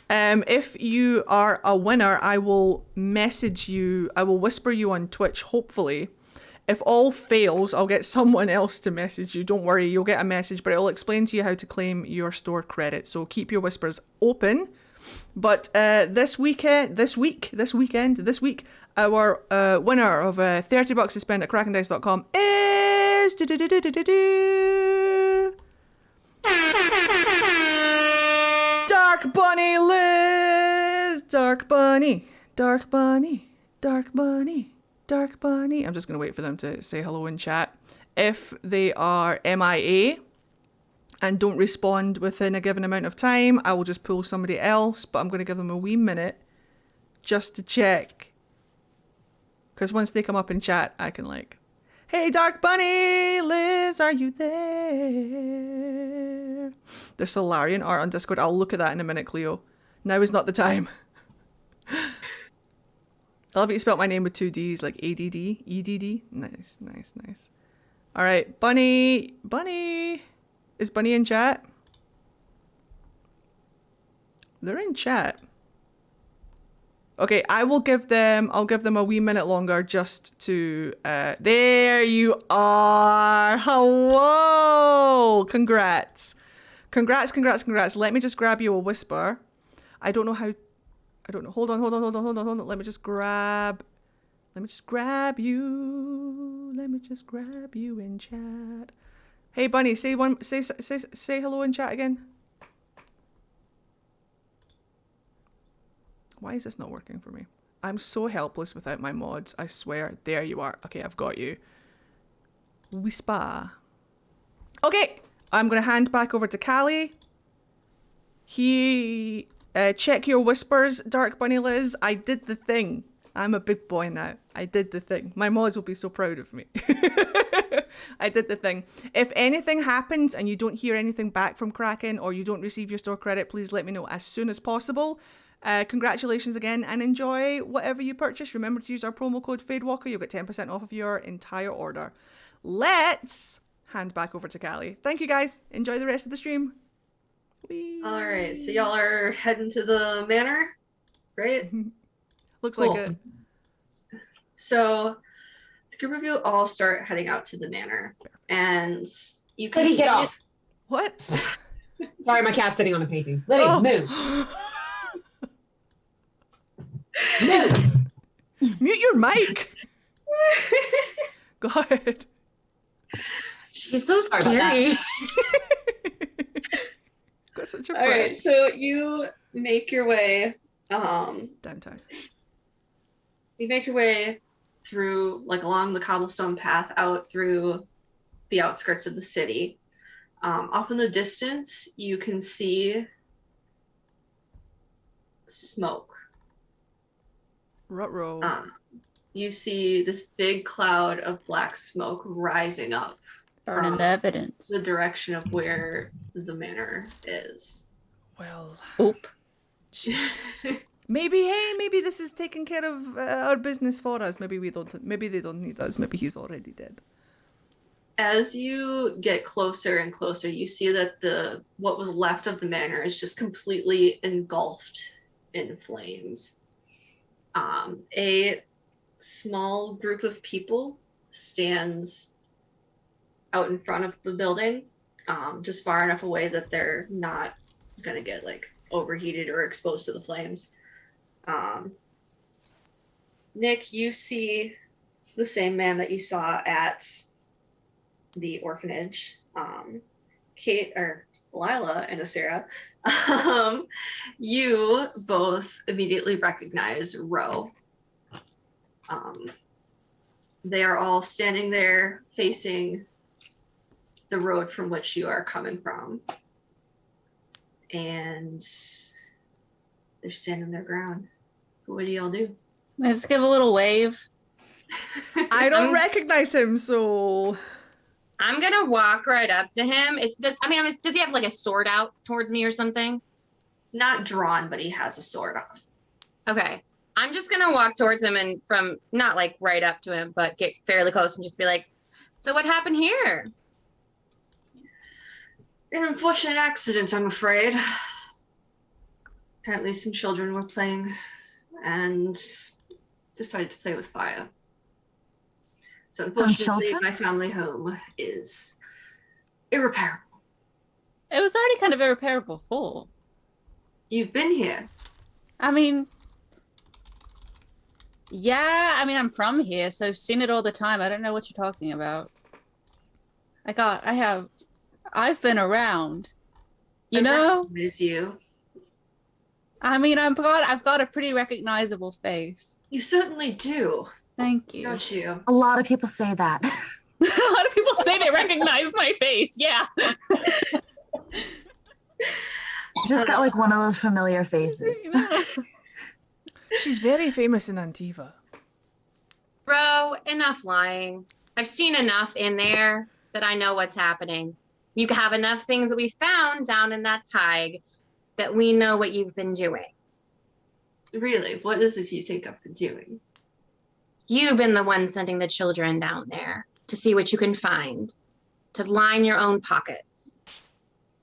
If you are a winner, I will message you. I will whisper you on Twitch, hopefully. If all fails, I'll get someone else to message you. Don't worry, you'll get a message, but it will explain to you how to claim your store credit. So keep your whispers open. But this week, our winner of $30 to spend at krakendice.com is Dark Bunny Liz. Dark Bunny. I'm just going to wait for them to say hello in chat. If they are MIA and don't respond within a given amount of time, I will just pull somebody else, but I'm going to give them a wee minute just to check. Because once they come up in chat, I can like, hey, Dark Bunny, Liz, are you there? There's Solarian art on Discord. I'll look at that in a minute, Cleo. Now is not the time. I love it you spelled my name with 2 Ds, like ADD, EDD. Nice. All right, Bunny. Is Bunny in chat? They're in chat. Okay, I'll give them a wee minute longer just to, there you are. Hello. Congrats. Let me just grab you a whisper. I don't know. Hold on. Let me just grab you. In chat. Hey, Bunny, say hello in chat again. Why is this not working for me? I'm so helpless without my mods, I swear. There you are. Okay, I've got you. Whisper. Okay, I'm going to hand back over to Callie. Check your whispers, Dark Bunny Liz. I did the thing. I'm a big boy now. I did the thing. My mods will be so proud of me. I did the thing. If anything happens and you don't hear anything back from Kraken or you don't receive your store credit, please let me know as soon as possible. Congratulations again and enjoy whatever you purchase. Remember to use our promo code FadeWalker. You'll get 10% off of your entire order. Let's hand back over to Callie. Thank you guys. Enjoy the rest of the stream. Whee! All right, so y'all are heading to the manor, right? Looks Cool. like it. So the group of you all start heading out to the manor, and you can Liddy, get see off. What? Sorry, my cat's sitting on a painting. Liddy, move. Jesus. Mute your mic. Go ahead. She's so Sorry about scary. Got such a All right, so you make your way. Downtown. You make your way through, like, along the cobblestone path out through the outskirts of the city. Off in the distance, you can see smoke. Ruh-roh. You see this big cloud of black smoke rising up Burning from the evidence. the direction of where the manor is. Well, Oop. shit. Maybe this is taking care of our business for us. Maybe they don't need us. Maybe he's already dead. As you get closer and closer, you see that what was left of the manor is just completely engulfed in flames. A small group of people stands out in front of the building, just far enough away that they're not gonna get like overheated or exposed to the flames. Nick, you see the same man that you saw at the orphanage. Kate or Lila and Asera, you both immediately recognize Ro. They are all standing there facing the road from which you are coming from. And they're standing their ground. What do y'all do? I just give a little wave. I don't recognize him, so I'm gonna walk right up to him. Does he have like a sword out towards me or something? Not drawn, but he has a sword on. Okay. I'm just gonna walk towards him and from not like right up to him, but get fairly close and just be like, so what happened here? An unfortunate accident, I'm afraid. Apparently some children were playing and decided to play with fire. So unfortunately, my family home is irreparable. It was already kind of irreparable full. You've been here. I mean, yeah, I'm from here, so I've seen it all the time. I don't know what you're talking about. I've been around. You know? Recognize you. I've got a pretty recognizable face. You certainly do. Thank you. Don't you? A lot of people say that. A lot of people say they recognize my face. Yeah. Just got like one of those familiar faces. she's very famous in Antiva. Bro, enough lying. I've seen enough in there that I know what's happening. You have enough things that we found down in that tag that we know what you've been doing. Really? What is it you think I've been doing? You've been the one sending the children down there to see what you can find, to line your own pockets.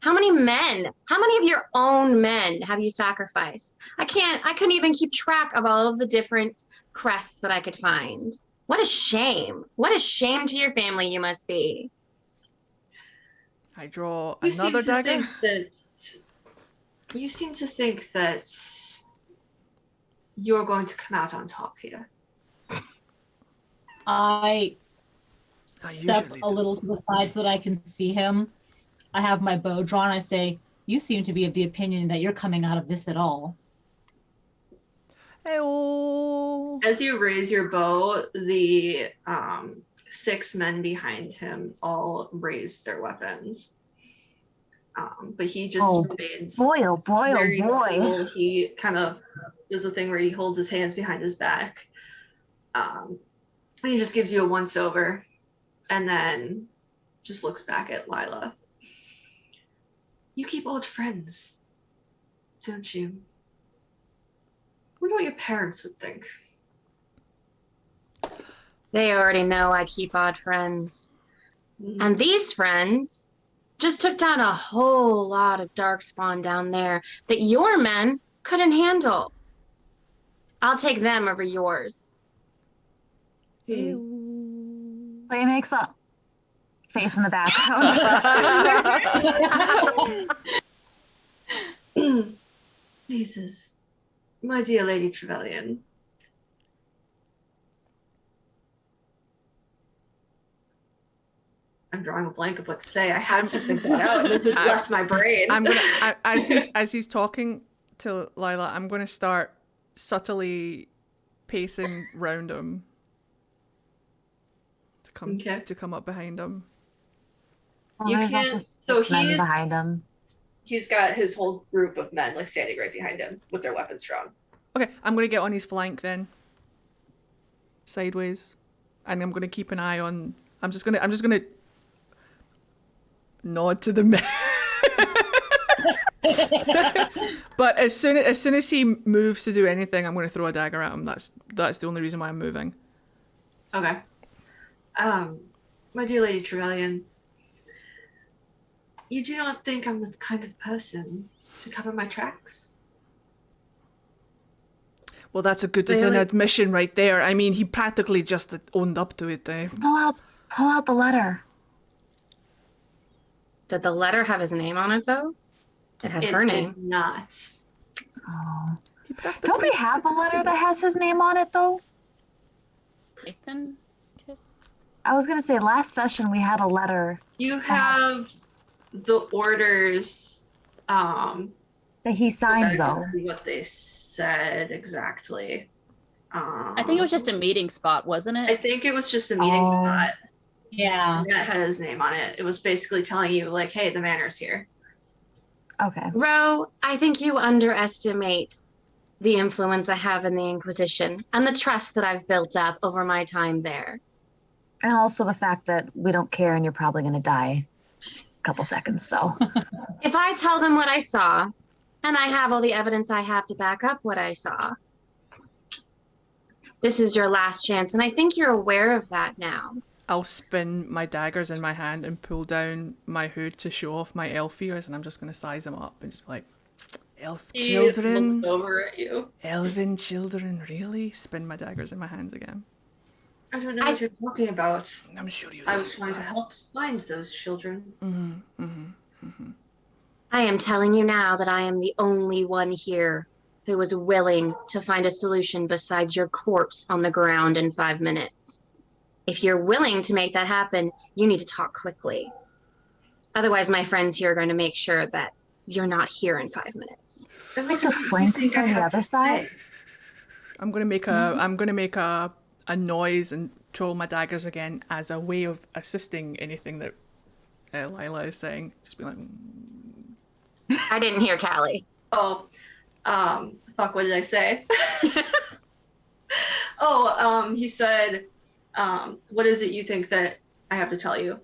How many of your own men have you sacrificed? I couldn't even keep track of all of the different crests that I could find. What a shame. What a shame to your family you must be. I draw another dagger. You seem to think that you're going to come out on top here. I step usually a little to the side so that I can see him. I have my bow drawn. I say, you seem to be of the opinion that you're coming out of this at all. Hey-oh. As you raise your bow, the 6 men behind him all raise their weapons. But he just remains. Boy, oh boy, very oh boy. cool. He kind of does a thing where he holds his hands behind his back. And he just gives you a once over and then just looks back at Lila. You keep old friends, don't you? I wonder what your parents would think. They already know I keep odd friends. And these friends just took down a whole lot of darkspawn down there that your men couldn't handle. I'll take them over yours. Play makes up. Face in the background. Jesus. My dear Lady Trevelyan. I'm drawing a blank of what to say. I had something thought out and it just left my brain. I'm gonna as he's talking to Lila, I'm gonna start subtly pacing round him to come up behind him. Well, You there's can't- also so 6 men he's- behind him. He's got his whole group of men like standing right behind him with their weapons drawn. Okay, I'm gonna get on his flank then. Sideways. And I'm gonna keep an eye on I'm just gonna nod to the men. But as soon as he moves to do anything, I'm gonna throw a dagger at him. That's the only reason why I'm moving. Okay. My dear Lady Trevelyan, you do not think I'm the kind of person to cover my tracks? Well, that's as an admission right there. I mean, he practically just owned up to it. Pull out the letter. Did the letter have his name on it, though? It had her name. Did not. Oh. Don't we have a letter that has his name on it, though? Nathan? I was going to say, last session we had a letter. You have the orders. That he signed, though. What they said exactly. I think it was just a meeting spot, wasn't it? I think it was just a meeting spot. Yeah. That had his name on it. It was basically telling you, like, hey, the manor's here. Okay. Ro, I think you underestimate the influence I have in the Inquisition and the trust that I've built up over my time there. And also the fact that we don't care and you're probably going to die a couple seconds, so. If I tell them what I saw, and I have all the evidence I have to back up what I saw, this is your last chance, and I think you're aware of that now. I'll spin my daggers in my hand and pull down my hood to show off my elf ears, and I'm just going to size them up and just be like, elf children? He looks over at you. Elven children, really? Spin my daggers in my hands again. I don't know what you're talking about. I'm sure you I was trying to help find those children. I am telling you now that I am the only one here who is willing to find a solution besides your corpse on the ground in 5 minutes. If you're willing to make that happen, you need to talk quickly. Otherwise, my friends here are going to make sure that you're not here in 5 minutes. I'd like to flank from the other side. I'm gonna make a noise and twirl my daggers again as a way of assisting anything that Lila is saying. Just be like, I didn't hear Callie. Oh, fuck, what did I say? He said, what is it you think that I have to tell you?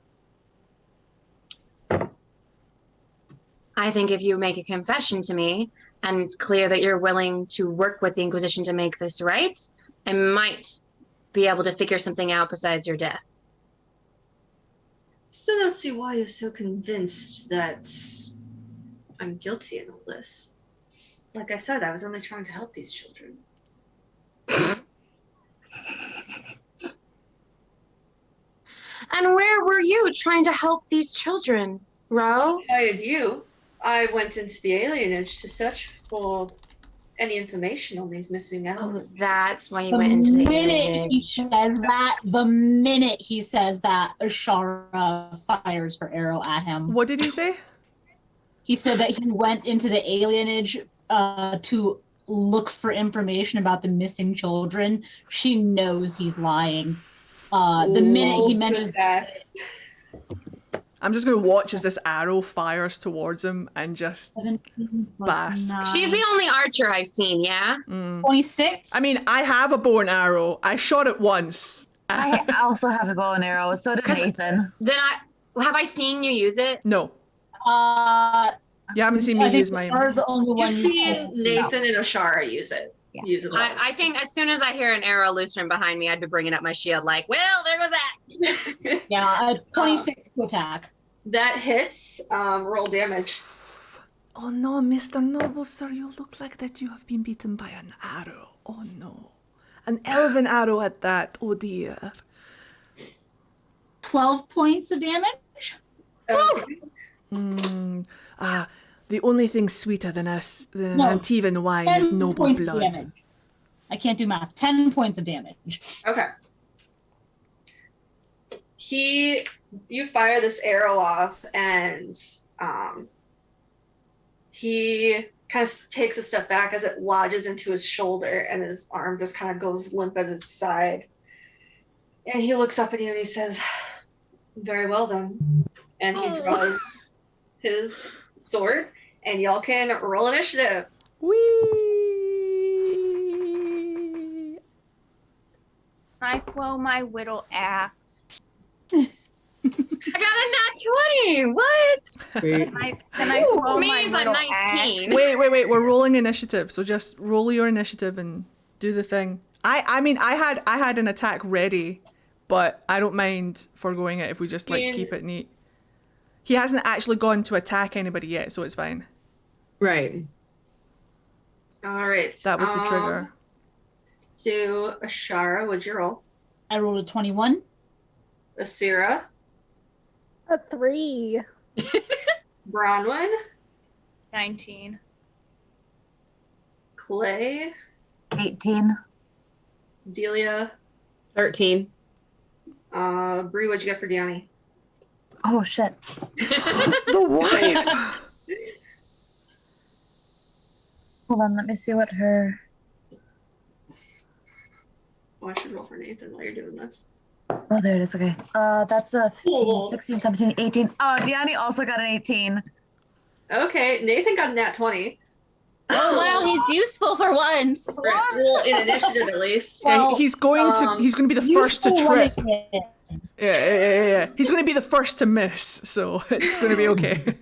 I think if you make a confession to me, and it's clear that you're willing to work with the Inquisition to make this right, I might be able to figure something out besides your death. Still don't see why you're so convinced that I'm guilty in all this. Like I said, I was only trying to help these children. And where were you trying to help these children, Ro? I hired you. I went into the alienage to search for any information on these missing animals. Oh, that's why you went into the The minute he says that, Ashara fires her arrow at him. what did he say? He said that he went into the alienage to look for information about the missing children. She knows he's lying. The minute he mentions that. I'm just going to watch as this arrow fires towards him and just bask. She's the only archer I've seen, yeah? 26. I mean, I have a bow and arrow. I shot it once. I also have a bow and arrow. So did Nathan. Then have I seen you use it? No. You haven't seen me use my... The only one You've seen Nathan and Ashara use it. Yeah. Use it. I think as soon as I hear an arrow loose from behind me, I'd be bringing up my shield like, well, there goes that. Yeah, 26 to attack. That hits. Roll damage. Oh no, Mr. Noble, sir, you look like that you have been beaten by an arrow. Oh no. An elven arrow at that. Oh dear. 12 points of damage. Okay. The only thing sweeter than Antivan wine is 10 noble points of blood. damage. I can't do math. 10 points of damage. Okay. You fire this arrow off, and he kind of takes a step back as it lodges into his shoulder, and his arm just kind of goes limp at his side. And he looks up at you and he says, "Very well then." And he draws his sword, and y'all can roll initiative. Whee! I throw my whittle axe. I got a nat 20. What? Then I throw my Means I'm whittle 19. Wait. We're rolling initiative, so just roll your initiative and do the thing. I mean, I had an attack ready, but I don't mind foregoing it if we just keep it neat. He hasn't actually gone to attack anybody yet, so it's fine. Right. All right. That was the trigger. to Ashara. What'd you roll? I rolled a 21. Asira. A 3. Bronwyn. 19. Clay. 18. Delia. 13. Bree, what'd you get for Diani? Oh shit. The wife. Hold on, let me see what her. Oh, I should roll for Nathan while you're doing this. Oh, there it is. Okay. That's a 15, Cool. 16, 17, 18. Oh, Diani also got an 18. Okay, Nathan got a nat 20. Oh wow, he's useful for once. Well, in initiative at least. Yeah, Well, he's going to be the first to Useful trip. running it. Yeah. He's going to be the first to miss, so it's going to be okay.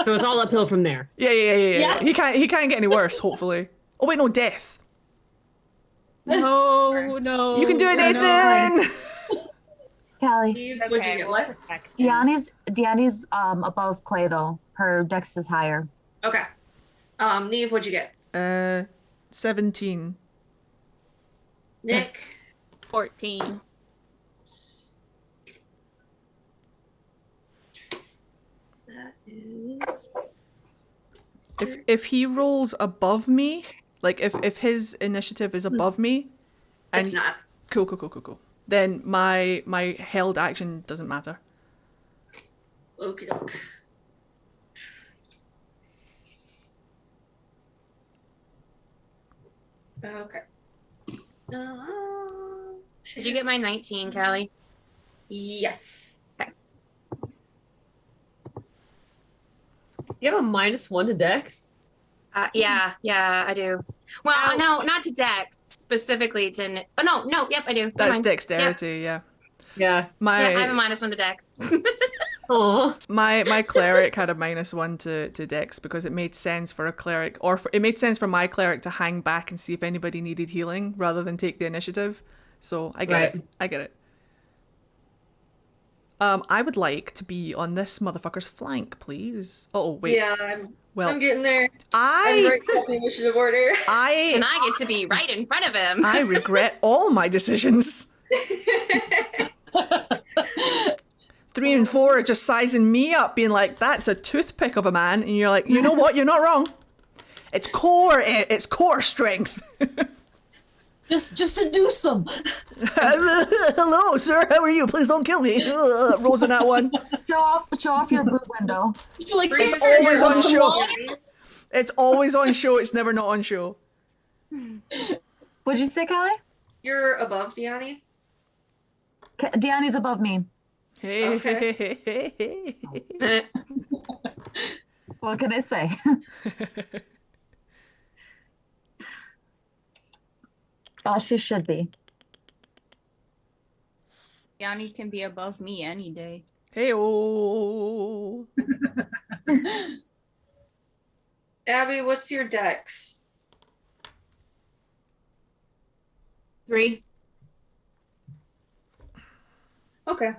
So it's all uphill from there. Yeah. Yeah. He can't get any worse, hopefully. Oh wait, no, death. No. You can do it, no. Nathan. Callie. What'd you get? What? Diani's above Clay though. Her dex is higher. Okay. Neve, what'd you get? 17. Nick. 14. That is. If he rolls above me, like if his initiative is above me, and It's not. cool. Then my held action doesn't matter. Okie doke. Okay. Did you get my 19, Callie? Yes. You have a -1 to Dex? Yeah, I do. Well, no, not to Dex, specifically to. Oh no, yep, I do. Never That's mind. dexterity, yeah. Yeah. Yeah, I have a -1 to Dex. Aw. My cleric had a -1 to dex because it made sense for a cleric, it made sense for my cleric to hang back and see if anybody needed healing rather than take the initiative. So I get it. I would like to be on this motherfucker's flank, please. Oh wait. Yeah, I'm getting there. I'm I right up the initiative order. And I get to be right in front of him. I regret all my decisions. 3 and 4 are just sizing me up, being like, "That's a toothpick of a man," and you're like, "You know what? You're not wrong. It's core strength." Just seduce them. Hello, sir. How are you? Please don't kill me. Rolls in that one. Show off your boot window. You're like, It's "Here, always want on some show. wine?" It's always on show. It's never not on show. What'd you say, Callie? You're above Diani. Diani's above me. Hey. Okay. What can I say? She should be. Yanni can be above me any day. Hey-oh. Abby, what's your dex? 3. Okay.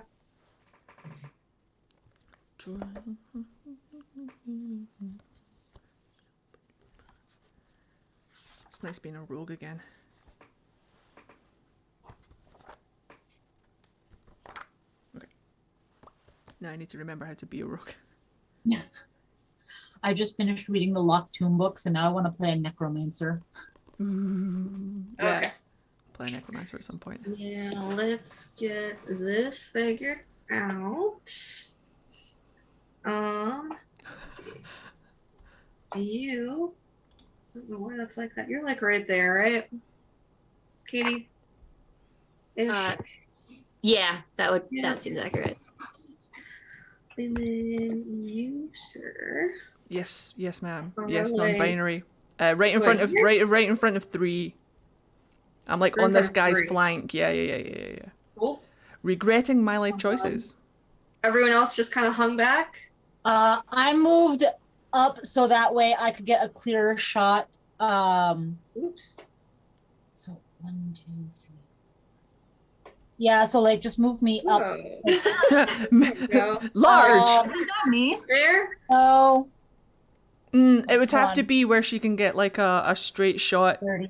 It's nice being a rogue again. Okay. Now I need to remember how to be a rogue. I just finished reading the Locked Tomb books, and now I want to play a necromancer. Yeah. Okay. Play a necromancer at some point. Now let's get this figured out. Let's see. You. I don't know why that's like that. You're like right there, right? Katie? Yeah, that Yeah. that seems accurate. And then you, sir. Yes, ma'am. All Yes, right. non-binary. Right in front of right in front of 3. I'm like Right on in this front of guy's 3. flank. Yeah. Cool. Regretting my life choices. Everyone else just kind of hung back. I moved up so that way I could get a clearer shot. Oops. So 1, 2, 3. Yeah, so like just move me up. Whoa. Large. Not me. There? Oh, It would have Hold to on. be where she can get like a straight shot. 30.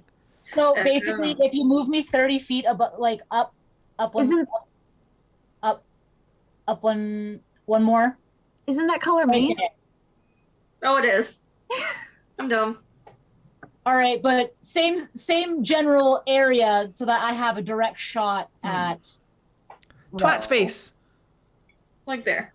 So basically, if you move me 30 feet up one, up one more. Isn't that color me? Okay. Oh, it is. I'm dumb. All right, but same general area so that I have a direct shot at Twat face. Like there.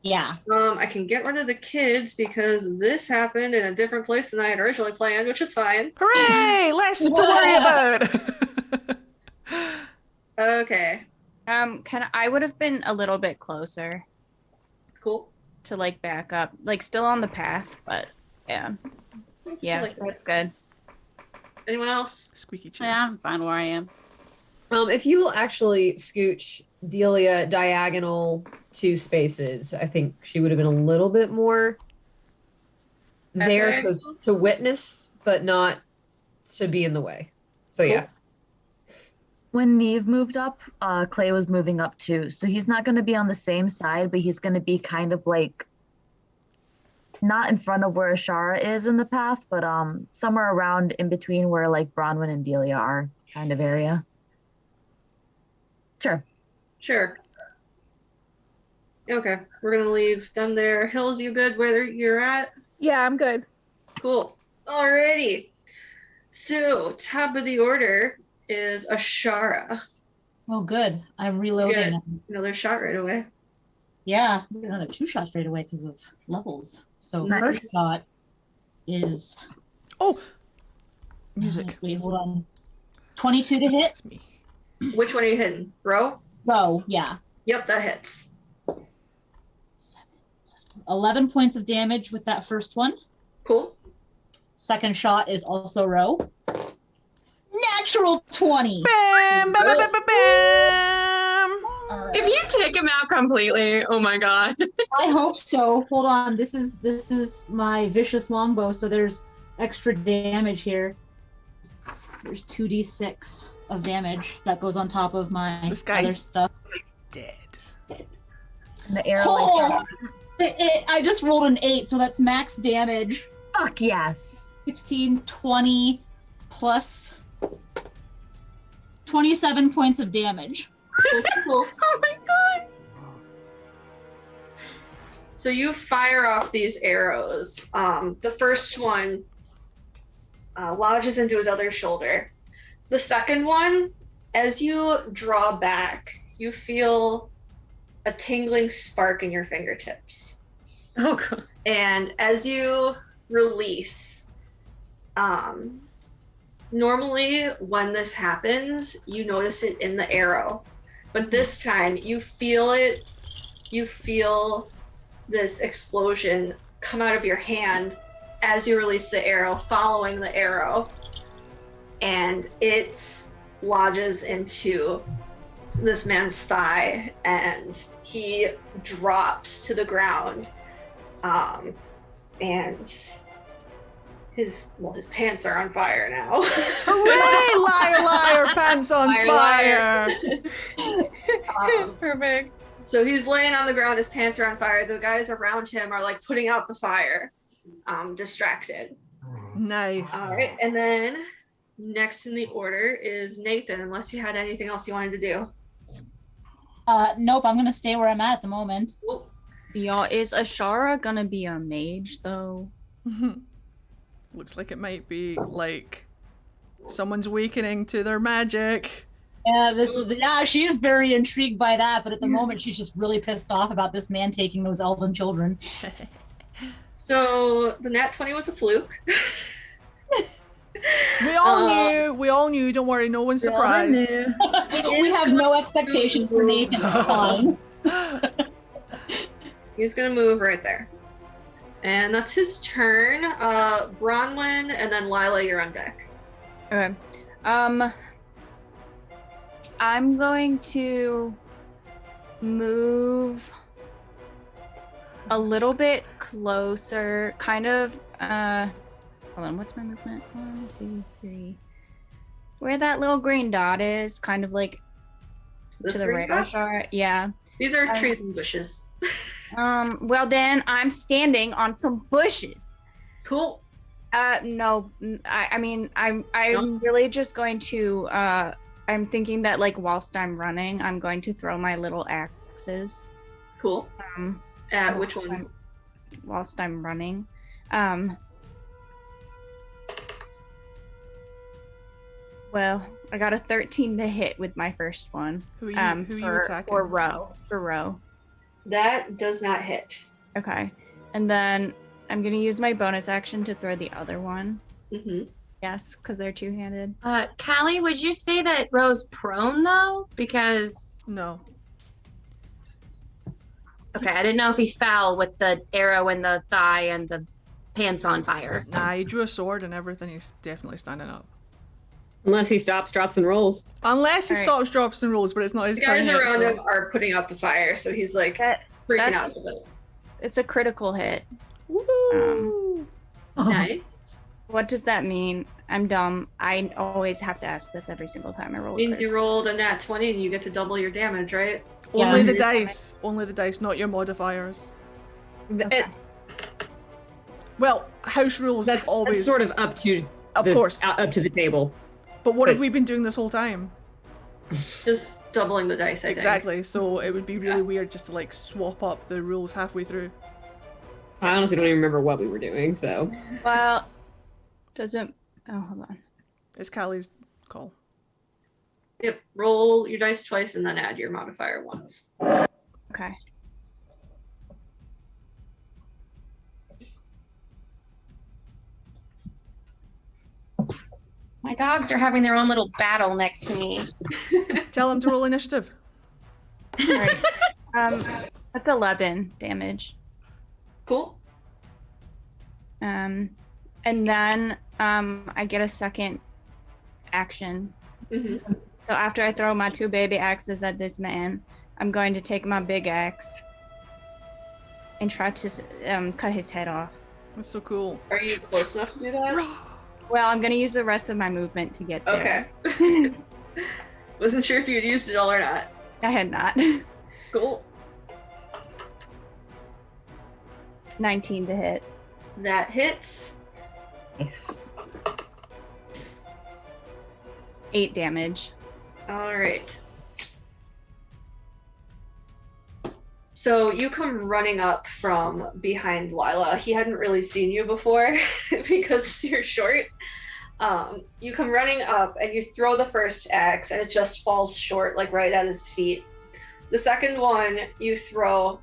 Yeah. I can get rid of the kids because this happened in a different place than I had originally planned, which is fine. Hooray! Less to worry about. Okay. I would have been a little bit closer Cool. to like back up, like still on the path, but yeah, that's good. Anyone else? Squeaky chair. Yeah, I'm fine where I am. If you will actually scooch Delia diagonal 2 spaces, I think she would have been a little bit more there to witness, but not to be in the way. So yeah. When Neve moved up, Clay was moving up too. So he's not going to be on the same side, but he's going to be kind of like not in front of where Ashara is in the path, but somewhere around in between where like Bronwyn and Delia are, kind of area. Sure. Okay, we're gonna leave them there. Hills, you good where you're at? Yeah, I'm good. Cool. Alrighty. So, top of the order is Ashara. Oh, good. I'm reloading. Get another shot right away. Yeah, another 2 shots right away because of levels. So Nice. first shot is Music. wait, hold on. 22 to hit. That's me. Which one are you hitting? Row? Row, yeah. Yep, that hits. 7 plus 11 points of damage with that first one. Cool. Second shot is also row. Natural 20. Bam, bam, bam, bam, bam, bam. All right. If you take him out completely, oh my god. I hope so. Hold on. This is my vicious longbow, so there's extra damage here. There's 2d6 of damage that goes on top of my This guy's other stuff. Dead. And the arrow. Oh! I just rolled an 8, so that's max damage. Fuck yes. 16, 20 plus 27 points of damage. Cool. Oh my god. So you fire off these arrows. The first one lodges into his other shoulder. The second one, as you draw back, you feel a tingling spark in your fingertips. Oh god. And as you release, normally when this happens, you notice it in the arrow. But this time you feel it, you feel this explosion come out of your hand as you release the arrow, following the arrow. And it lodges into this man's thigh and he drops to the ground. And his pants are on fire now. Hooray! Liar, liar, pants on Liar, fire. Perfect. So he's laying on the ground, his pants are on fire. The guys around him are like putting out the fire, distracted. Nice. All right, and then next in the order is Nathan, unless you had anything else you wanted to do. Nope, I'm gonna stay where I'm at the moment. Cool. Y'all, is Ashara gonna be a mage though? Looks like it might be like someone's awakening to their magic. Yeah, she's very intrigued by that, but at the moment she's just really pissed off about this man taking those elven children. So the nat 20 was a fluke. We all knew. Don't worry, no one's surprised. We have no expectations for Nathan. It's fine. He's gonna move right there. And that's his turn. Bronwyn and then Lila, you're on deck. Okay. I'm going to move a little bit closer, kind of, hold on, what's my movement? 1, 2, 3. Where that little green dot is, kind of like This to the green radar dot? chart. Yeah. These are trees and bushes. Well then I'm standing on some bushes. Cool. No. I mean, I'm really just going to. I'm thinking that like whilst I'm running, I'm going to throw my little axes. Cool. Which whilst ones? Whilst I'm running. Well, I got a 13 to hit with my first one. Who are you attacking? For row. That does not hit. Okay. And then I'm going to use my bonus action to throw the other one. Mm-hmm. Yes, because they're two-handed. Callie, would you say that Ro's prone though? Because No. okay, I didn't know if he fell with the arrow in the thigh and the pants on fire. Nah, he drew a sword and everything. He's definitely standing up. Unless he stops, drops, and rolls. Unless he All right. stops, drops, and rolls, but it's not his The turn guys yet, around so- him are putting out the fire, so he's like freaking out a bit. It's a critical hit. Woo! Nice. What does that mean? I'm dumb. I always have to ask this every single time I roll. Means you rolled a nat 20 and you get to double your damage, right? Only Yeah. the dice. Only the dice, not your modifiers. Okay. Well, house rules That's always... sort of up to Of course. up to the table. But what have we been doing this whole time? Just doubling the dice, I think. Exactly, so it would be really weird just to like swap up the rules halfway through. I honestly don't even remember what we were doing, so. Well, doesn't. Oh, hold on. It's Callie's call. Yep. Roll your dice twice and then add your modifier once. Okay. My dogs are having their own little battle next to me. Tell him to roll initiative. All right. That's 11 damage. Cool. And then I get a second action. Mm-hmm. So after I throw my 2 baby axes at this man, I'm going to take my big axe and try to cut his head off. That's so cool. Are you close enough to do that? Well, I'm going to use the rest of my movement to get there. Okay. Wasn't sure if you'd used it all or not. I had not. Cool. 19 to hit. That hits. Nice. 8 damage. All right. So you come running up from behind Lila. He hadn't really seen you before because you're short. You come running up and you throw the first axe and it just falls short, like right at his feet. The second one you throw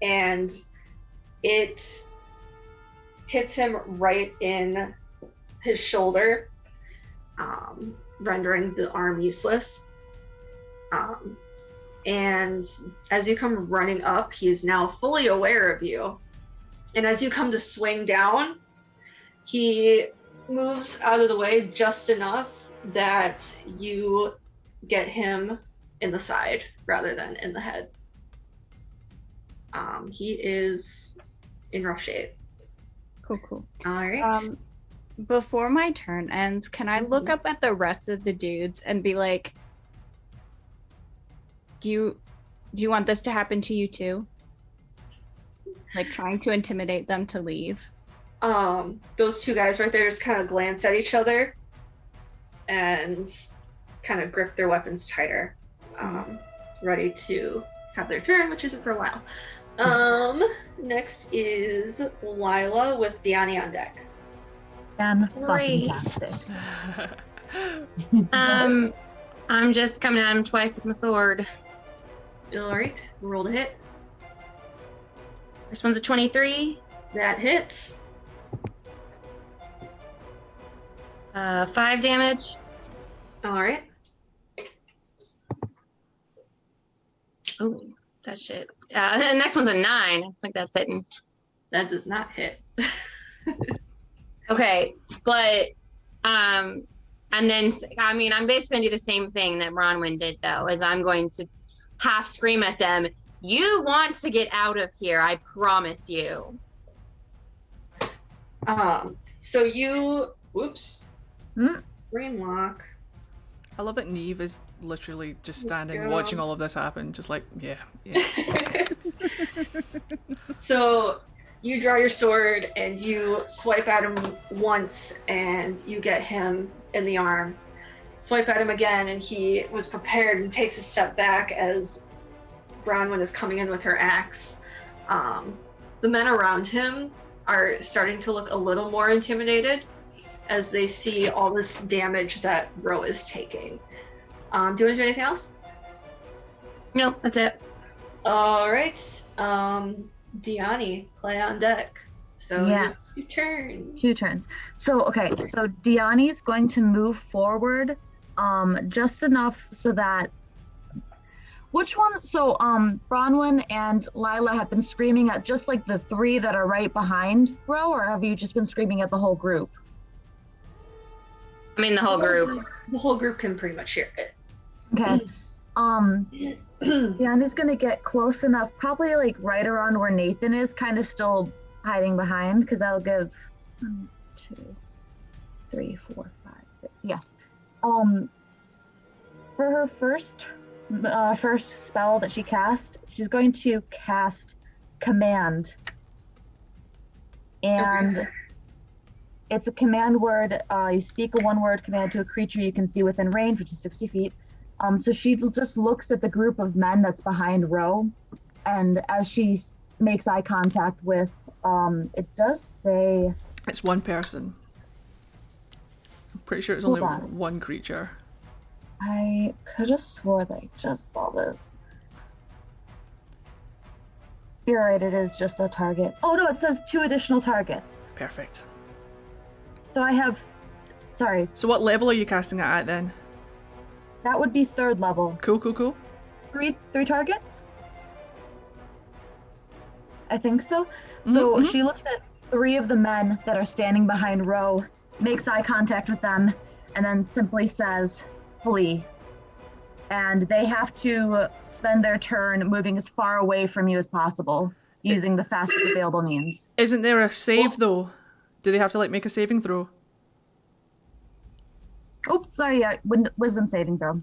and it hits him right in his shoulder, rendering the arm useless. And as you come running up, he is now fully aware of you. And as you come to swing down, he moves out of the way just enough that you get him in the side rather than in the head. He is in rough shape. Cool. All right. Before my turn ends, can I look up at the rest of the dudes and be like, do you want this to happen to you too? Like trying to intimidate them to leave. Those 2 guys right there just kind of glance at each other and kind of grip their weapons tighter, ready to have their turn, which isn't for a while. Next is Lila with Diani on deck. Great. Fantastic. I'm just coming at him twice with my sword. All right, roll to hit. This one's a 23. That hits. 5 damage. All right. Oh, that shit. The next one's a 9. I think that's hitting. That does not hit. Okay, but and then I mean I'm basically gonna do the same thing that Bronwyn did though, is I'm going to half scream at them. You want to get out of here, I promise you. So you, whoops, brain lock. I love that Neve is literally just standing Yeah. watching all of this happen, just like, yeah. So You draw your sword and you swipe at him once and you get him in the arm. Swipe at him again and he was prepared and takes a step back as Bronwyn is coming in with her axe. The men around him are starting to look a little more intimidated as they see all this damage that Ro is taking. Do you want to do anything else? No, that's it. All right. Diani, play on deck. So Yes. 2 turns. 2 turns. So Diani's going to move forward just enough so that which ones? So Bronwyn and Lila have been screaming at just like the 3 that are right behind Ro, or have you just been screaming at the whole group? I mean, the whole group. The whole group can pretty much hear it. Okay. Diani's gonna get close enough, probably like right around where Nathan is, kind of still hiding behind, because that'll give 1, 2, 3, 4, 5, 6. Yes. For her first spell that she cast, she's going to cast Command, and it's a command word. You speak a 1-word command to a creature you can see within range, which is 60 feet. So she just looks at the group of men that's behind Ro, and as she makes eye contact with, it does say... It's 1 person. I'm pretty sure it's only Hold on. 1 creature. I could have swore that I just saw this. You're right, it is just a target. Oh no, it says 2 additional targets. Perfect. So I have... Sorry, So what level are you casting it at then? that would be 3rd level. Cool, cool, cool. 3 targets? I think so. So she looks at 3 of the men that are standing behind Ro, makes eye contact with them, and then simply says, "Flee." And they have to spend their turn moving as far away from you as possible, using the fastest available means. Isn't there a save though? Do they have to like make a saving throw? Oops, sorry, wisdom saving throw.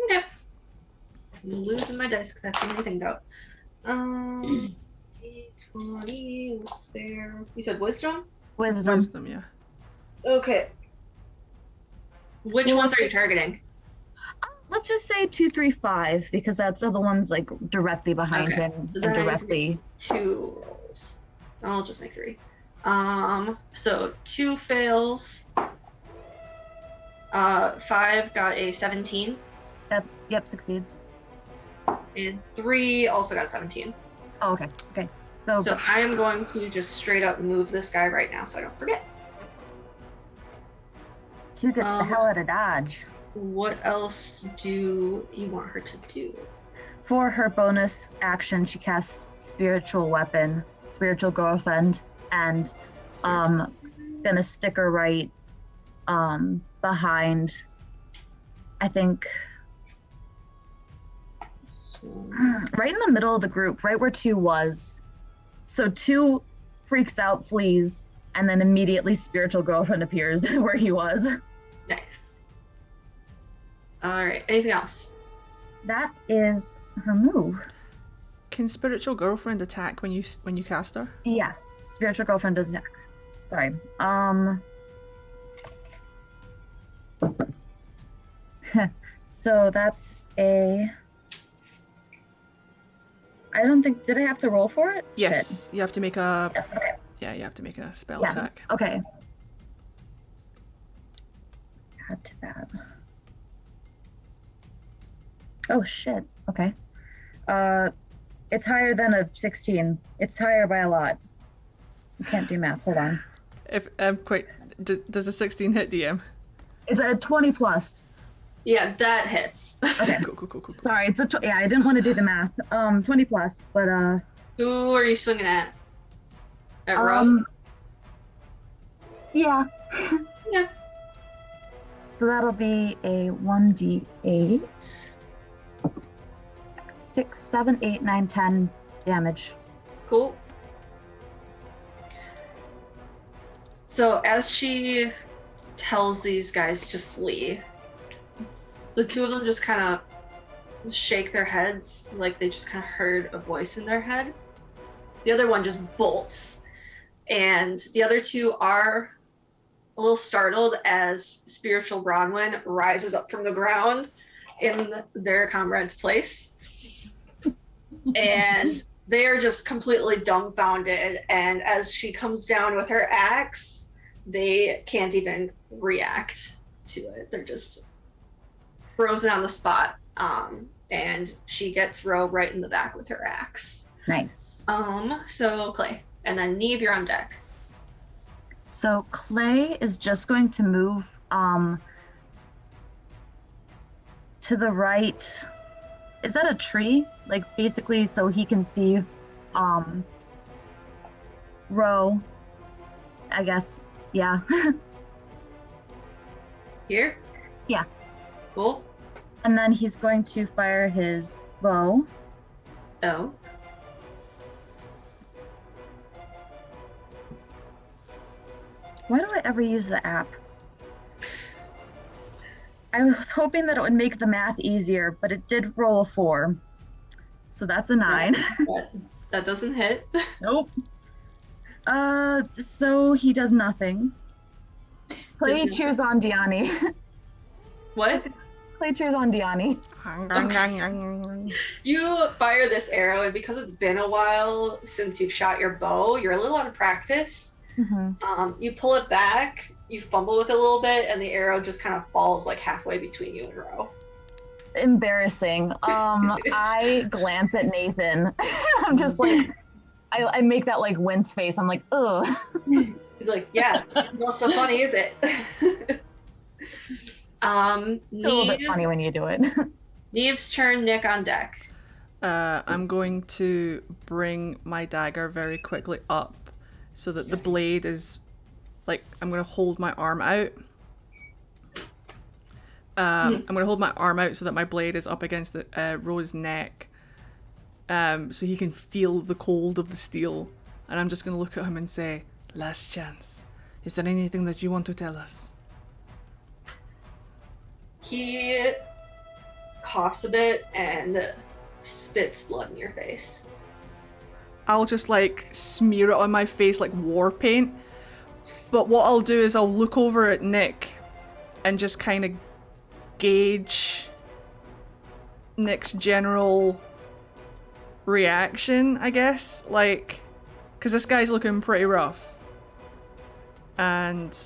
Okay. I'm losing my dice because I have too many things out. 20 was there. You said wisdom? Wisdom. Wisdom, yeah. Okay. Which ones are you targeting? Let's just say 2, 3, 5, because that's the ones like directly behind Okay. him So and then I directly. 2 rolls. I'll just make 3. So 2 fails. 5 got a 17, Yep, succeeds. and 3 also got 17. Oh, okay. So I am going to just straight up move this guy right now so I don't forget. 2 gets the hell out of dodge. What else do you want her to do? For her bonus action, she casts Spiritual Weapon, Spiritual Girlfriend, and gonna stick her right behind, I think, right in the middle of the group, right where 2 was. So 2 freaks out, flees, and then immediately Spiritual Girlfriend appears where he was. Nice. Alright, anything else? That is her move. Can Spiritual Girlfriend attack when you cast her? Yes, Spiritual Girlfriend attack. Sorry. So that's a... I don't think... Did I have to roll for it? Yes, you have to make a... Yes, okay. Yeah, you have to make a spell Yes, attack. okay. Add to that. Oh, shit. Okay. It's higher than a 16. It's higher by a lot. I can't do math. Hold on. If does a 16 hit DM? It's a 20 plus. Yeah, that hits. Okay. Cool. Sorry, it's a yeah. I didn't want to do the math. 20 plus, but Who are you swinging at? At Ro? Yeah. Yeah. So that'll be a 1d8. 6, 7, 8, 9, 10 damage. Cool. So as she tells these guys to flee, the 2 of them just kind of shake their heads like they just kind of heard a voice in their head. The other one just bolts And the other two are a little startled as spiritual Bronwyn rises up from the ground in their comrade's place. And they are just completely dumbfounded. And as she comes down with her axe, they can't even react to it. They're just frozen on the spot. And she gets Ro right in the back with her axe. Nice. So Clay. And then Neve, you're on deck. So Clay is just going to move to the right. Is that a tree? Like basically so he can see Ro, I guess. Yeah. Here? Yeah. Cool. And then he's going to fire his bow. Oh. Why do I ever use the app? I was hoping that it would make the math easier, but it did roll a 4. So that's a 9. That doesn't hit. Nope. So he does nothing. Clay cheers on Diani. What? Clay cheers on Diani. You fire this arrow, and because it's been a while since you've shot your bow, you're a little out of practice. Mm-hmm. You pull it back, you fumble with it a little bit, and the arrow just kind of falls like halfway between you and Ro. Embarrassing. I glance at Nathan. I'm just like, I make that like wince face. I'm like, ugh. He's like, yeah, not so funny, is it? It's a little bit funny when you do it. Neve's turn, Nick on deck. I'm going to bring my dagger very quickly up so that the blade is, like, I'm going to hold my arm out. I'm going to hold my arm out so that my blade is up against the Ro's neck, so he can feel the cold of the steel. And I'm just going to look at him and say, last chance. Is there anything that you want to tell us? He coughs a bit and spits blood in your face. I'll just like smear it on my face like war paint. But what I'll do is I'll look over at Nick and just kind of gauge Nick's general reaction, I guess. Like, because this guy's looking pretty rough. And,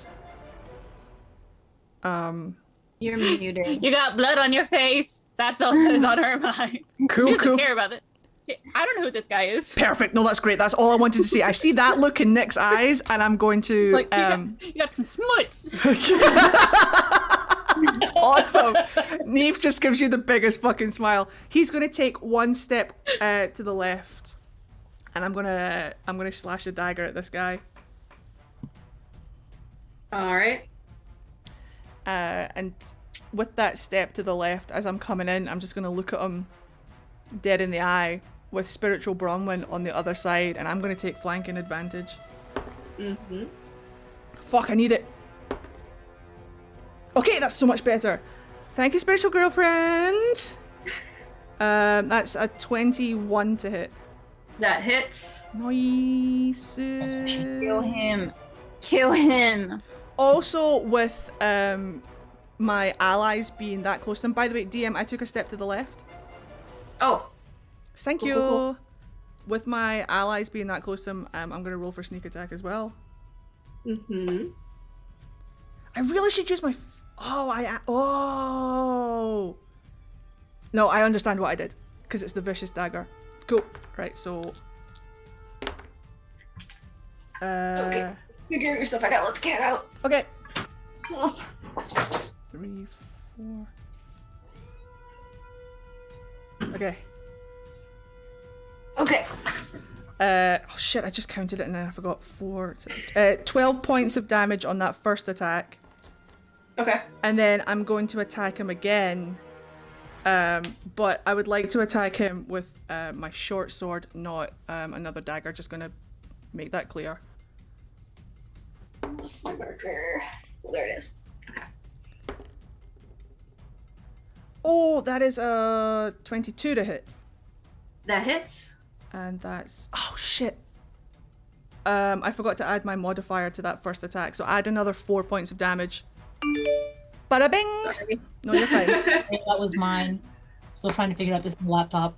You're muted. You got blood on your face. That's all that is on her mind. Cool, She doesn't cool. care about it. I don't know who this guy is. Perfect. No, that's great. That's all I wanted to see. I see that look in Nick's eyes, and I'm going to. Like you got some smuts. Awesome. Neve just gives you the biggest fucking smile. He's going to take one step to the left, and I'm gonna slash a dagger at this guy. All right. And with that step to the left, as I'm coming in, I'm just going to look at him dead in the eye with Spiritual Bronwyn on the other side, and I'm going to take flanking advantage. Mm-hmm. Fuck, I need it. Okay, that's so much better. Thank you, Spiritual Girlfriend. That's a 21 to hit. That hits. Nice. Kill him. Kill him. Also, with my allies being that close to him. By the way, DM, I took a step to the left. Oh. Thank you. Cool. With my allies being that close to him, I'm going to roll for sneak attack as well. Mm-hmm. I really should use my... Oh! No, I understand what I did. Because it's the vicious dagger. Cool. Right, so... Okay. Figure yourself. I gotta let the cat out. Okay. Oh. 3, 4... Okay. Okay. Oh shit, I just counted it and then I forgot 4. 12 points of damage on that first attack. Okay. And then I'm going to attack him again. But I would like to attack him with my short sword, not another dagger. Just going to make that clear. What's my marker? Well, there it is. Okay. Oh, that is a 22 to hit. That hits. And that's... Oh shit. I forgot to add my modifier to that first attack, so add another 4 points of damage. Bada bing! Sorry. No, you're fine. That was mine. Still trying to figure out this laptop.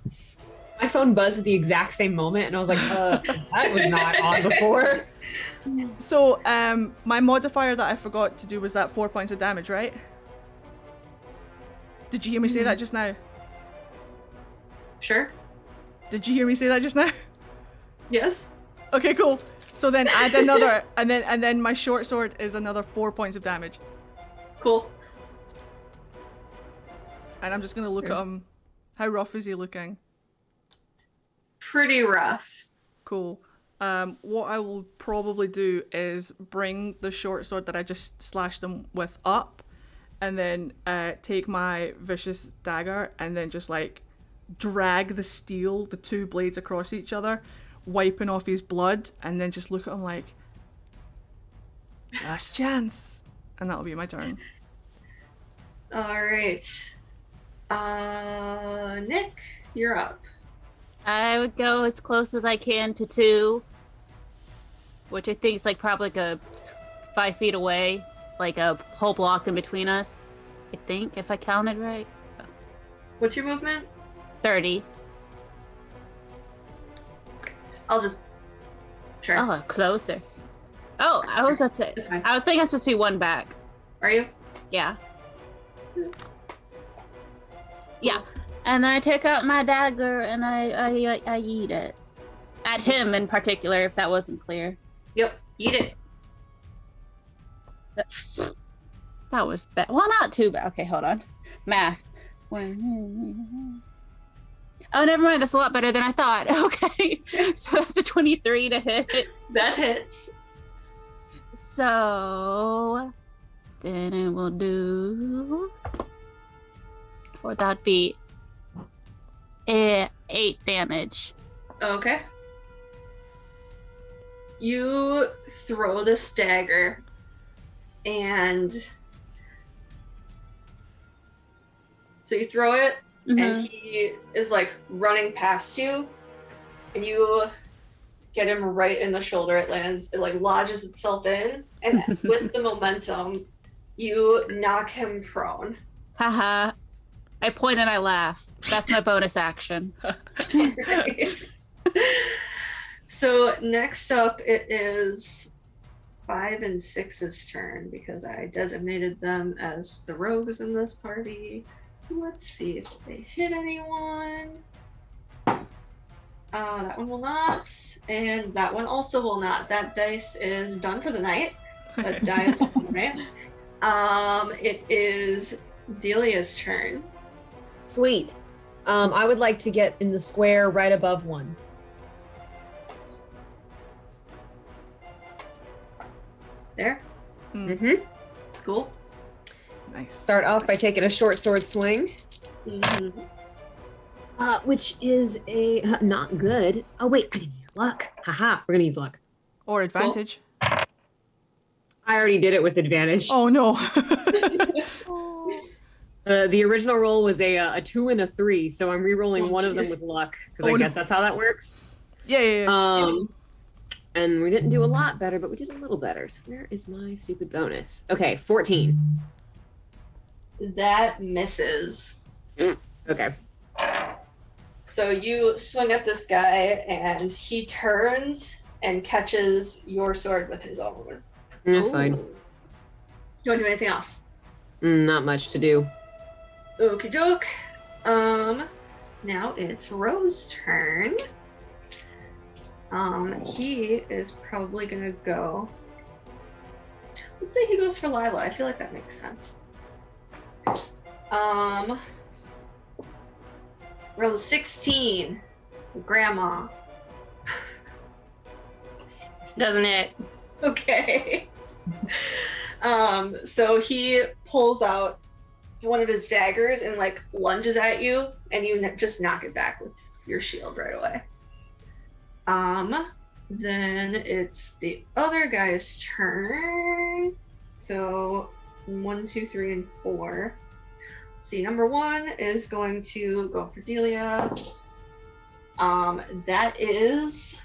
My phone buzzed at the exact same moment, and I was like, that was not on before. So, my modifier that I forgot to do was that 4 points of damage, right? Did you hear me say that just now? Sure. Did you hear me say that just now? Yes. Okay, cool. So then add another, and then my short sword is another 4 points of damage. Cool. And I'm just gonna look at him. How rough is he looking? Pretty rough. Cool. What I will probably do is bring the short sword that I just slashed him with up, and then take my vicious dagger and then just like drag the two blades across each other, wiping off his blood, and then just look at him like, last chance, and that'll be my turn. All right. Nick, you're up. I would go as close as I can to 2, which I think is like probably like a 5 feet away, like a whole block in between us. I think, if I counted right. What's your movement? 30. I'll just. Sure. Oh, closer. Oh, I was about to say. It's fine. I was thinking I'm supposed to be 1 back. Are you? Yeah. Yeah. And then I take out my dagger and I eat it. At him in particular, if that wasn't clear. Yep. Eat it. That was bad. Well, not too bad. Okay, hold on. Math. Oh, never mind. That's a lot better than I thought. Okay. So that's a 23 to hit. That hits. So then it will do for that beat 8 damage. Okay. You throw this dagger, and so you throw it, and he is like running past you, and you get him right in the shoulder. It lands, it like lodges itself in, and with the momentum, you knock him prone. Haha. I point and I laugh. That's my bonus action. Right. So next up, it is 5 and 6's turn because I designated them as the rogues in this party. Let's see if they hit anyone. That one will not, and that one also will not. That dice is done for the night. That die is done for the night. It is Delia's turn. Sweet. I would like to get in the square right above 1. There. Mm-hmm. Cool. Nice. Start off by taking a short sword swing. Mm-hmm. Which is a not good. Oh wait, I can use luck. Haha, we're gonna use luck. Or advantage. I already did it with advantage. Oh no. The original roll was a 2 and a 3, so I'm re-rolling one of them with luck because I guess that's how that works. Yeah. And we didn't do a lot better, but we did a little better. So where is my stupid bonus? Okay, 14. That misses. Okay. So you swing at this guy, and he turns and catches your sword with his own. Fine. Do you want to do anything else? Not much to do. Okie doke. Now it's Rose's turn. He is probably gonna go. Let's say he goes for Lila. I feel like that makes sense. Roll 16. Grandma. Doesn't it? Okay. So he pulls out one of his daggers and like lunges at you, and you just knock it back with your shield right away. Then it's the other guy's turn. So 1, 2, 3, and 4. See, number 1 is going to go for Delia. That is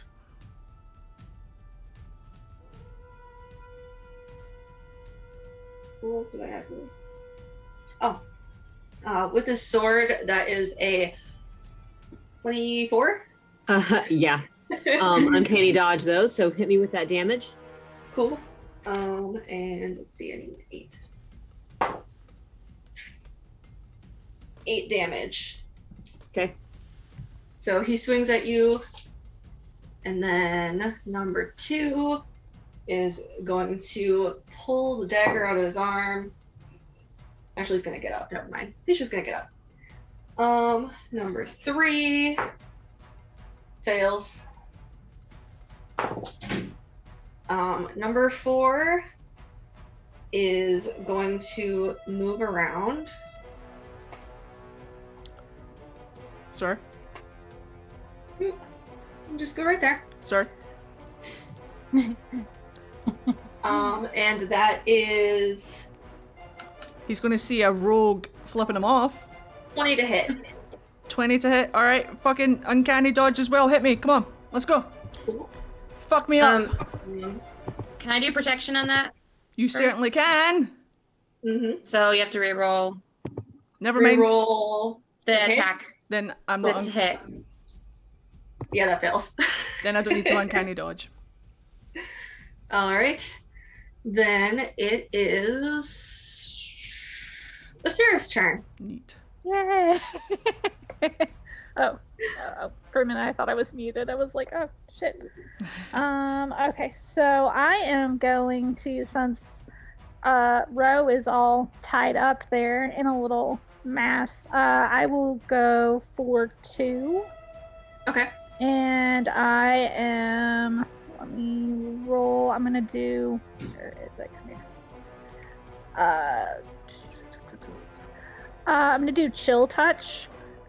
What do I have this? Oh. With this sword, that is a 24. Yeah. Uncanny dodge though, so hit me with that damage. Cool. And let's see, I need 8. 8 damage. Okay. So he swings at you, and then number 2 is going to pull the dagger out of his arm. Actually, he's gonna get up. Never mind. He's just gonna get up. Number 3 fails. Number 4 is going to move around. Sir? Just go right there. Sir? And that is He's going to see a rogue flipping him off. 20 to hit. 20 to hit. Alright, fucking uncanny dodge as well. Hit me. Come on. Let's go. Fuck me up. Can I do protection on that? You certainly can. Mm-hmm. So you have to reroll Never mind. Reroll the to hit. attack. Then I'm not. To hit. Yeah, that fails. Then I don't need to uncanny dodge. All right. Then it is Asira's turn. Neat. Yay! For a minute I thought I was muted. I was like, oh shit. Okay, so I am going to, since Ro is all tied up there in a little mass, I will go for 2. Okay. And I am, let me roll. I'm gonna do, where is it? Come here. I'm gonna do chill touch.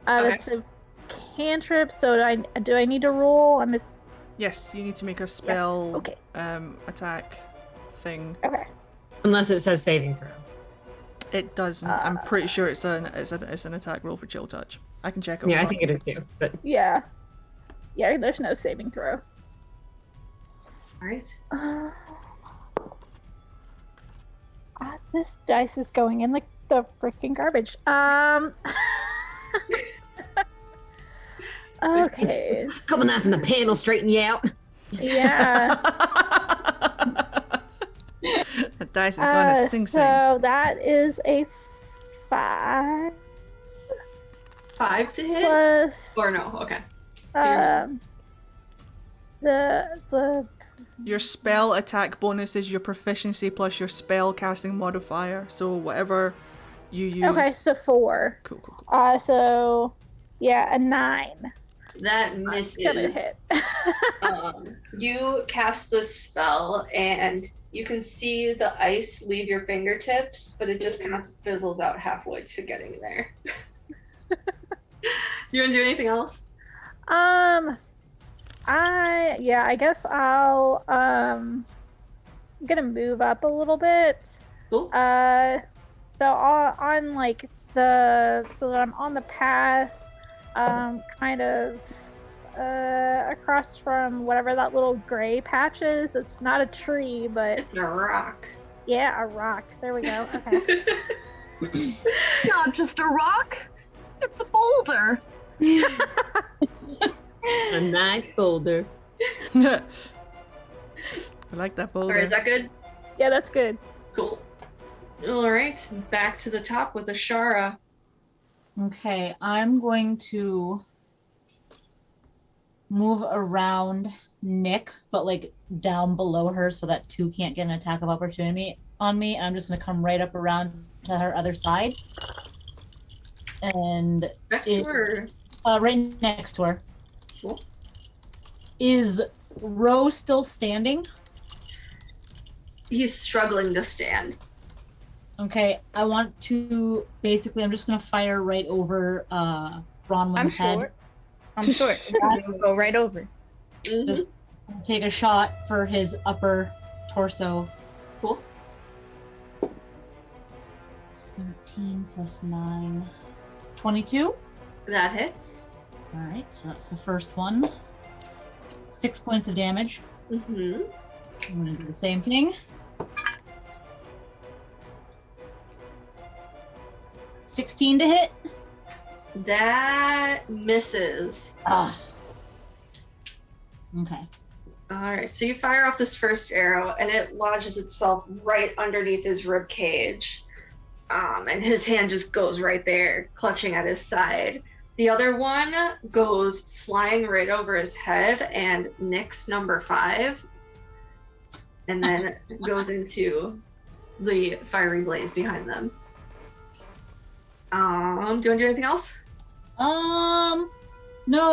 Okay. That's a cantrip. So do I need to roll? Yes, you need to make a spell Okay. attack thing. Okay. Unless it says saving throw. It doesn't. I'm pretty sure it's an attack roll for chill touch. I can check it. Yeah, I think it is too. But Yeah. Yeah, there's no saving throw. All right. This dice is going in like the freaking garbage. Okay. couple knots in the panel straighten you out. Yeah. The dice is gonna sing. So that is a 5 5 to hit? plus. Or no, okay. The Your spell attack bonus is your proficiency plus your spell casting modifier. So whatever you use. okay, so 4. Cool. So yeah, a 9. That misses. Gonna hit. You cast this spell, and you can see the ice leave your fingertips, but it just kind of fizzles out halfway to getting there. You want to do anything else? I guess I'll I'm gonna move up a little bit. Cool. So on like so that I'm on the path, kind of across from whatever that little gray patch is. It's not a tree, but It's a rock. yeah, a rock. There we go. Okay. It's not just a rock, it's a boulder. A nice boulder. I like that boulder. Alright, is that good? Yeah, that's good. Cool. Alright, back to the top with Ashara. Okay, I'm going to move around Nick, but like down below her so that 2 can't get an attack of opportunity on me. And I'm just going to come right up around to her other side. And Next to her. right next to her. Cool. Is Ro still standing? He's struggling to stand. Okay, I want to basically, I'm just going to fire right over Bronwyn's head. I'm short. We'll go right over. Mhm. Just take a shot for his upper torso. Cool. 13 plus 9. 22. That hits. All right, so that's the first one. 6 points of damage. Mm-hmm. I'm going to do the same thing. 16 to hit. That misses. Ah. Okay. All right, so you fire off this first arrow, and it lodges itself right underneath his rib cage, and his hand just goes right there, clutching at his side. The other one goes flying right over his head and nicks number 5, and then goes into the fiery blaze behind them. Do you want to do anything else? No,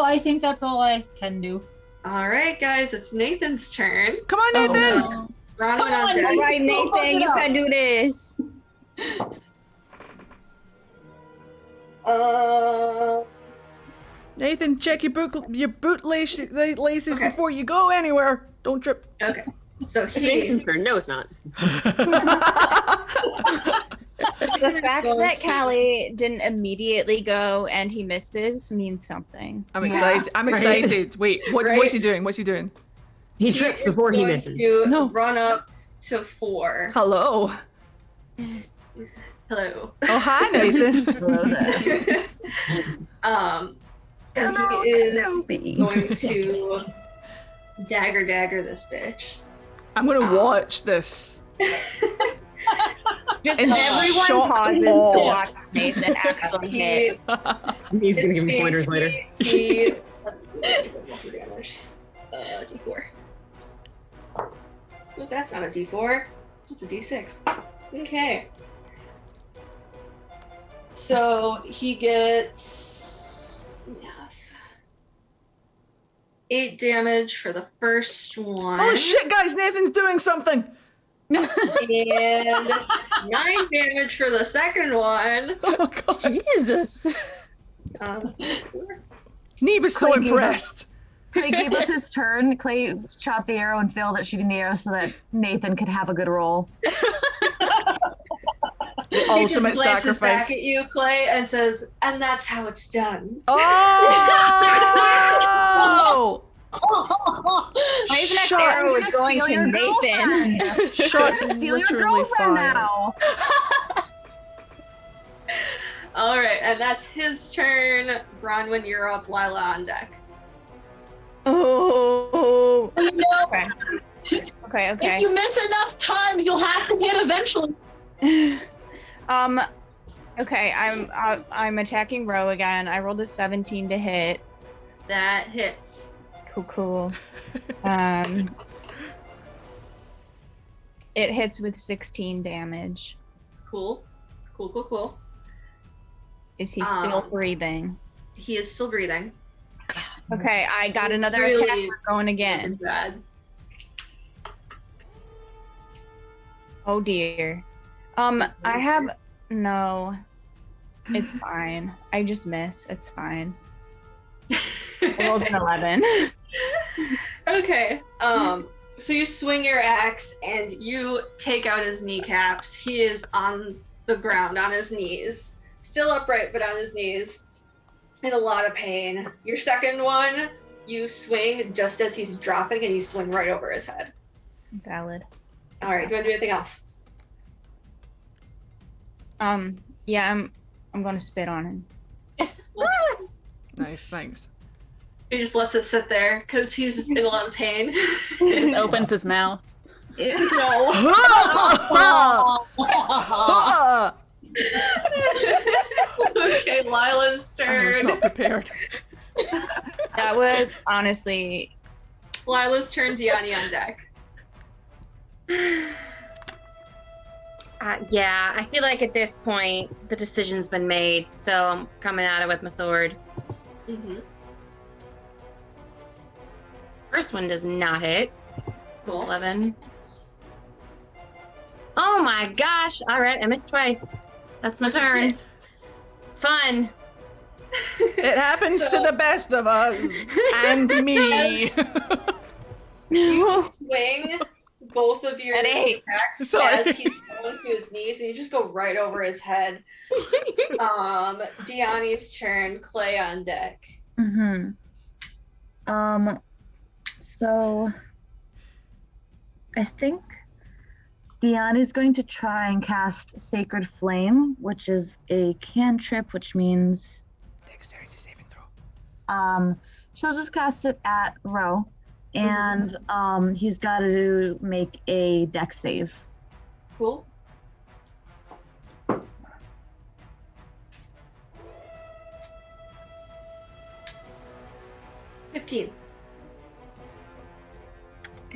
I think that's all I can do. All right, guys, it's Nathan's turn. Come on, Nathan! No. Ron Come went on, deck. Nathan. All right, Don't fuck Nathan, it you up. can do this. Nathan, check your boot laces Okay. before you go anywhere. Don't trip. Okay, so It's Nathan's turn. No, it's not. The fact that Callie didn't immediately go and he misses means something. I'm excited. I'm excited. Wait, what's he doing? What's he doing? He trips before he misses. To No. run up to 4. Hello. Hello. Oh, hi, Nathan. Hello there. And Hello, he is Kenobi. going to dagger this bitch. I'm going to watch this. Just And everyone shocked pauses to awe. watch Nathan actually hit. He's gonna give me pointers later. Let's see what damage. D4. Oh, that's not a D4. That's a D6. Okay. So he gets 8 damage for the first one. Oh shit, guys! Nathan's doing something. And 9 damage for the second one. Oh god. Jesus. Neve is so Clay gave up. impressed. Clay gave up his turn. Clay shot the arrow and failed at shooting the arrow so that Nathan could have a good roll. The ultimate He just glances sacrifice. back at you, Clay, and says, "And that's how it's done." Oh! My next Shots. arrow is going Steal to your Nathan. girlfriend. Shots Steal your literally girlfriend fired. now. All right, and that's his turn. Bronwyn, you're up. Lila on deck. Oh. You know, Okay. if you miss enough times, you'll have to hit eventually. Okay, I'm attacking Ro again. I rolled a 17 to hit. That hits. Cool. It hits with 16 damage. Cool. Is he still breathing? He is still breathing. Okay, I got He's another really attack. We're going again. Bad. Oh dear. I have no. It's fine. I just miss. It's fine. I rolled an 11. Okay. So you swing your axe and you take out his kneecaps. He is on the ground, on his knees, still upright, but on his knees, in a lot of pain. Your second one, you swing just as he's dropping, and you swing right over his head. Valid. All right. Do you want to do anything else? Yeah, I'm gonna spit on him. Nice, thanks. He just lets it sit there because he's in a lot of pain. He just opens his mouth. No. Okay, Lila's I was turn. not prepared. That was honestly. Lila's turn. Diani on deck. Yeah, I feel like at this point the decision's been made, so I'm coming at it with my sword. Mm-hmm. First one does not hit. Cool. 11. Oh my gosh! All right, I missed twice. That's my turn. Fun. It happens to the best of us. And me. You swing both of your An 8. attacks Sorry. as he's falling to his knees, and you just go right over his head. Diani's turn. Clay on deck. Mm-hmm. So I think Dion is going to try and cast Sacred Flame, which is a cantrip, which means Dexterity saving throw. she'll just cast it at Ro, and he's got to make a dex save. Cool. $15.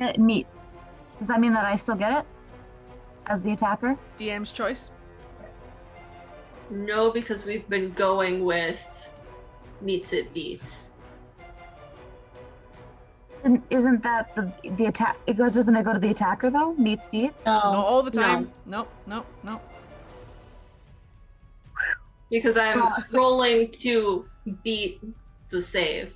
It meets. Does that mean that I still get it as the attacker? DM's choice. No, because we've been going with meets it beats. Isn't that the attack? Doesn't it go to the attacker though? Meets beats. Not all the time. No. Because I'm rolling to beat the save.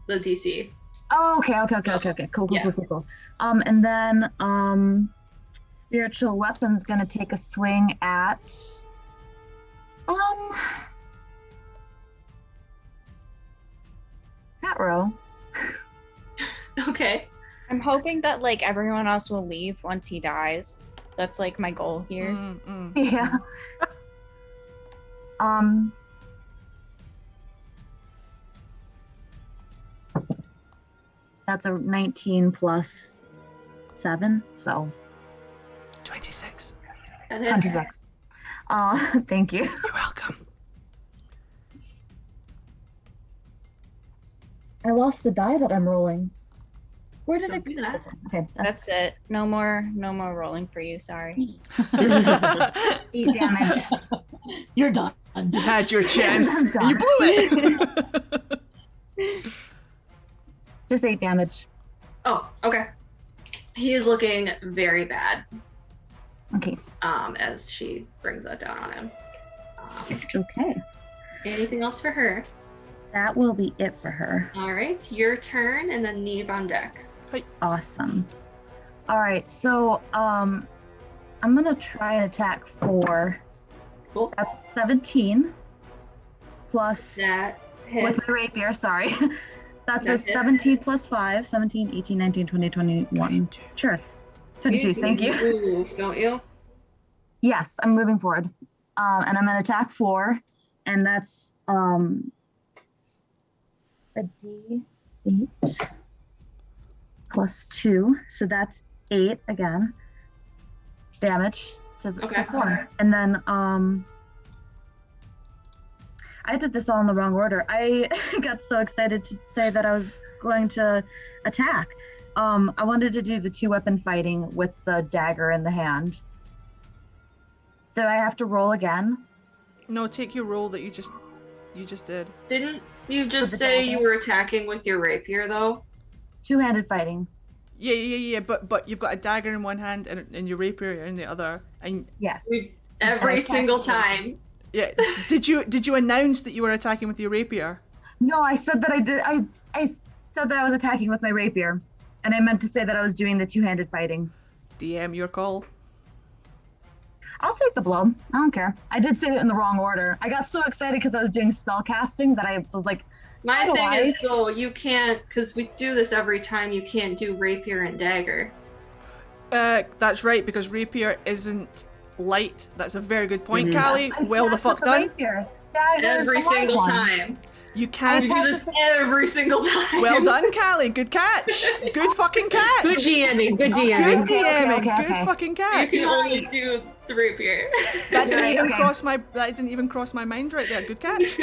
The DC. Oh, okay. Cool. And then spiritual weapon's gonna take a swing at that row. Okay. I'm hoping that like everyone else will leave once he dies. That's like my goal here. Yeah. That's a 19 plus 7, so 26. 26. Thank you. You're welcome. I lost the die that I'm rolling. Where did Don't it do go? that. This one. Okay, That's it. No more rolling for you. Sorry. 8 damage. You're done. You had your chance. I'm done. You blew it. Just 8 damage. Oh, okay. He is looking very bad. Okay. As she brings that down on him. Okay. Anything else for her? That will be it for her. All right, your turn, and then Neve on deck. Awesome. All right, so I'm gonna try and attack 4. Cool. That's 17 plus That hit. with my rapier. Sorry. That's a That's it. 17 plus 5, 17, 18, 19, 20, 21. 22. Sure. 22, thank you. Move, don't you? Yes, I'm moving forward. And I'm going to attack 4, and that's a D8 plus 2, so that's 8 again. Damage to 4. And then I did this all in the wrong order. I got so excited to say that I was going to attack. I wanted to do the 2-weapon fighting with the dagger in the hand. Did I have to roll again? No, take your roll that you just did. Didn't you just With the say dagger? you were attacking with your rapier, though? 2-handed fighting. Yeah. But you've got a dagger in one hand and your rapier in the other. And Yes. Every Okay. single time. yeah, did you announce that you were attacking with your rapier? No, I said that I did. I said that I was attacking with my rapier, and I meant to say that I was doing the 2-handed fighting. DM, your call. I'll take the blow. I don't care. I did say it in the wrong order. I got so excited because I was doing spell casting that I was like, My How do thing I? is, though, you can't, because we do this every time, you can't do rapier and dagger. That's right, because rapier isn't light. That's a very good point, Mhm. Callie. I Well the attacked fuck with the done. rapier. Dagger is Every the light single one. time. You We can't. do this every single time. Well done, Callie. Good catch. Good fucking catch. Good DMing. Good Good DMing. DMing. okay, Good okay. fucking You catch. can only do the rapier. That didn't even okay. cross my mind right there. Good catch.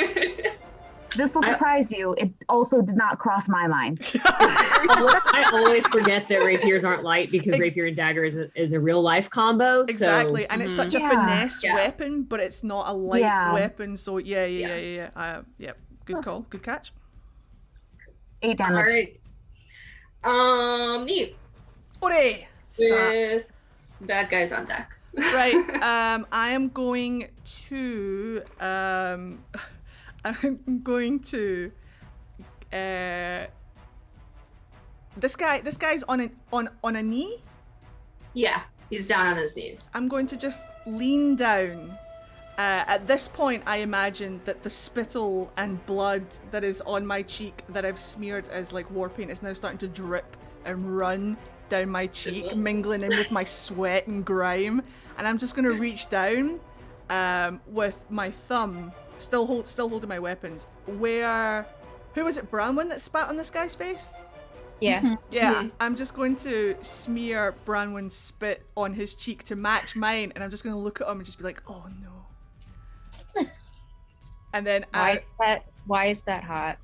This will surprise you. It also did not cross my mind. I always forget that rapiers aren't light because Ex- rapier and dagger is a real life combo. Exactly, So, and it's such a Yeah. finesse Yeah. weapon, but it's not a light Yeah. weapon. So yeah. Good call. Good catch. 8 All damage. right. Neat. Ore. With bad guys on deck. Right. I am going to. I'm going to. This guy's on a knee. Yeah, he's down on his knees. I'm going to just lean down. At this point, I imagine that the spittle and blood that is on my cheek that I've smeared as like war paint is now starting to drip and run down my cheek, mingling in with my sweat and grime, and I'm just gonna reach down with my thumb, still holding my weapons. Who was it, Branwen, that spat on this guy's face? Yeah. Yeah, I'm just going to smear Branwen's spit on his cheek to match mine, and I'm just going to look at him and just be like, oh no. And then Why is that hot?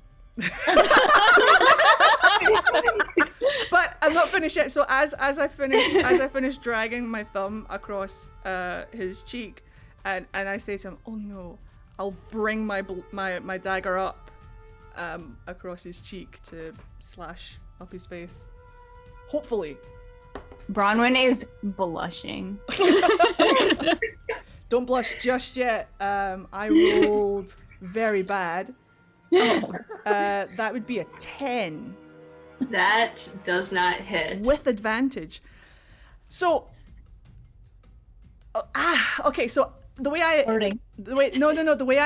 But I'm not finished yet. So as I finish dragging my thumb across his cheek, and I say to him, oh no, I'll bring my dagger up across his cheek to slash up his face. Hopefully. Bronwyn is blushing. Don't blush just yet. I rolled very bad. That would be a 10. That does not hit. With advantage. So okay, so the way I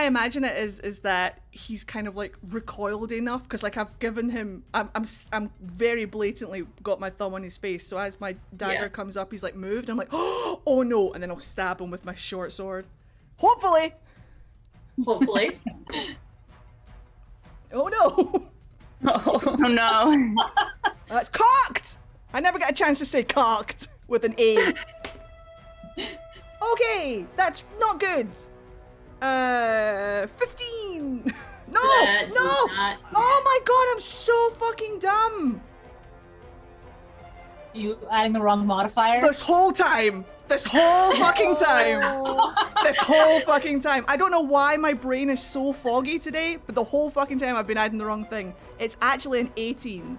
imagine it is that he's kind of like recoiled enough, because like I've given him, I'm very blatantly got my thumb on his face, so as my dagger comes up, he's like moved, I'm like, oh no, and then I'll stab him with my short sword. Hopefully. Oh no. Oh no. That's cocked. I never get a chance to say cocked with an A. Okay, that's not good. 15. No. Oh my god, I'm so fucking dumb. You adding the wrong modifier? This whole fucking time. This whole fucking time. I don't know why my brain is so foggy today, but the whole fucking time I've been adding the wrong thing. It's actually an 18.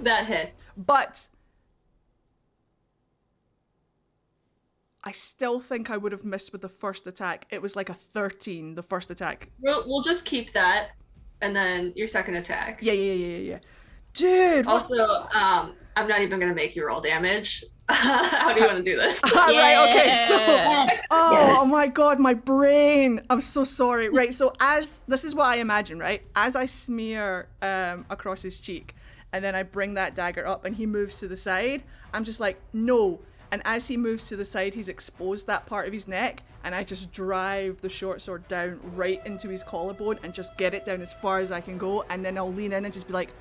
That hits. But I still think I would have missed with the first attack. It was like a 13, the first attack. We'll just keep that, and then your second attack. Yeah. Dude. Also, I'm not even gonna make you roll damage. How do you want to do this? Right, okay, so... Oh my god, my brain. I'm so sorry. Right, so this is what I imagine, right? As I smear across his cheek, and then I bring that dagger up, and he moves to the side, I'm just like, no. And as he moves to the side, he's exposed that part of his neck, and I just drive the short sword down right into his collarbone and just get it down as far as I can go, and then I'll lean in and just be like,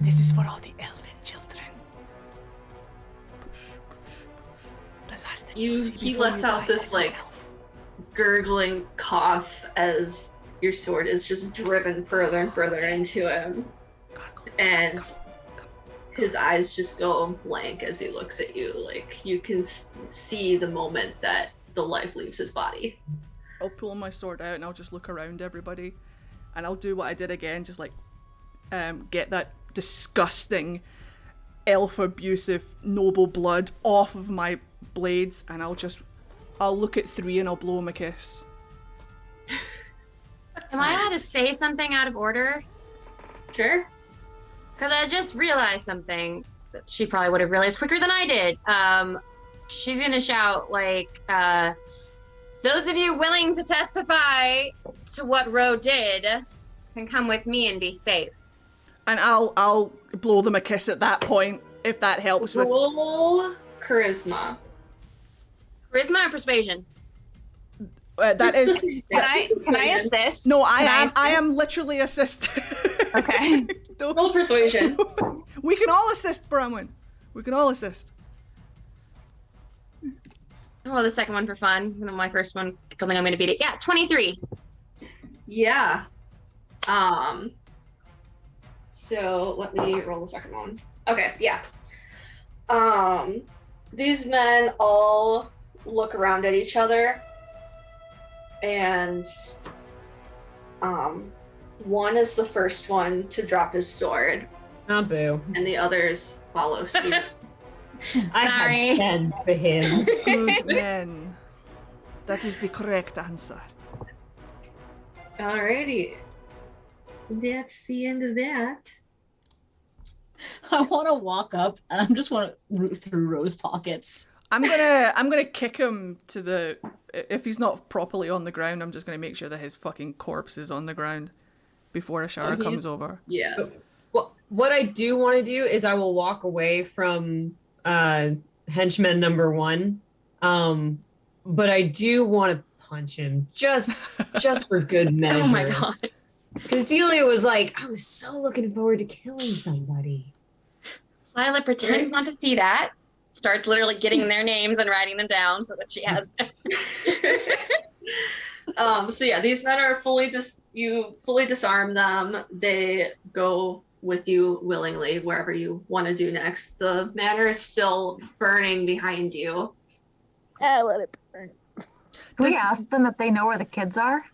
this is for all the Elvhen children. Push. The last thing you see He before lets you out die this is an like elf. gurgling cough as your sword is just driven further and further into him, and his eyes just go blank as he looks at you. Like, you can see the moment that the life leaves his body. I'll pull my sword out and I'll just look around everybody, and I'll do what I did again, just like get that disgusting elf abusive noble blood off of my blades, and I'll look at 3 and I'll blow him a kiss. Am I allowed to say something out of order? Sure. Because I just realized something that she probably would have realized quicker than I did. She's going to shout, like, those of you willing to testify to what Ro did can come with me and be safe. And I'll blow them a kiss at that point, if that helps with... Roll charisma. Charisma or persuasion? That is... Can I assist? No, I am literally assisting. Okay. Roll persuasion. We can all assist, Bronwyn. We can all assist. I'll roll the second one for fun. And then my first one, I don't think I'm going to beat it. Yeah, 23. Yeah. So let me roll the second one. Okay, yeah. These men all look around at each other, and one is the first one to drop his sword. Oh, boo. And the others follow suit. I Sorry. had 10 for him. Good men. That is the correct answer. Alrighty. That's the end of that. I want to walk up and I just want to root through Ro's pockets. I'm gonna kick him to the... If he's not properly on the ground, I'm just gonna make sure that his fucking corpse is on the ground before Ashara comes over. Yeah. what I do want to do is I will walk away from henchman number 1. But I do want to punch him just for good measure. Oh my god. Because Delia was like, I was so looking forward to killing somebody. Lila pretends not to see that. Starts literally getting their names and writing them down so that she has. So yeah, these men are you fully disarm them. They go with you willingly wherever you want to do next. The manor is still burning behind you. I let it burn. Can we ask them if they know where the kids are?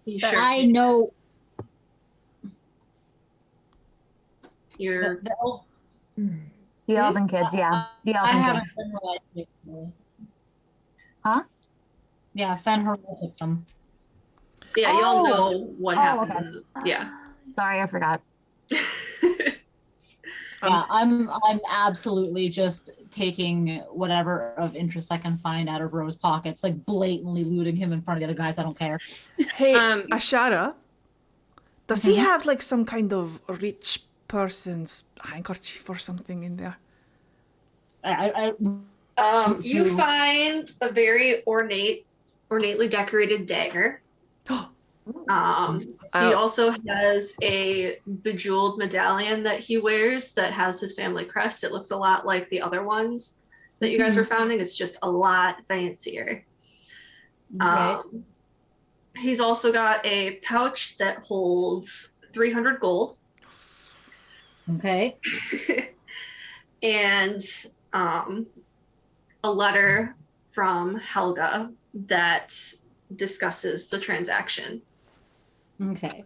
You sure? I know. You're The Elven kids, yeah. The I Elven haven't kids. been related. Huh? Yeah, Fen'Harel took them. yeah, you all Oh. know what Oh, happened. okay. Yeah. Sorry, I forgot. Yeah, I'm absolutely just taking whatever of interest I can find out of Ro's pockets, like blatantly looting him in front of the other guys. I don't care. Hey, Um, Ashara, does he have like some kind of rich person's handkerchief or something in there? You find a very ornately decorated dagger. He also has a bejeweled medallion that he wears that has his family crest. It looks a lot like the other ones that you guys were finding. It's just a lot fancier. He's also got a pouch that holds 300 gold. Okay. And a letter from Helga that discusses the transaction. Okay.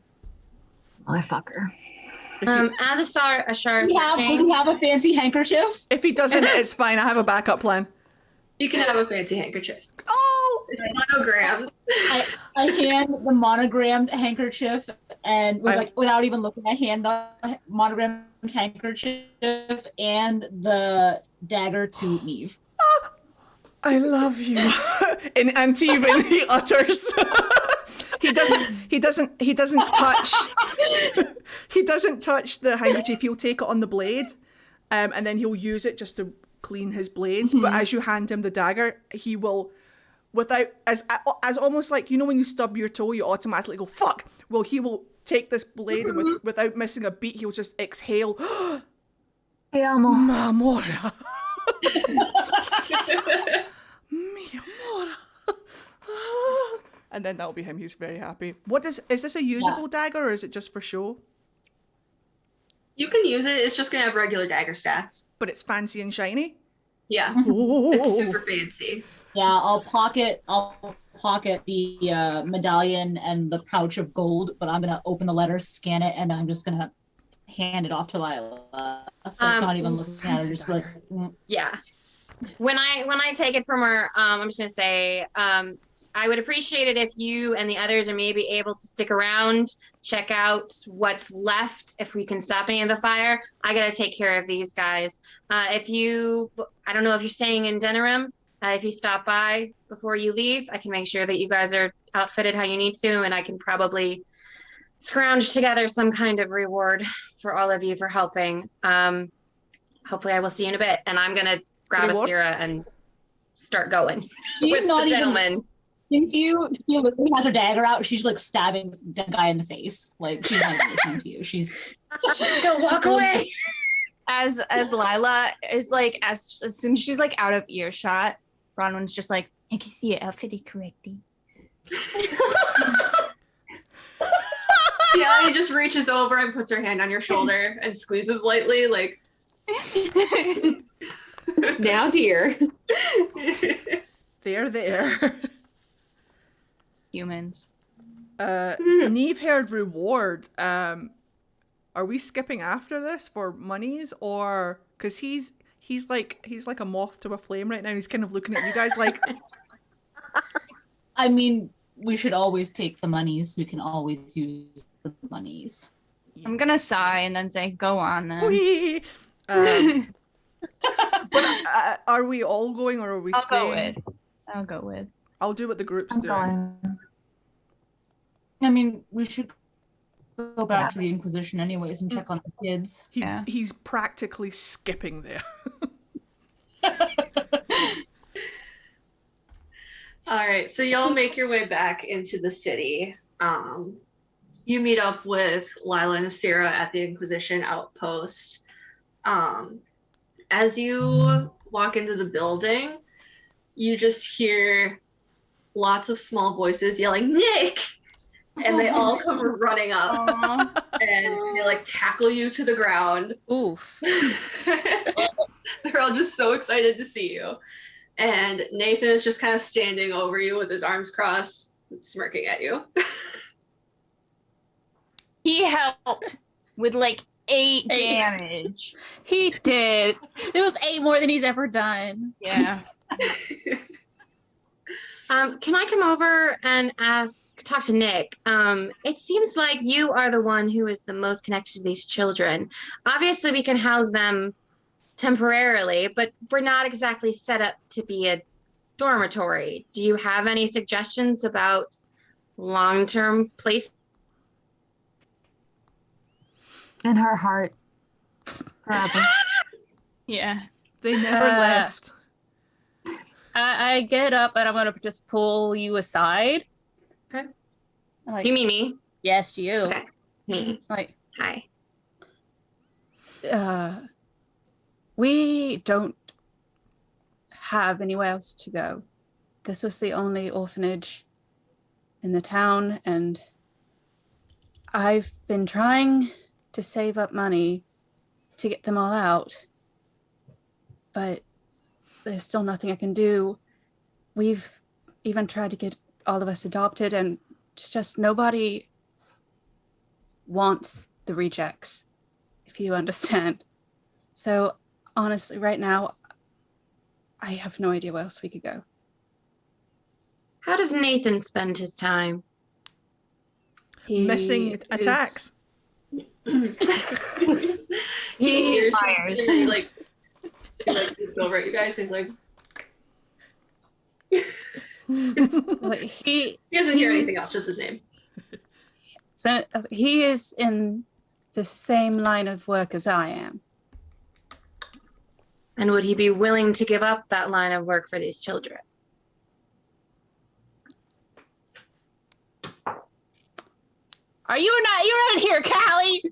Motherfucker. as Ashara is Does searching, he have a fancy handkerchief? If he doesn't, it's fine. I have a backup plan. You can have a fancy handkerchief. Oh! It's monogrammed. I hand the monogrammed handkerchief and without even looking, I hand the monogrammed handkerchief and the dagger to Neve. I love you. In Antivan, he utters. He doesn't touch. He doesn't touch the handkerchief. He'll take it on the blade, and then he'll use it just to clean his blades. Mm-hmm. But as you hand him the dagger, he will, without as almost like, you know, when you stub your toe, you automatically go fuck. Well, he will take this blade and without missing a beat, he'll just exhale. Te amo. Mamora. Mi amor. And then that'll be him. He's very happy. Is this a usable dagger or is it just for show? You can use it. It's just gonna have regular dagger stats. But it's fancy and shiny? Yeah. It's super Oh. fancy. Yeah, I'll pocket the medallion and the pouch of gold, but I'm gonna open the letter, scan it, and I'm just gonna hand it off to Lila. I'm not even looking at her, just like yeah. When I take it from her, I'm just gonna say, I would appreciate it if you and the others are maybe able to stick around, check out what's left, if we can stop any of the fire. I gotta take care of these guys. I don't know if you're staying in Denerim. If you stop by before you leave, I can make sure that you guys are outfitted how you need to, and I can probably scrounge together some kind of reward for all of you for helping. Hopefully I will see you in a bit, and I'm gonna grab Reward? Asira and start going she's with not the even gentleman. into you. She literally has her dagger out. She's like stabbing the guy in the face. Like she's not even listening to you. She's gonna walk away. As Lila is like, as soon as she's like out of earshot, Bronwyn's just like, I can see it outfitted correctly. Yeah, he just reaches over and puts her hand on your shoulder and squeezes lightly, like. Now, dear. They're there. Humans. Neve heard reward. Are we skipping after this for monies, or because he's like a moth to a flame right now? He's kind of looking at you guys like. I mean, we should always take the monies. We can always use the monies. I'm gonna sigh and then say, "Go on then." Whee! But are we all going, or are we staying? I'll go with. I'll do what the group's I'm doing. going. I mean, we should go back to the Inquisition anyways and check on the kids. He's practically skipping there. All right, so y'all make your way back into the city. You meet up with Lila and Asira at the Inquisition outpost. As you walk into the building, you just hear lots of small voices yelling, "Nick!" And they all come running up and they like tackle you to the ground. Oof. They're all just so excited to see you. And Nathan is just kind of standing over you with his arms crossed, smirking at you. He helped with like 8 damage. He did. It was 8 more than he's ever done. Yeah. Can I come over and talk to Nick? It seems like you are the one who is the most connected to these children. Obviously, we can house them temporarily, but we're not exactly set up to be a dormitory. Do you have any suggestions about long-term place? In her heart. Forever. Yeah. They never left. I get up and I'm gonna just pull you aside. Okay. Like, Do you mean me? yes, you. Okay. Me. Like, Hi. we don't have anywhere else to go. This was the only orphanage in the town, and I've been trying to save up money to get them all out, but there's still nothing I can do. We've even tried to get all of us adopted, and just nobody wants the rejects, if you understand. So honestly, right now, I have no idea where else we could go. How does Nathan spend his time? Missing is- attacks. He like looks over at you guys. He's like, Like, he doesn't hear anything else, just his name. So he is in the same line of work as I am. And would he be willing to give up that line of work for these children? Are you not? You're not here, Callie.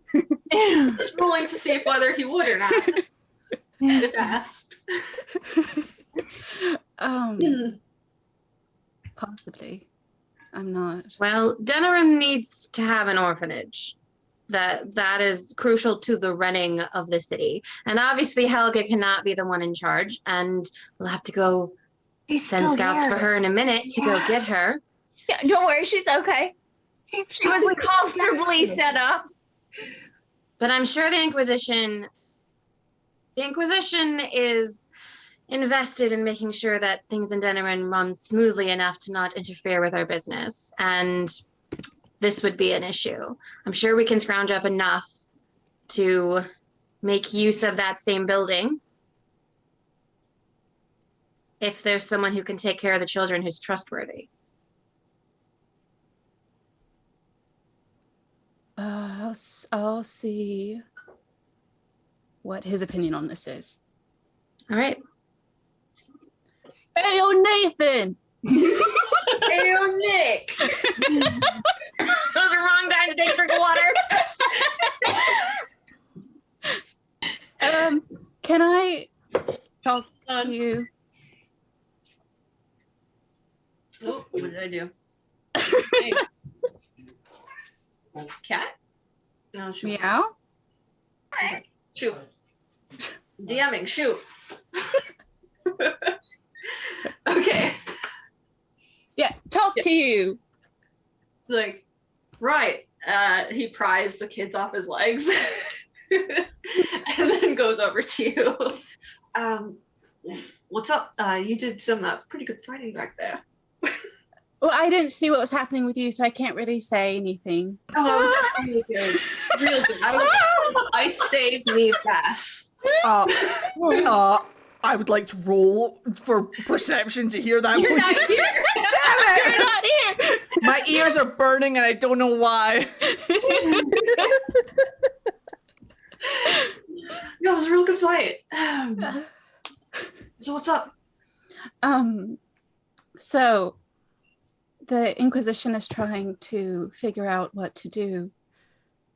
Just ruling to see whether he would or not. If asked. Possibly. I'm not. Well, Denerim needs to have an orphanage. That is crucial to the running of the city. And obviously Helga cannot be the one in charge, and we'll have to go send scouts for her in a minute to go get her. Yeah, don't worry, she's okay. She was comfortably set up. But I'm sure the Inquisition is invested in making sure that things in Denerim run smoothly enough to not interfere with our business. And this would be an issue. I'm sure we can scrounge up enough to make use of that same building if there's someone who can take care of the children who's trustworthy. I'll see what his opinion on this is. All right. Hey, Nathan! Hey, Nick! That was the wrong time to take a drink of water. Can I talk to you? Oh, what did I do? Cat? No, shoot. Meow? Okay. Shoot. DMing, shoot. Okay. Yeah, talk to you. Like, right. He pries the kids off his legs and then goes over to you. What's up? You did some pretty good fighting back there. Well, I didn't see what was happening with you, so I can't really say anything. Oh, it was really good. Real good. I saved Leave Bass. I would like to roll for perception to hear that. You're not here. Damn You're it! not here. My ears are burning and I don't know why. No, it was a real good fight. So what's up? So the Inquisition is trying to figure out what to do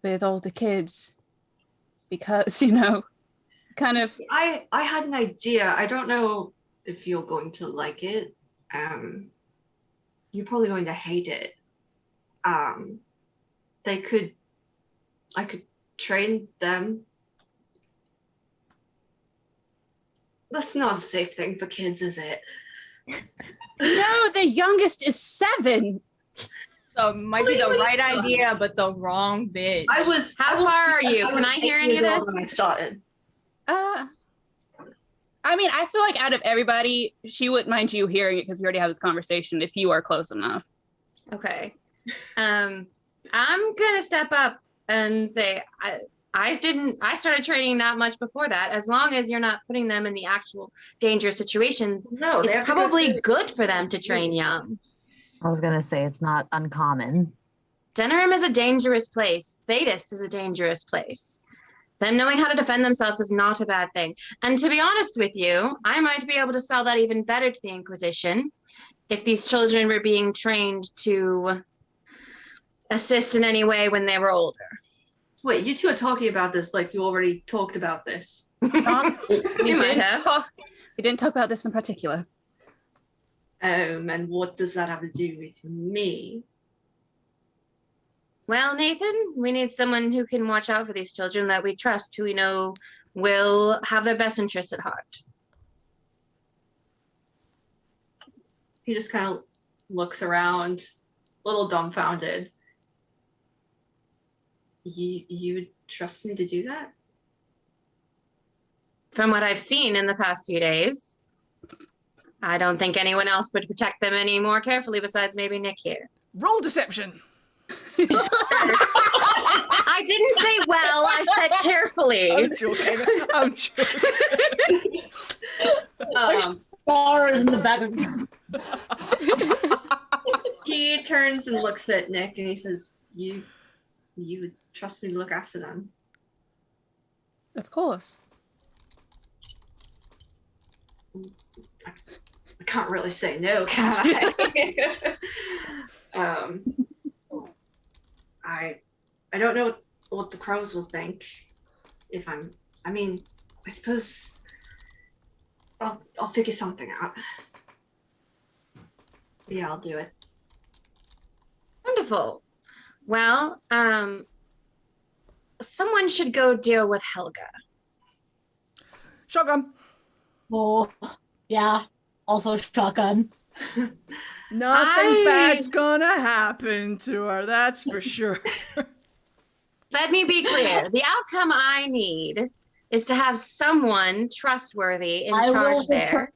with all the kids because, kind of. I had an idea. I don't know if you're going to like it. You're probably going to hate it. I could train them. That's not a safe thing for kids, is it? No, the youngest is 7. So might be the right idea, but the wrong bitch. How far are you? Can I hear any of this? When I started. I mean, I feel like out of everybody, she wouldn't mind you hearing it because we already had this conversation if you are close enough. Okay. I'm gonna step up and say I started training not much before that. As long as you're not putting them in the actual dangerous situations, No, it's probably good for them to train young. I was gonna say it's not uncommon. Denerim is a dangerous place. Thetis is a dangerous place. Them knowing how to defend themselves is not a bad thing. And to be honest with you, I might be able to sell that even better to the Inquisition if these children were being trained to assist in any way when they were older. Wait, you two are talking about this like you already talked about this. We might have. didn't talk about this in particular. And what does that have to do with me? Well, Nathan, we need someone who can watch out for these children that we trust, who we know will have their best interests at heart. He just kind of looks around, a little dumbfounded. You trust me to do that? From what I've seen in the past few days, I don't think anyone else would protect them any more carefully besides maybe Nick here. Roll deception. I didn't say well, I said carefully. I'm joking. I'm joking. Bars in the back of He turns and looks at Nick and he says, You would trust me to look after them? Of course. I can't really say no, can I? I don't know what the crows will think if I suppose I'll figure something out. Yeah, I'll do it. Wonderful. Well, someone should go deal with Helga. Shotgun. Oh, yeah. Also shotgun. Nothing bad's gonna happen to her, that's for sure. Let me be clear. The outcome I need is to have someone trustworthy in charge there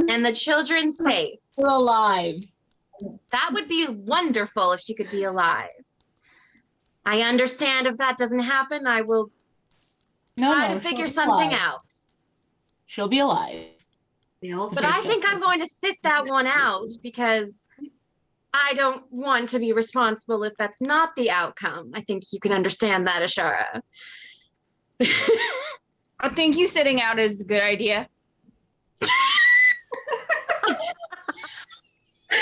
and the children safe. Still alive. That would be wonderful if she could be alive. I understand if that doesn't happen, I will try to figure something out. She'll be alive. But I think I'm going to sit that one out because I don't want to be responsible if that's not the outcome. I think you can understand that, Ashara. I think you sitting out is a good idea.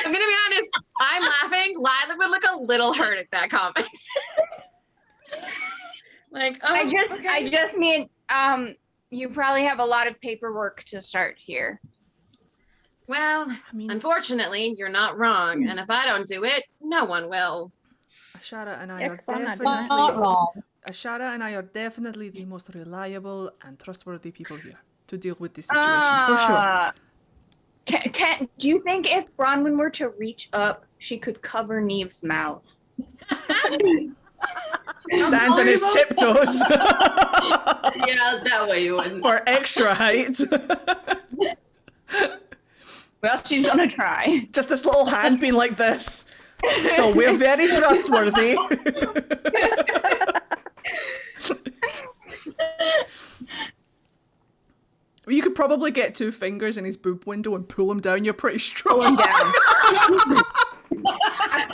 I'm gonna be honest, I'm laughing. Lila would look a little hurt at that comment. I just mean you probably have a lot of paperwork to start here. Well, unfortunately, you're not wrong, and if I don't do it, no one will. Ashara and I Yes, are I'm not definitely wrong. Ashara and I are definitely the most reliable and trustworthy people here to deal with this situation, for sure. Do you think if Bronwyn were to reach up, she could cover Neve's mouth? Stands on his tiptoes. Yeah, that way you wouldn't. For extra height. Well, she's gonna try. Just this little hand being like this. So we're very trustworthy. You could probably get 2 fingers in his boob window and pull him down. You're pretty strong. Pull him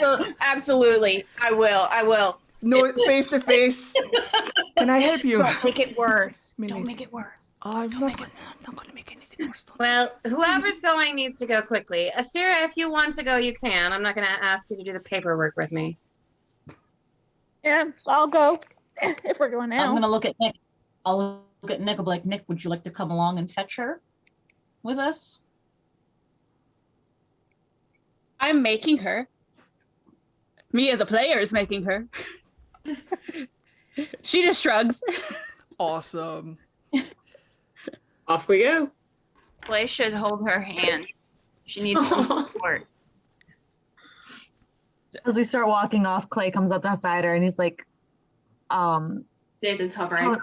down. Absolutely. I will. No, face to face. Can I help you? Don't make it worse. Maybe. Don't make it worse. I'm not going to make anything worse. Well, whoever's going needs to go quickly. Asira, if you want to go, you can. I'm not going to ask you to do the paperwork with me. Yeah, I'll go if we're going now. I'm gonna look at Nick. I'll look at Nick. I'll be like, Nick, would you like to come along and fetch her with us? I'm making her. Me as a player is making her. She just shrugs. Awesome. Off we go. Clay should hold her hand. She needs some support. As we start walking off, Clay comes up beside her and he's like, Nathan's hovering.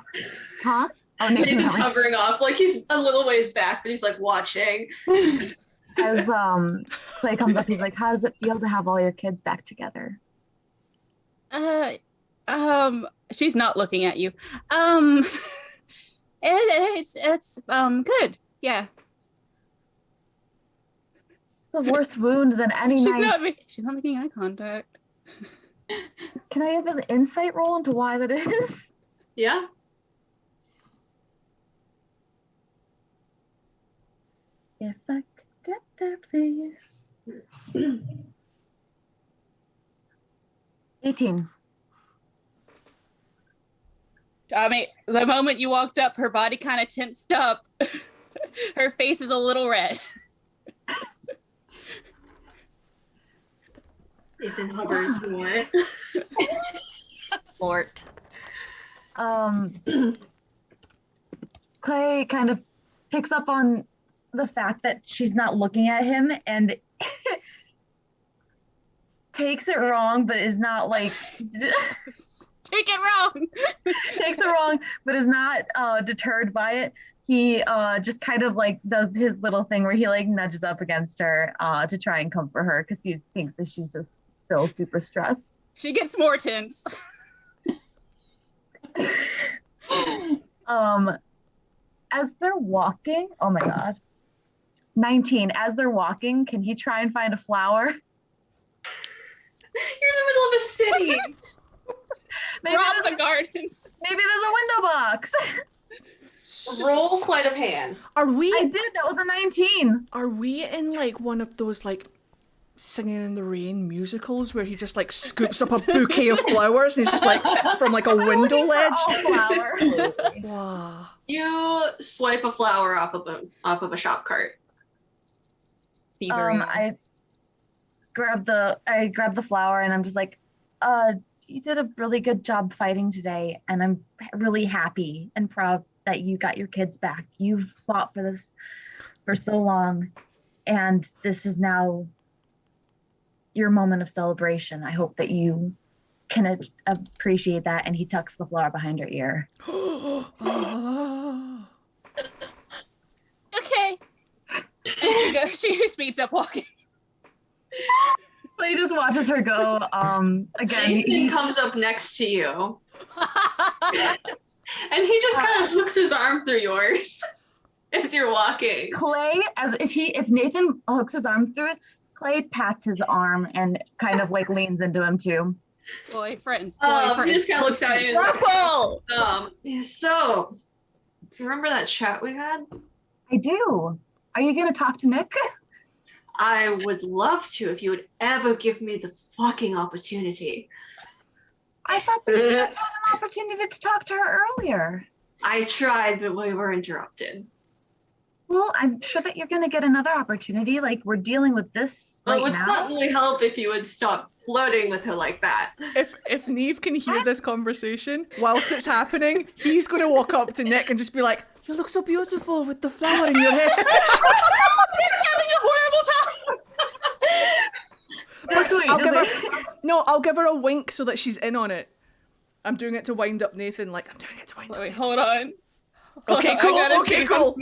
huh? Oh, Nathan's hovering off. Like he's a little ways back, but he's like watching. As Clay comes up, he's like, how does it feel to have all your kids back together? She's not looking at you. It's good. Yeah. The worst wound than any knife. She's not making eye contact. Can I have an insight roll into why that is? Yeah. If I could get there, please. 18. I mean, the moment you walked up, her body kind of tensed up. Her face is a little red. Nathan hovers more. Fort. Clay kind of picks up on the fact that she's not looking at him and takes it wrong, but is not like Take it wrong. takes it wrong, but is not deterred by it. He just kind of like does his little thing where he like nudges up against her to try and comfort her because he thinks that she's just still super stressed. She gets more tense. As they're walking, oh my god. 19. As they're walking, can he try and find a flower? You're in the middle of a city. Maybe Rob's there's a garden. maybe there's a window box. Roll sleight of hand. Are we? I did. That was a 19. Are we in like one of those like Singing in the Rain musicals where he just like scoops up a bouquet of flowers and he's just like from like a window ledge? All flower. Wow. You swipe a flower off of a shop cart. I grab the flower and I'm just like, you did a really good job fighting today, and I'm really happy and proud that you got your kids back. You've fought for this for so long, and this is now your moment of celebration. I hope that you can appreciate that. And he tucks the flower behind her ear. Okay. And she speeds up walking. But he just watches her go. Again, Nathan comes up next to you, and he just kind of hooks his arm through yours as you're walking. Clay, if Nathan hooks his arm through it, Clay pats his arm and kind of like leans into him too. Boyfriends. He just kind of looks at you. So, remember that chat we had? I do. Are you gonna talk to Nick? I would love to if you would ever give me the fucking opportunity. I thought that you just had an opportunity to talk to her earlier. I tried, but we were interrupted. Well, I'm sure that you're gonna get another opportunity. Like, we're dealing with this Well, right it would now. certainly help if you would stop flirting with her like that. If Neve can hear this conversation whilst it's happening, he's going to walk up to Nick and just be like, "You look so beautiful with the flower in your hair." Nick's having a horrible time. I'll give her a wink so that she's in on it. I'm doing it to wind up Nathan. Like, I'm doing it to wind up. Wait, hold on. Okay, cool. Okay, cool.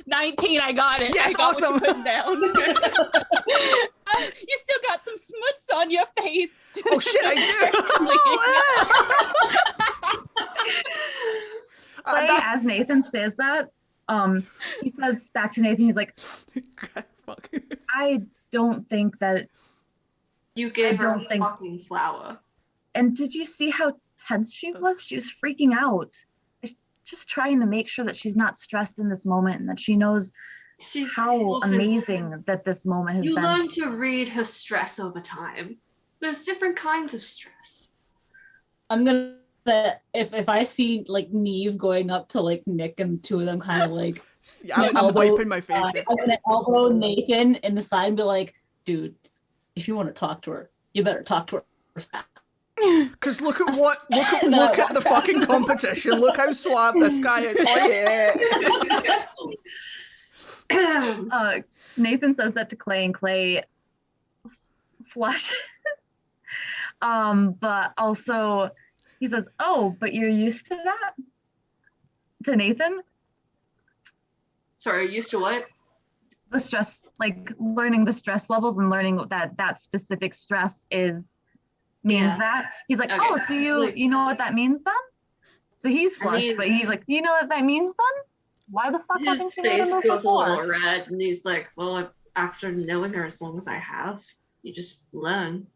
19, I got it. Yes, I got awesome. what you put down. You still got some smuts on your face. Oh shit, I do. As Nathan says that, He says back to Nathan, he's like, Fuck. I don't think that. You gave her don't a think- fucking flower. And did you see how tense she was? She was freaking out. Just trying to make sure that she's not stressed in this moment and that she knows how Elvhen, amazing that this moment has You been. learn to read her stress over time. There's different kinds of stress. I'm gonna if I see like Neve going up to like Nick and the two of them kind of like Yeah, I'm elbow, wiping my face. I'm gonna elbow Nathan in the side and be like, dude, if you want to talk to her, you better talk to her fast. Because look at the fucking competition. Look how suave this guy is. Oh yeah. Nathan says that to Clay, and Clay flushes. But also he says, "Oh, but you're used to that?" To Nathan. Sorry, used to what? The stress, like learning the stress levels and learning that specific stress means that. He's like, Okay. "Oh, so you know what that means then?" So he's flushed, but he's like, "You know what that means then? Why the fuck His haven't you known face her goes a little before?" red, and he's like, "Well, after knowing her as long as I have, you just learn."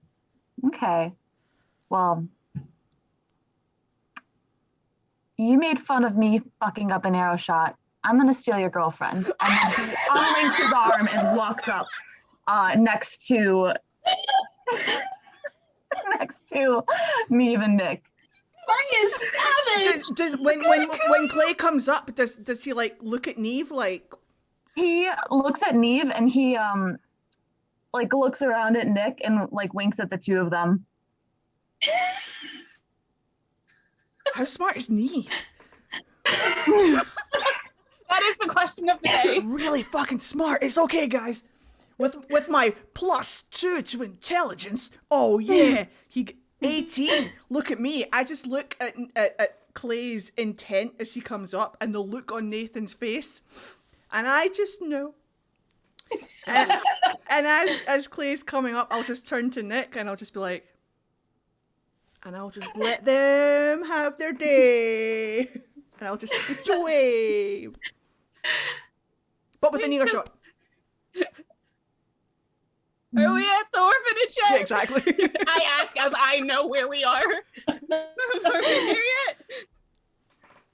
Okay. Well, you made fun of me fucking up an arrow shot. I'm gonna steal your girlfriend. And he unlinks his arm and walks up next to Neve and Nick. Does when Clay comes up, does he like look at Neve like? He looks at Neve and he like looks around at Nick and like winks at the two of them. How smart is Neve? That is the question of the day. Really fucking smart. It's okay, guys. With my +2 to intelligence. Oh yeah, 18. Look at me. I just look at Clay's intent as he comes up, and the look on Nathan's face, and I just know. And as Clay's coming up, I'll just turn to Nick and I'll just be like, and I'll just let them have their day, and I'll just scooch away. But within earshot. Are we at the orphanage yet? Yeah, exactly. I ask as I know where we are. Are we there yet?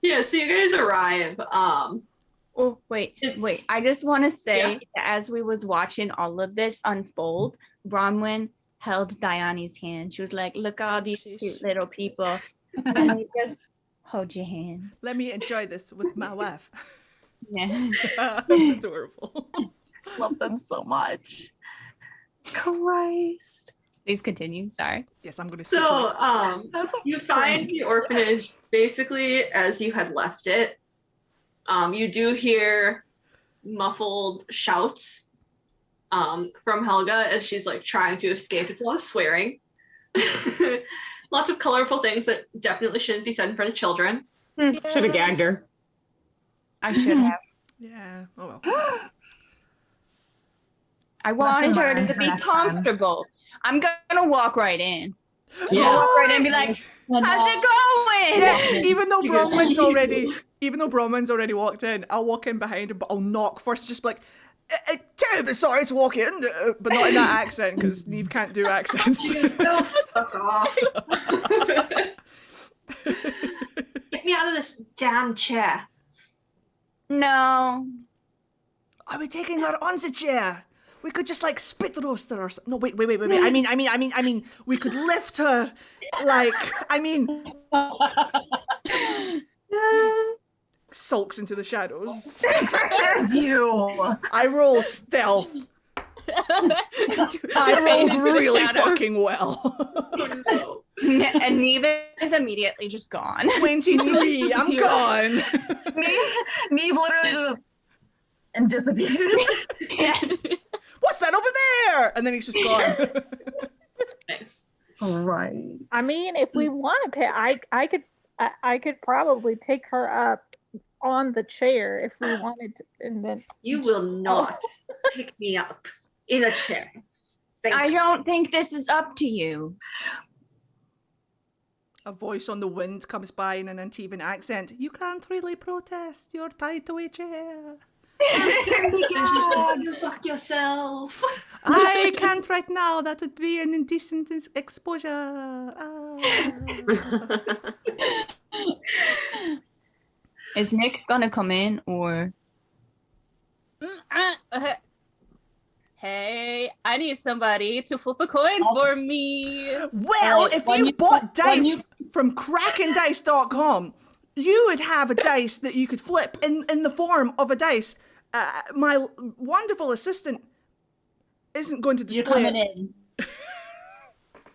Yeah, so you guys arrive. Oh, wait. I just want to say, as we was watching all of this unfold, Bronwyn held Diane's hand. She was like, look all these cute little people. And we just hold your hand. Let me enjoy this with my wife. Yeah. That's adorable. Love them so much. Christ. Please continue. Sorry. Yes, I'm going to. So, you find the orphanage basically as you had left it. You do hear muffled shouts from Helga as she's like trying to escape. It's a lot of swearing. Lots of colorful things that definitely shouldn't be said in front of children. Should have gagged her. I should have. Yeah. Oh well. I wanted her to be comfortable. I'm gonna walk right in. Yeah. Walk right in and be like, how's it going? Yeah, even though Bronwyn's already walked in, I'll walk in behind him, but I'll knock first, just be like, terribly sorry to walk in, but not in that accent, because Neve can't do accents. No, fuck off. Get me out of this damn chair. No. Are we taking her on the chair? We could just like spit roast her or something. No, wait. I mean, we could lift her. Like, I mean. Sulks into the shadows. There's you. I roll stealth. I rolled really fucking well. Oh, no. And Neve is immediately just gone. 23, I'm gone. Neve literally just and disappears. What's that over there? And then he's just gone. Thanks. Right. I mean, if we wanted to, I could probably pick her up on the chair if we wanted to, and then You will not pick me up in a chair. I don't think this is up to you. A voice on the wind comes by in an Antivan accent. You can't really protest. You're tied to a chair. And she's like, you fuck yourself. I can't right now. That would be an indecent exposure. Is Nick gonna come in or? Hey, I need somebody to flip a coin for me. Well, if you bought dice from KrakenDice.com, you would have a dice that you could flip in the form of a dice. My wonderful assistant isn't going to display You're coming it. in.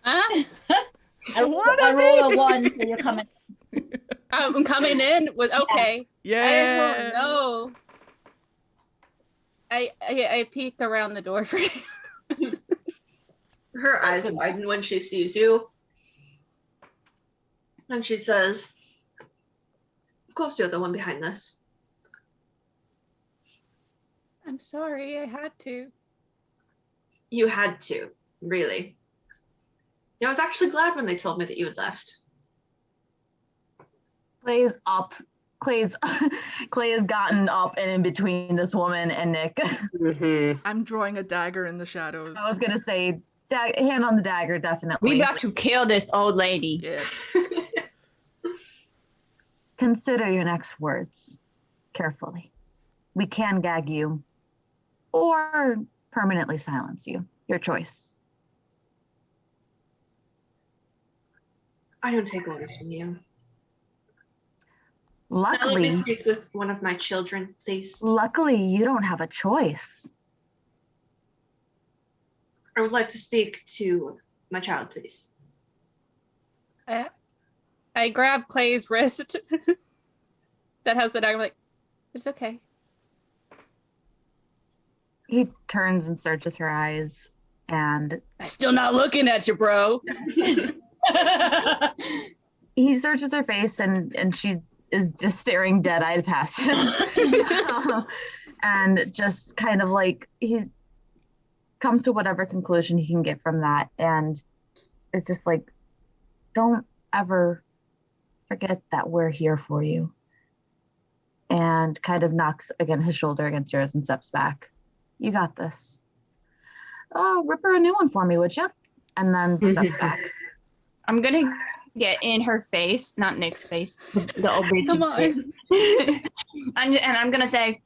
Huh? I roll a 1, so you're coming. I'm coming in with okay. Yeah. I don't know. I peek around the door for you. Her eyes widen when she sees you. And she says, of course you're the one behind this. I'm sorry, I had to. You had to, really. I was actually glad when they told me that you had left. Clay's up. Clay has gotten up and in between this woman and Nick. Mhm. I'm drawing a dagger in the shadows. I was gonna say, hand on the dagger, definitely. We got to kill this old lady. Yeah. Consider your next words carefully. We can gag you or permanently silence you. Your choice. I don't take orders from you. Now let me Luckily, speak with one of my children, please. you don't have a choice. I would like to speak to my child, please. I grab Clay's wrist that has the dagger. I'm like, it's okay. He turns and searches her eyes, and I'm still not looking at you, bro. he searches her face, and she is just staring dead-eyed past him. And just kind of like he comes to whatever conclusion he can get from that, and it's just like, don't ever forget that we're here for you. And kind of knocks again his shoulder against yours and steps back. You got this. Oh, rip her a new one for me, would you? And then steps back. I'm gonna get in her face, not Nick's face, the old lady's Come on. face. and I'm gonna say,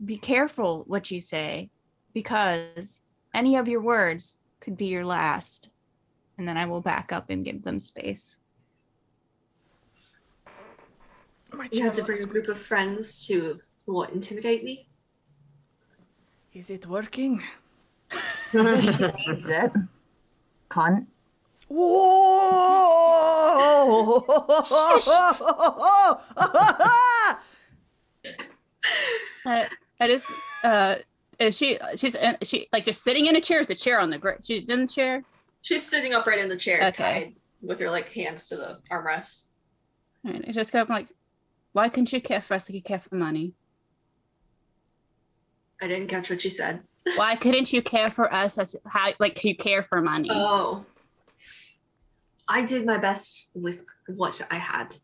be careful what you say, because any of your words could be your last. And then I will back up and give them space. You have to bring a group of friends to, what, intimidate me? Is it working? She needs it. Cunt. Whoa! I just is she's like just sitting in a chair. Is the chair on the ground? She's in the chair. She's sitting upright in the chair, Okay. tied with her like hands to the armrest. And I just go up like, why couldn't you care for us like you care for money? I didn't catch what she said. Why couldn't you care for us as how like you care for money? Oh. I did my best with what I had.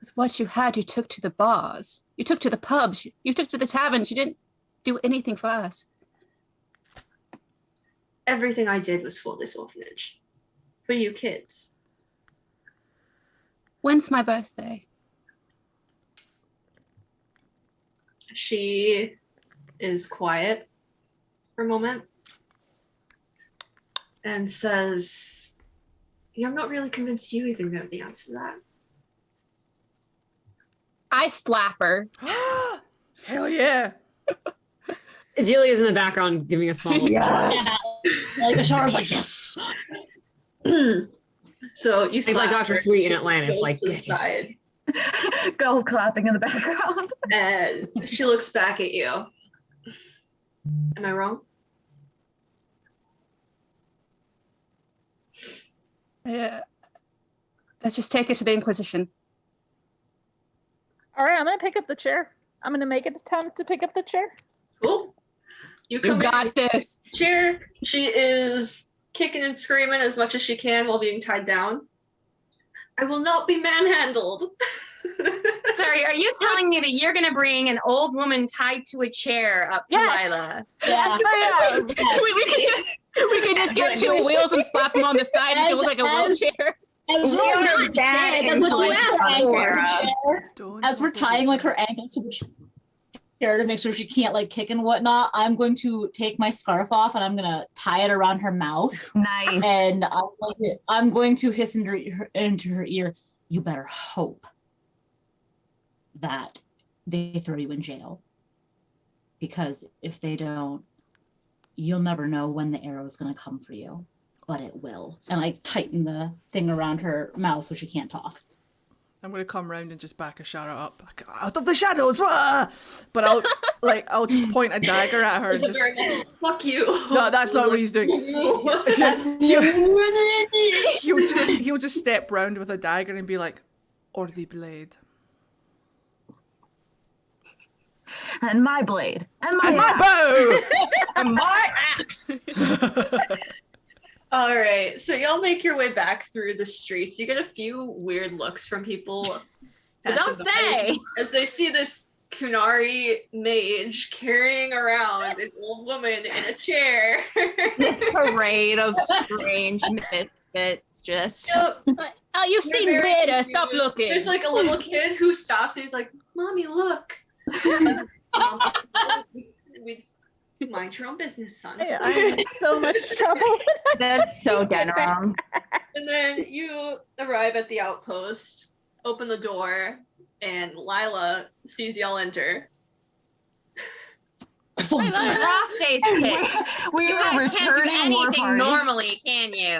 With what you had, you took to the bars. You took to the pubs. You took to the taverns. You didn't do anything for us. Everything I did was for this orphanage. For you kids. When's my birthday? She is quiet for a moment and says, yeah, I'm not really convinced you even know the answer to that. I slap her. Hell yeah! Adelia's in the background giving a small Yeah. Like Ashara's like, yes. So you It's slap like Dr. her, Sweet in Atlantis, goes like to the yes, yes, yes. side, Gold clapping in the background. and she looks back at you. Am I wrong? Let's just take it to the Inquisition. All right, I'm gonna pick up the chair. I'm gonna make an attempt to pick up the chair. Cool. You come You in got this. chair. She is kicking and screaming as much as she can while being tied down. I will not be manhandled. Sorry, are you telling me that you're gonna bring an old woman tied to a chair up to Lila? Yeah. We could just get two wheels and slap him on the side and it look like a wheelchair. As We are we're that that's what you influenced asked on for. Sarah. As we're tying like her ankles to the chair to make sure she can't like kick and whatnot, I'm going to take my scarf off and I'm gonna tie it around her mouth. Nice. And I'm going to hiss into her ear. You better hope that they throw you in jail, because if they don't, you'll never know when the arrow is going to come for you, but it will. And I tighten the thing around her mouth so she can't talk. I'm gonna come round and just back Ashara up. Out of the shadows! Wah! But I'll just point a dagger at her and just Fuck you. No, that's not what he's doing. He'll just step round with a dagger and be like, or the blade. And my blade. And my bow! And my axe. All right, so y'all make your way back through the streets. You get a few weird looks from people. But don't passing by say. as they see this Kunari mage carrying around an old woman in a chair. This parade of strange misfits just. So, Oh, you've they're seen very better. confused. Stop looking. There's like a little kid who stops and he's like, "Mommy, look." We mind your own business, son. Yeah, I'm in so much trouble. That's so Denerim. And then you arrive at the outpost, open the door, and Lila sees y'all enter. Frostay's tits. We You are guys can't do returning war anything party. normally, can you?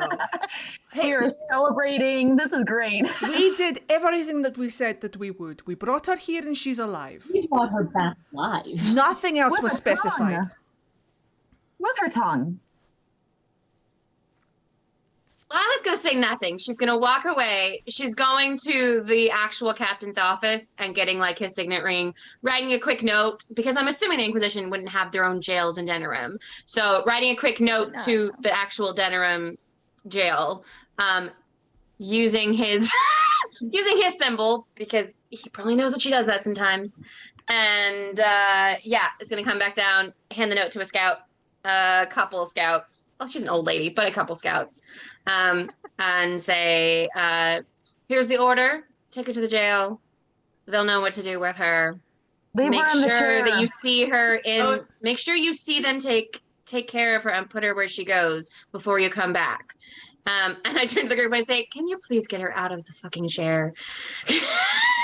We are celebrating. This is great. We did everything that we said that we would. We brought her here and she's alive. We want her back alive. Nothing else With was her specified. tongue. With her tongue. Lila's gonna say nothing. She's gonna walk away. She's going to the actual captain's office and getting like his signet ring, writing a quick note, because I'm assuming the Inquisition wouldn't have their own jails in Denerim. So writing a quick note to the actual Denerim jail, using his symbol, because he probably knows that she does that sometimes. And is gonna come back down, hand the note to a couple scouts. Well, she's an old lady, but a couple scouts. And say, here's the order. Take her to the jail. They'll know what to do with her. Leave Make her in the sure chair. that you see her in. Oh, Make sure you see them take care of her and put her where she goes before you come back. And I turn to the group and I say, "Can you please get her out of the fucking chair?"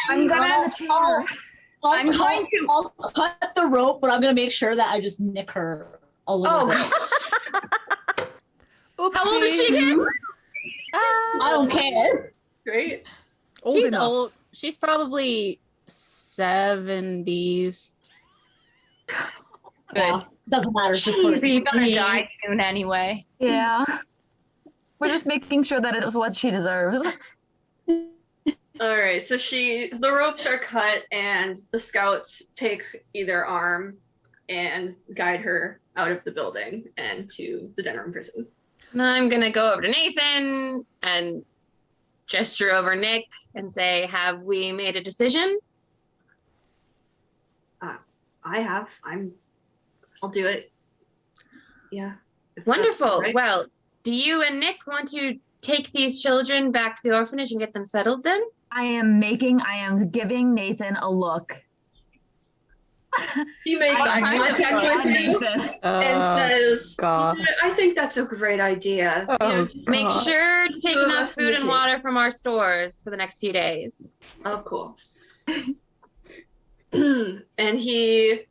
I'm gonna. I'll cut the rope, but I'm gonna make sure that I just nick her a little bit. Oopsie. How old is she again? I don't care. Great. Old She's enough. old. She's probably 70s. Yeah, doesn't matter. It's just sort of She's gonna die soon anyway. Yeah. We're just making sure that it is what she deserves. All right, so the ropes are cut and the scouts take either arm and guide her out of the building and to the Denerim prison. And I'm gonna go over to Nathan and gesture over Nick and say, "Have we made a decision?" I have. I'll do it. Yeah. If that's Wonderful. right. Well, do you and Nick want to take these children back to the orphanage and get them settled then? I am giving Nathan a look. He makes eye contact with you and says, God. "I think that's a great idea. Oh, Make God. sure to take Two of enough us and food the and kid. water from our stores for the next few days." Of course." And he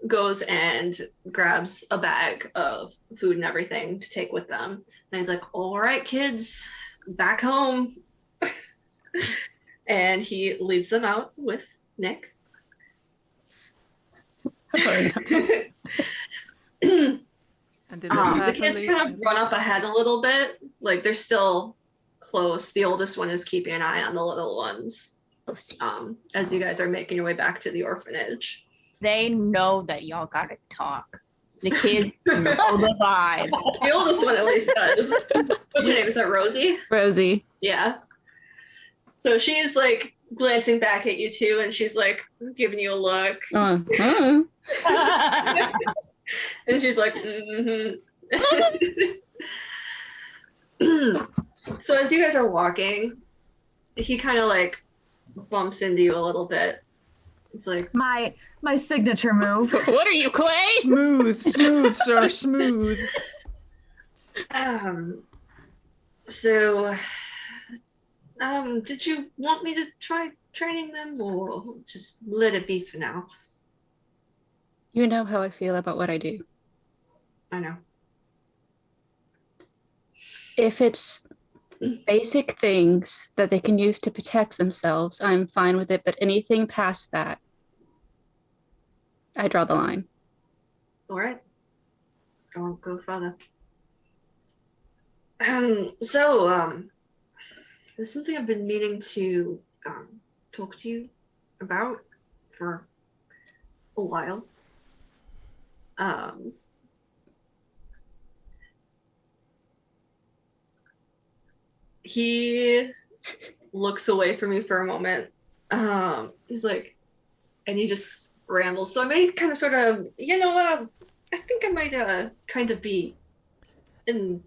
goes and grabs a bag of food and everything to take with them. And he's like, "All right, kids, back home." And he leads them out with Nick. And they live The happily kids kind of ever run up after. ahead a little bit. Like they're still close. The oldest one is keeping an eye on the little ones. As you guys are making your way back to the orphanage. They know that y'all gotta talk. The kids know the vibes. The oldest one at least does. What's your name? Is that Rosie? Rosie. Yeah. So she's like glancing back at you too, and she's like giving you a look, Uh-huh. and she's like, mm-hmm. So as you guys are walking, he kind of like bumps into you a little bit. It's like My signature move. What are you, Clay? Smooth, sir, smooth. So, did you want me to try training them, or just let it be for now? You know how I feel about what I do. I know. If it's basic things that they can use to protect themselves, I'm fine with it, but anything past that, I draw the line. All right. I won't go further. There's something I've been meaning to talk to you about for a while. He looks away from you for a moment. He's like, and he just rambles. So I may kind of sort of, I think I might kind of be in.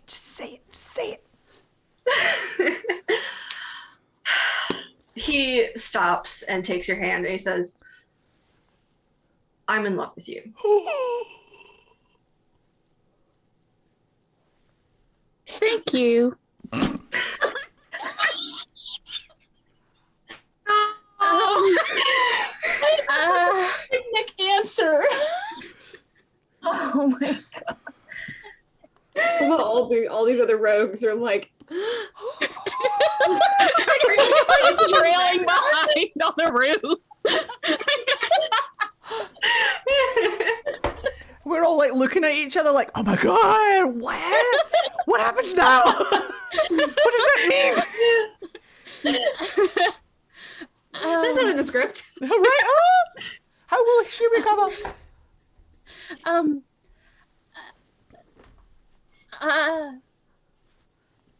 Just say it. He stops and takes your hand and he says, I'm in love with you. Thank you. Nick answer. Oh my god. All these other rogues are like, It's trailing behind on the roofs. We're all like looking at each other like, oh my god, what? What happens now? What does that mean? that's not in the script. Right? Oh, how will she recover?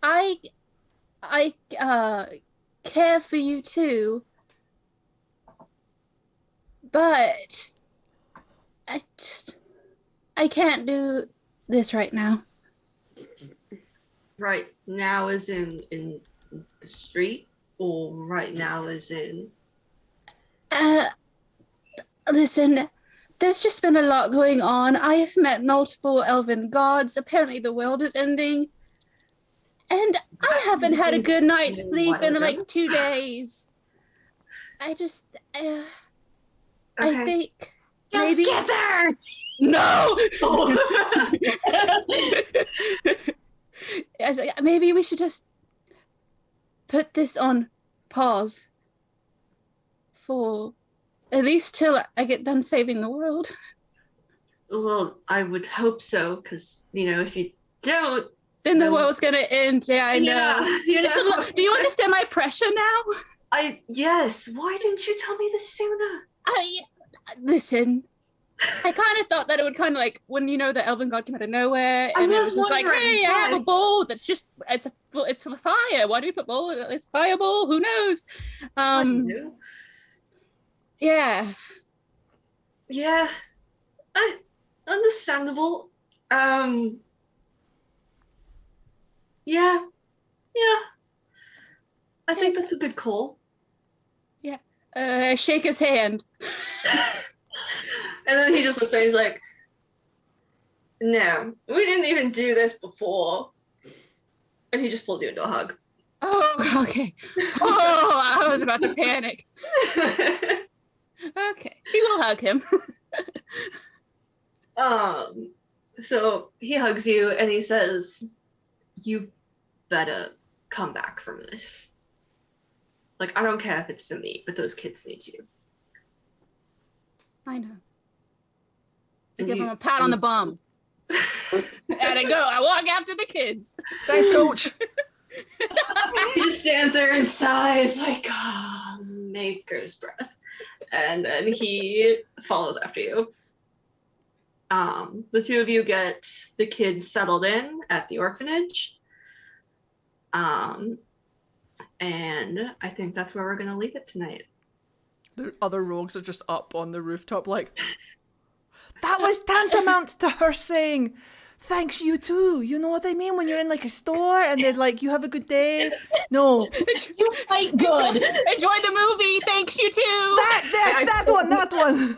I care for you too, but I can't do this right now. Right now is in the street, or right now is in... Listen, there's just been a lot going on. I have met multiple elven gods. Apparently the world is ending. And I haven't had a good night's sleep in like 2 days. I just... I think... Just maybe... kiss her! No! I was like, maybe we should just put this on pause for at least till I get done saving the world. Well, I would hope so, because, if you don't... Then the world's gonna end. Yeah, I know. Yeah, Do you understand my pressure now? Yes. Why didn't you tell me this sooner? Listen. I kind of thought that it would kind of like when the elven god came out of nowhere, and it was just like, hey, I have a bowl that's just it's for fire. Why do we put bowl? It's fireball. Who knows? Yeah. Yeah. Understandable. Yeah. I think that's a good call. Yeah. Shake his hand. And then he just looks at me, he's like, no, we didn't even do this before. And he just pulls you into a hug. Oh, okay. Oh, I was about to panic. Okay. She will hug him. So he hugs you and he says, you better come back from this. Like, I don't care if it's for me, but those kids need you. I know. I give him a pat on the bum. And I go. I walk after the kids. Thanks, coach. He just stands there and sighs like, maker's breath. And then he follows after you. The two of you get the kids settled in at the orphanage. And I think that's where we're going to leave it tonight. The other rogues are just up on the rooftop like, that was tantamount to her saying, thanks, you too. You know what I mean? When you're in like a store and they're like, you have a good day. No. You fight good. Enjoy the movie. Thanks, you too. That one.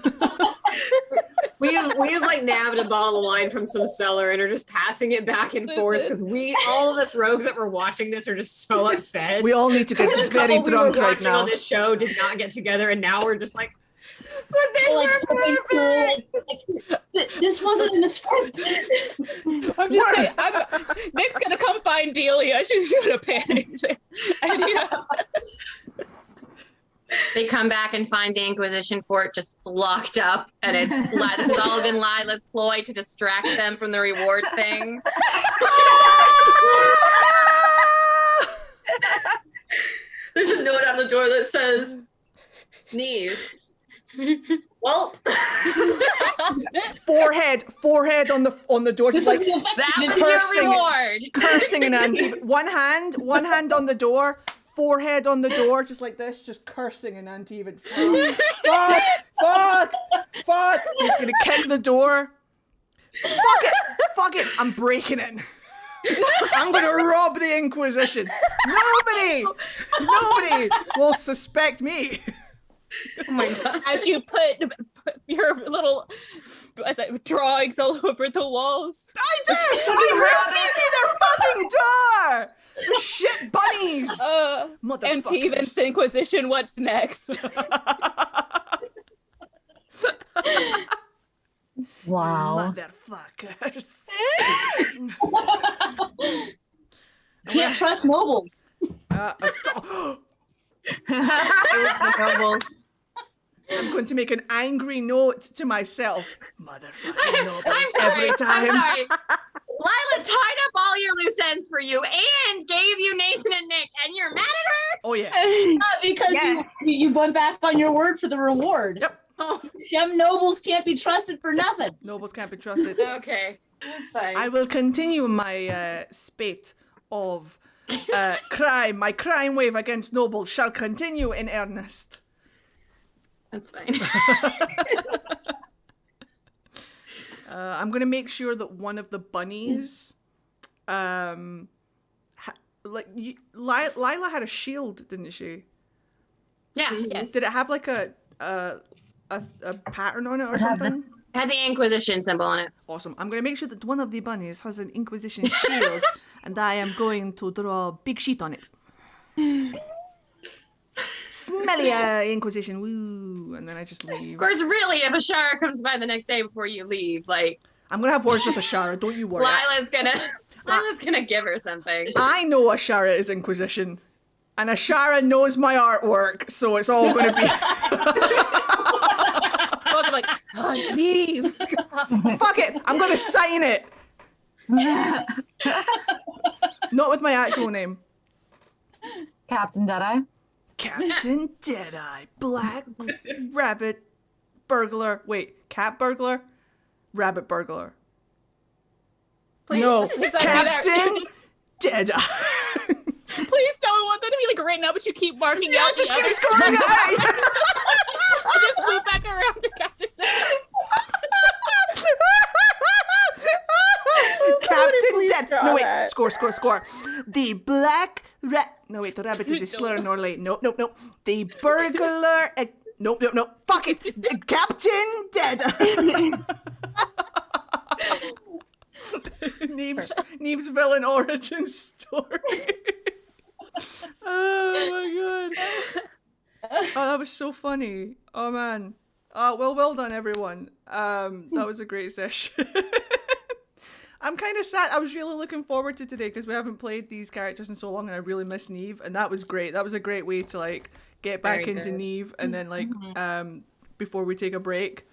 We have like nabbed a bottle of wine from some cellar and are just passing it back and forth because all of us rogues that were watching this are just so upset. We all need to get just very drunk right now. On this show did not get together, and now we're just like, but they Like, were perfect. this wasn't in the script. I'm just saying, Nick's gonna come find Delia. She's gonna panic. And, yeah. They come back and find the Inquisition fort just locked up, and it's this has all been Lila's ploy to distract them from the reward thing. There's a note on the door that says, Neve. Well, forehead on the door, just like That was cursing, your reward. cursing and Antifa. One hand on the door, forehead on the door, just like this, just cursing and Antifa. Fuck! He's gonna kick the door. Fuck it! I'm breaking it. I'm gonna rob the Inquisition. Nobody will suspect me. Oh my god. As you put your little drawings all over the walls. I do! I graffiti their fucking door! The shit bunnies! And Steven's Inquisition, what's next? Wow. Motherfuckers. Can't trust nobles. I'm going to make an angry note to myself. Motherfucking nobles I'm sorry. every time. I'm sorry. Lila tied up all your loose ends for you and gave you Nathan and Nick, and you're mad at her? Oh yeah. Because you went back on your word for the reward. Yep. Them nobles can't be trusted for nothing. Nobles can't be trusted. Okay. That's fine. I will continue my spate of crime. My crime wave against nobles shall continue in earnest. That's fine. I'm going to make sure that one of the bunnies, Lila had a shield, didn't she? Yes. Did it have like a pattern on it or something? Had the Inquisition symbol on it. Awesome. I'm going to make sure that one of the bunnies has an Inquisition shield, and I am going to draw a big sheet on it. Smelly Inquisition, woo! And then I just leave. Of course, really, if Ashara comes by the next day before you leave, like, I'm gonna have words with Ashara. Don't you worry. Lila's gonna give her something. I know Ashara is Inquisition, and Ashara knows my artwork, so it's all gonna be. Both are like, leave. Fuck it! I'm gonna sign it. Not with my actual name. Captain Deadeye. Captain Deadeye, Black Rabbit Burglar. Wait, Cat Burglar? Rabbit Burglar. Please, No, please don't do Captain that. Deadeye. Please don't want that to be like written out, but you keep marking Yeah, out. just the keep others. scoring it out. I just loop back around to Captain Death. Captain please Dead. draw No, wait. that. Score. The black rat. No, wait. The rabbit is a slur, Norley. Nope. The burglar. Nope. Fuck it. Captain Dead. Neve's villain origin story. Oh my god. Oh, that was so funny. Oh man. Well done, everyone. That was a great session. I'm kind of sad. I was really looking forward to today because we haven't played these characters in so long, and I really miss Neve, and that was great. That was a great way to like get back Very into good. Neve, and then like before we take a break.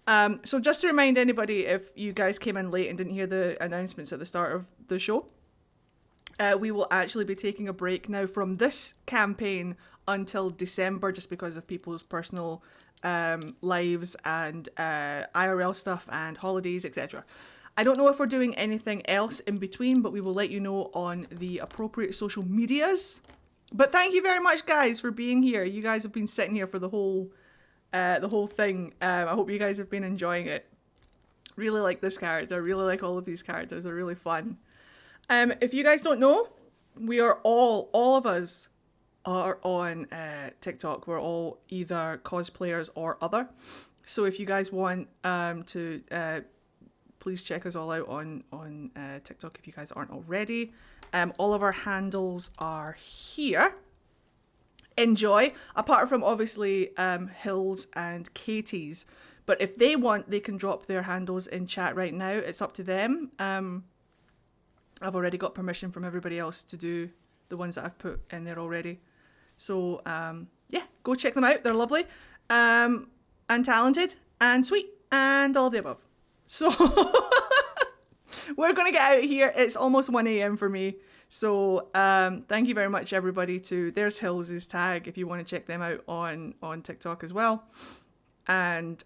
So just to remind anybody, if you guys came in late and didn't hear the announcements at the start of the show, we will actually be taking a break now from this campaign until December, just because of people's personal lives and IRL stuff and holidays, etc. I don't know if we're doing anything else in between, but we will let you know on the appropriate social medias. But thank you very much, guys, for being here. You guys have been sitting here for the whole thing. I hope you guys have been enjoying it. Really like this character. Really like all of these characters. They're really fun. If you guys don't know, we are all of us are on TikTok. We're all either cosplayers or other. So if you guys want to please check us all out on TikTok if you guys aren't already. All of our handles are here. Enjoy. Apart from obviously Hill's and Katie's. But if they want, they can drop their handles in chat right now. It's up to them. I've already got permission from everybody else to do the ones that I've put in there already. So, yeah, go check them out. They're lovely and talented and sweet and all of the above. So, we're going to get out of here. It's almost 1 a.m. for me. So, thank you very much, everybody. There's Hills' tag if you want to check them out on TikTok as well. And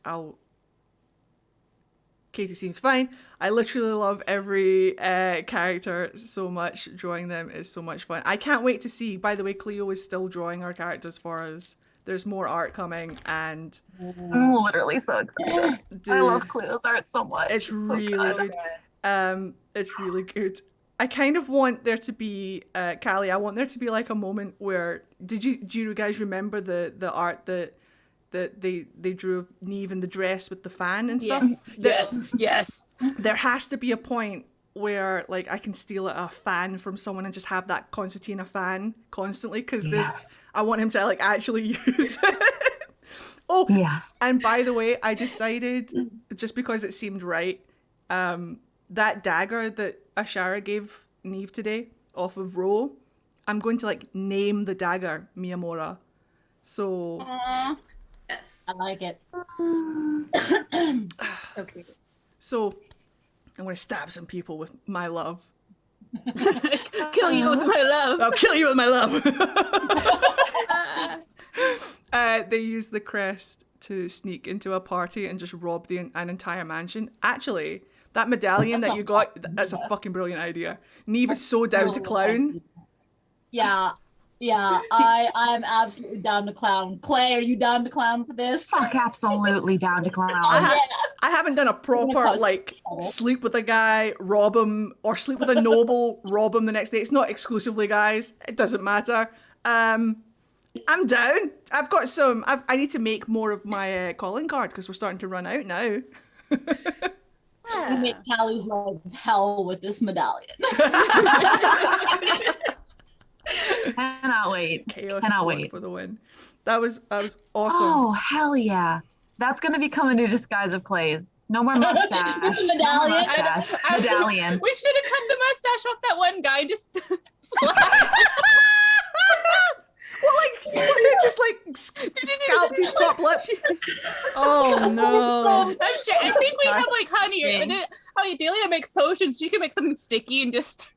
Katie seems fine. I literally love every character so much. Drawing them is so much fun. I can't wait to see. By the way, Cleo is still drawing our characters for us. There's more art coming, and I'm literally so excited. dude, I love Cleo's art so much. It's really good. It's really good. I kind of want there to be, Callie, I want there to be like a moment where, do you guys remember the art that they drew of Neve in the dress with the fan and stuff? Yes. There has to be a point where like I can steal a fan from someone and just have that concertina fan constantly, because I want him to like actually use it. Oh, yes. And by the way, I decided, just because it seemed right, that dagger that Ashara gave Neve today off of Ro, I'm going to like name the dagger Miyamura. So yes, I like it. Okay. So I'm going to stab some people with my love. Kill you with my love. I'll kill you with my love. They used the crest to sneak into a party and just rob an entire mansion. Actually, that medallion that you got, that's a fucking brilliant idea. Neve is so down to clown. Yeah, I'm absolutely down to clown. Clay, are you down to clown for this? Fuck, absolutely down to clown. I haven't done a proper, like, sleep with a guy, rob him, or sleep with a noble, rob him the next day. It's not exclusively guys. It doesn't matter. I'm down. I've got some... I need to make more of my calling card, because we're starting to run out now. We make Callie's legs hell with this medallion. Cannot wait. Chaos Cannot Squad wait for the win. That was awesome. Oh, hell yeah. That's going to become a new disguise of Clay's. No more mustache. Medallion. Medallion. We should have cut the mustache off that one guy. Just well, like, he just like scalped his top lip. Oh no! I'm sure. I think we have like honey. And then, Delia makes potions. She can make something sticky and just.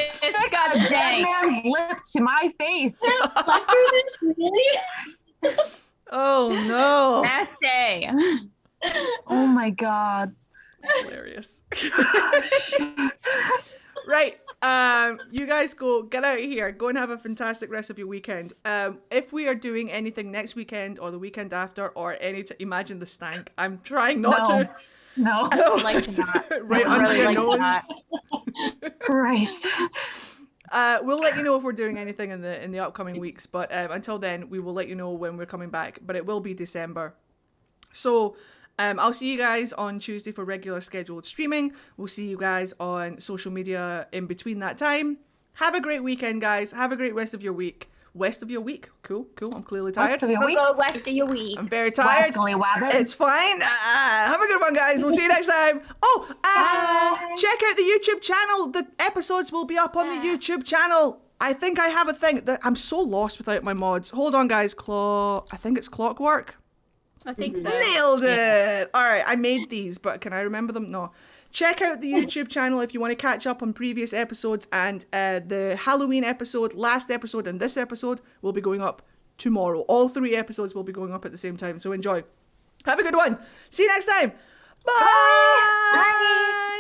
Stick a dead man's lip to my face. Really? Oh no! Nasty. Oh my god. That's hilarious. Right. You guys get out of here. Go and have a fantastic rest of your weekend. If we are doing anything next weekend or the weekend after or imagine the stank. I'm trying not to. No, I'd like to not. Right under your nose. Christ. We'll let you know if we're doing anything in the upcoming weeks, but until then, we will let you know when we're coming back. But it will be December. So I'll see you guys on Tuesday for regular scheduled streaming. We'll see you guys on social media in between that time. Have a great weekend, guys. Have a great rest of your week. West of your week. Cool. I'm clearly tired. West of your week. Go west of your week. I'm very tired. Westly Wabbit. It's fine. Have a good one, guys. We'll see you next time. Oh, check out the YouTube channel. The episodes will be up on the YouTube channel. I think I have a thing. I'm so lost without my mods. Hold on, guys. I think it's Clockwork. I think so. Nailed it. All right, I made these, but can I remember them? No. Check out the YouTube channel if you want to catch up on previous episodes, and the Halloween episode, last episode, and this episode will be going up tomorrow. All 3 episodes will be going up at the same time, so enjoy. Have a good one. See you next time. Bye.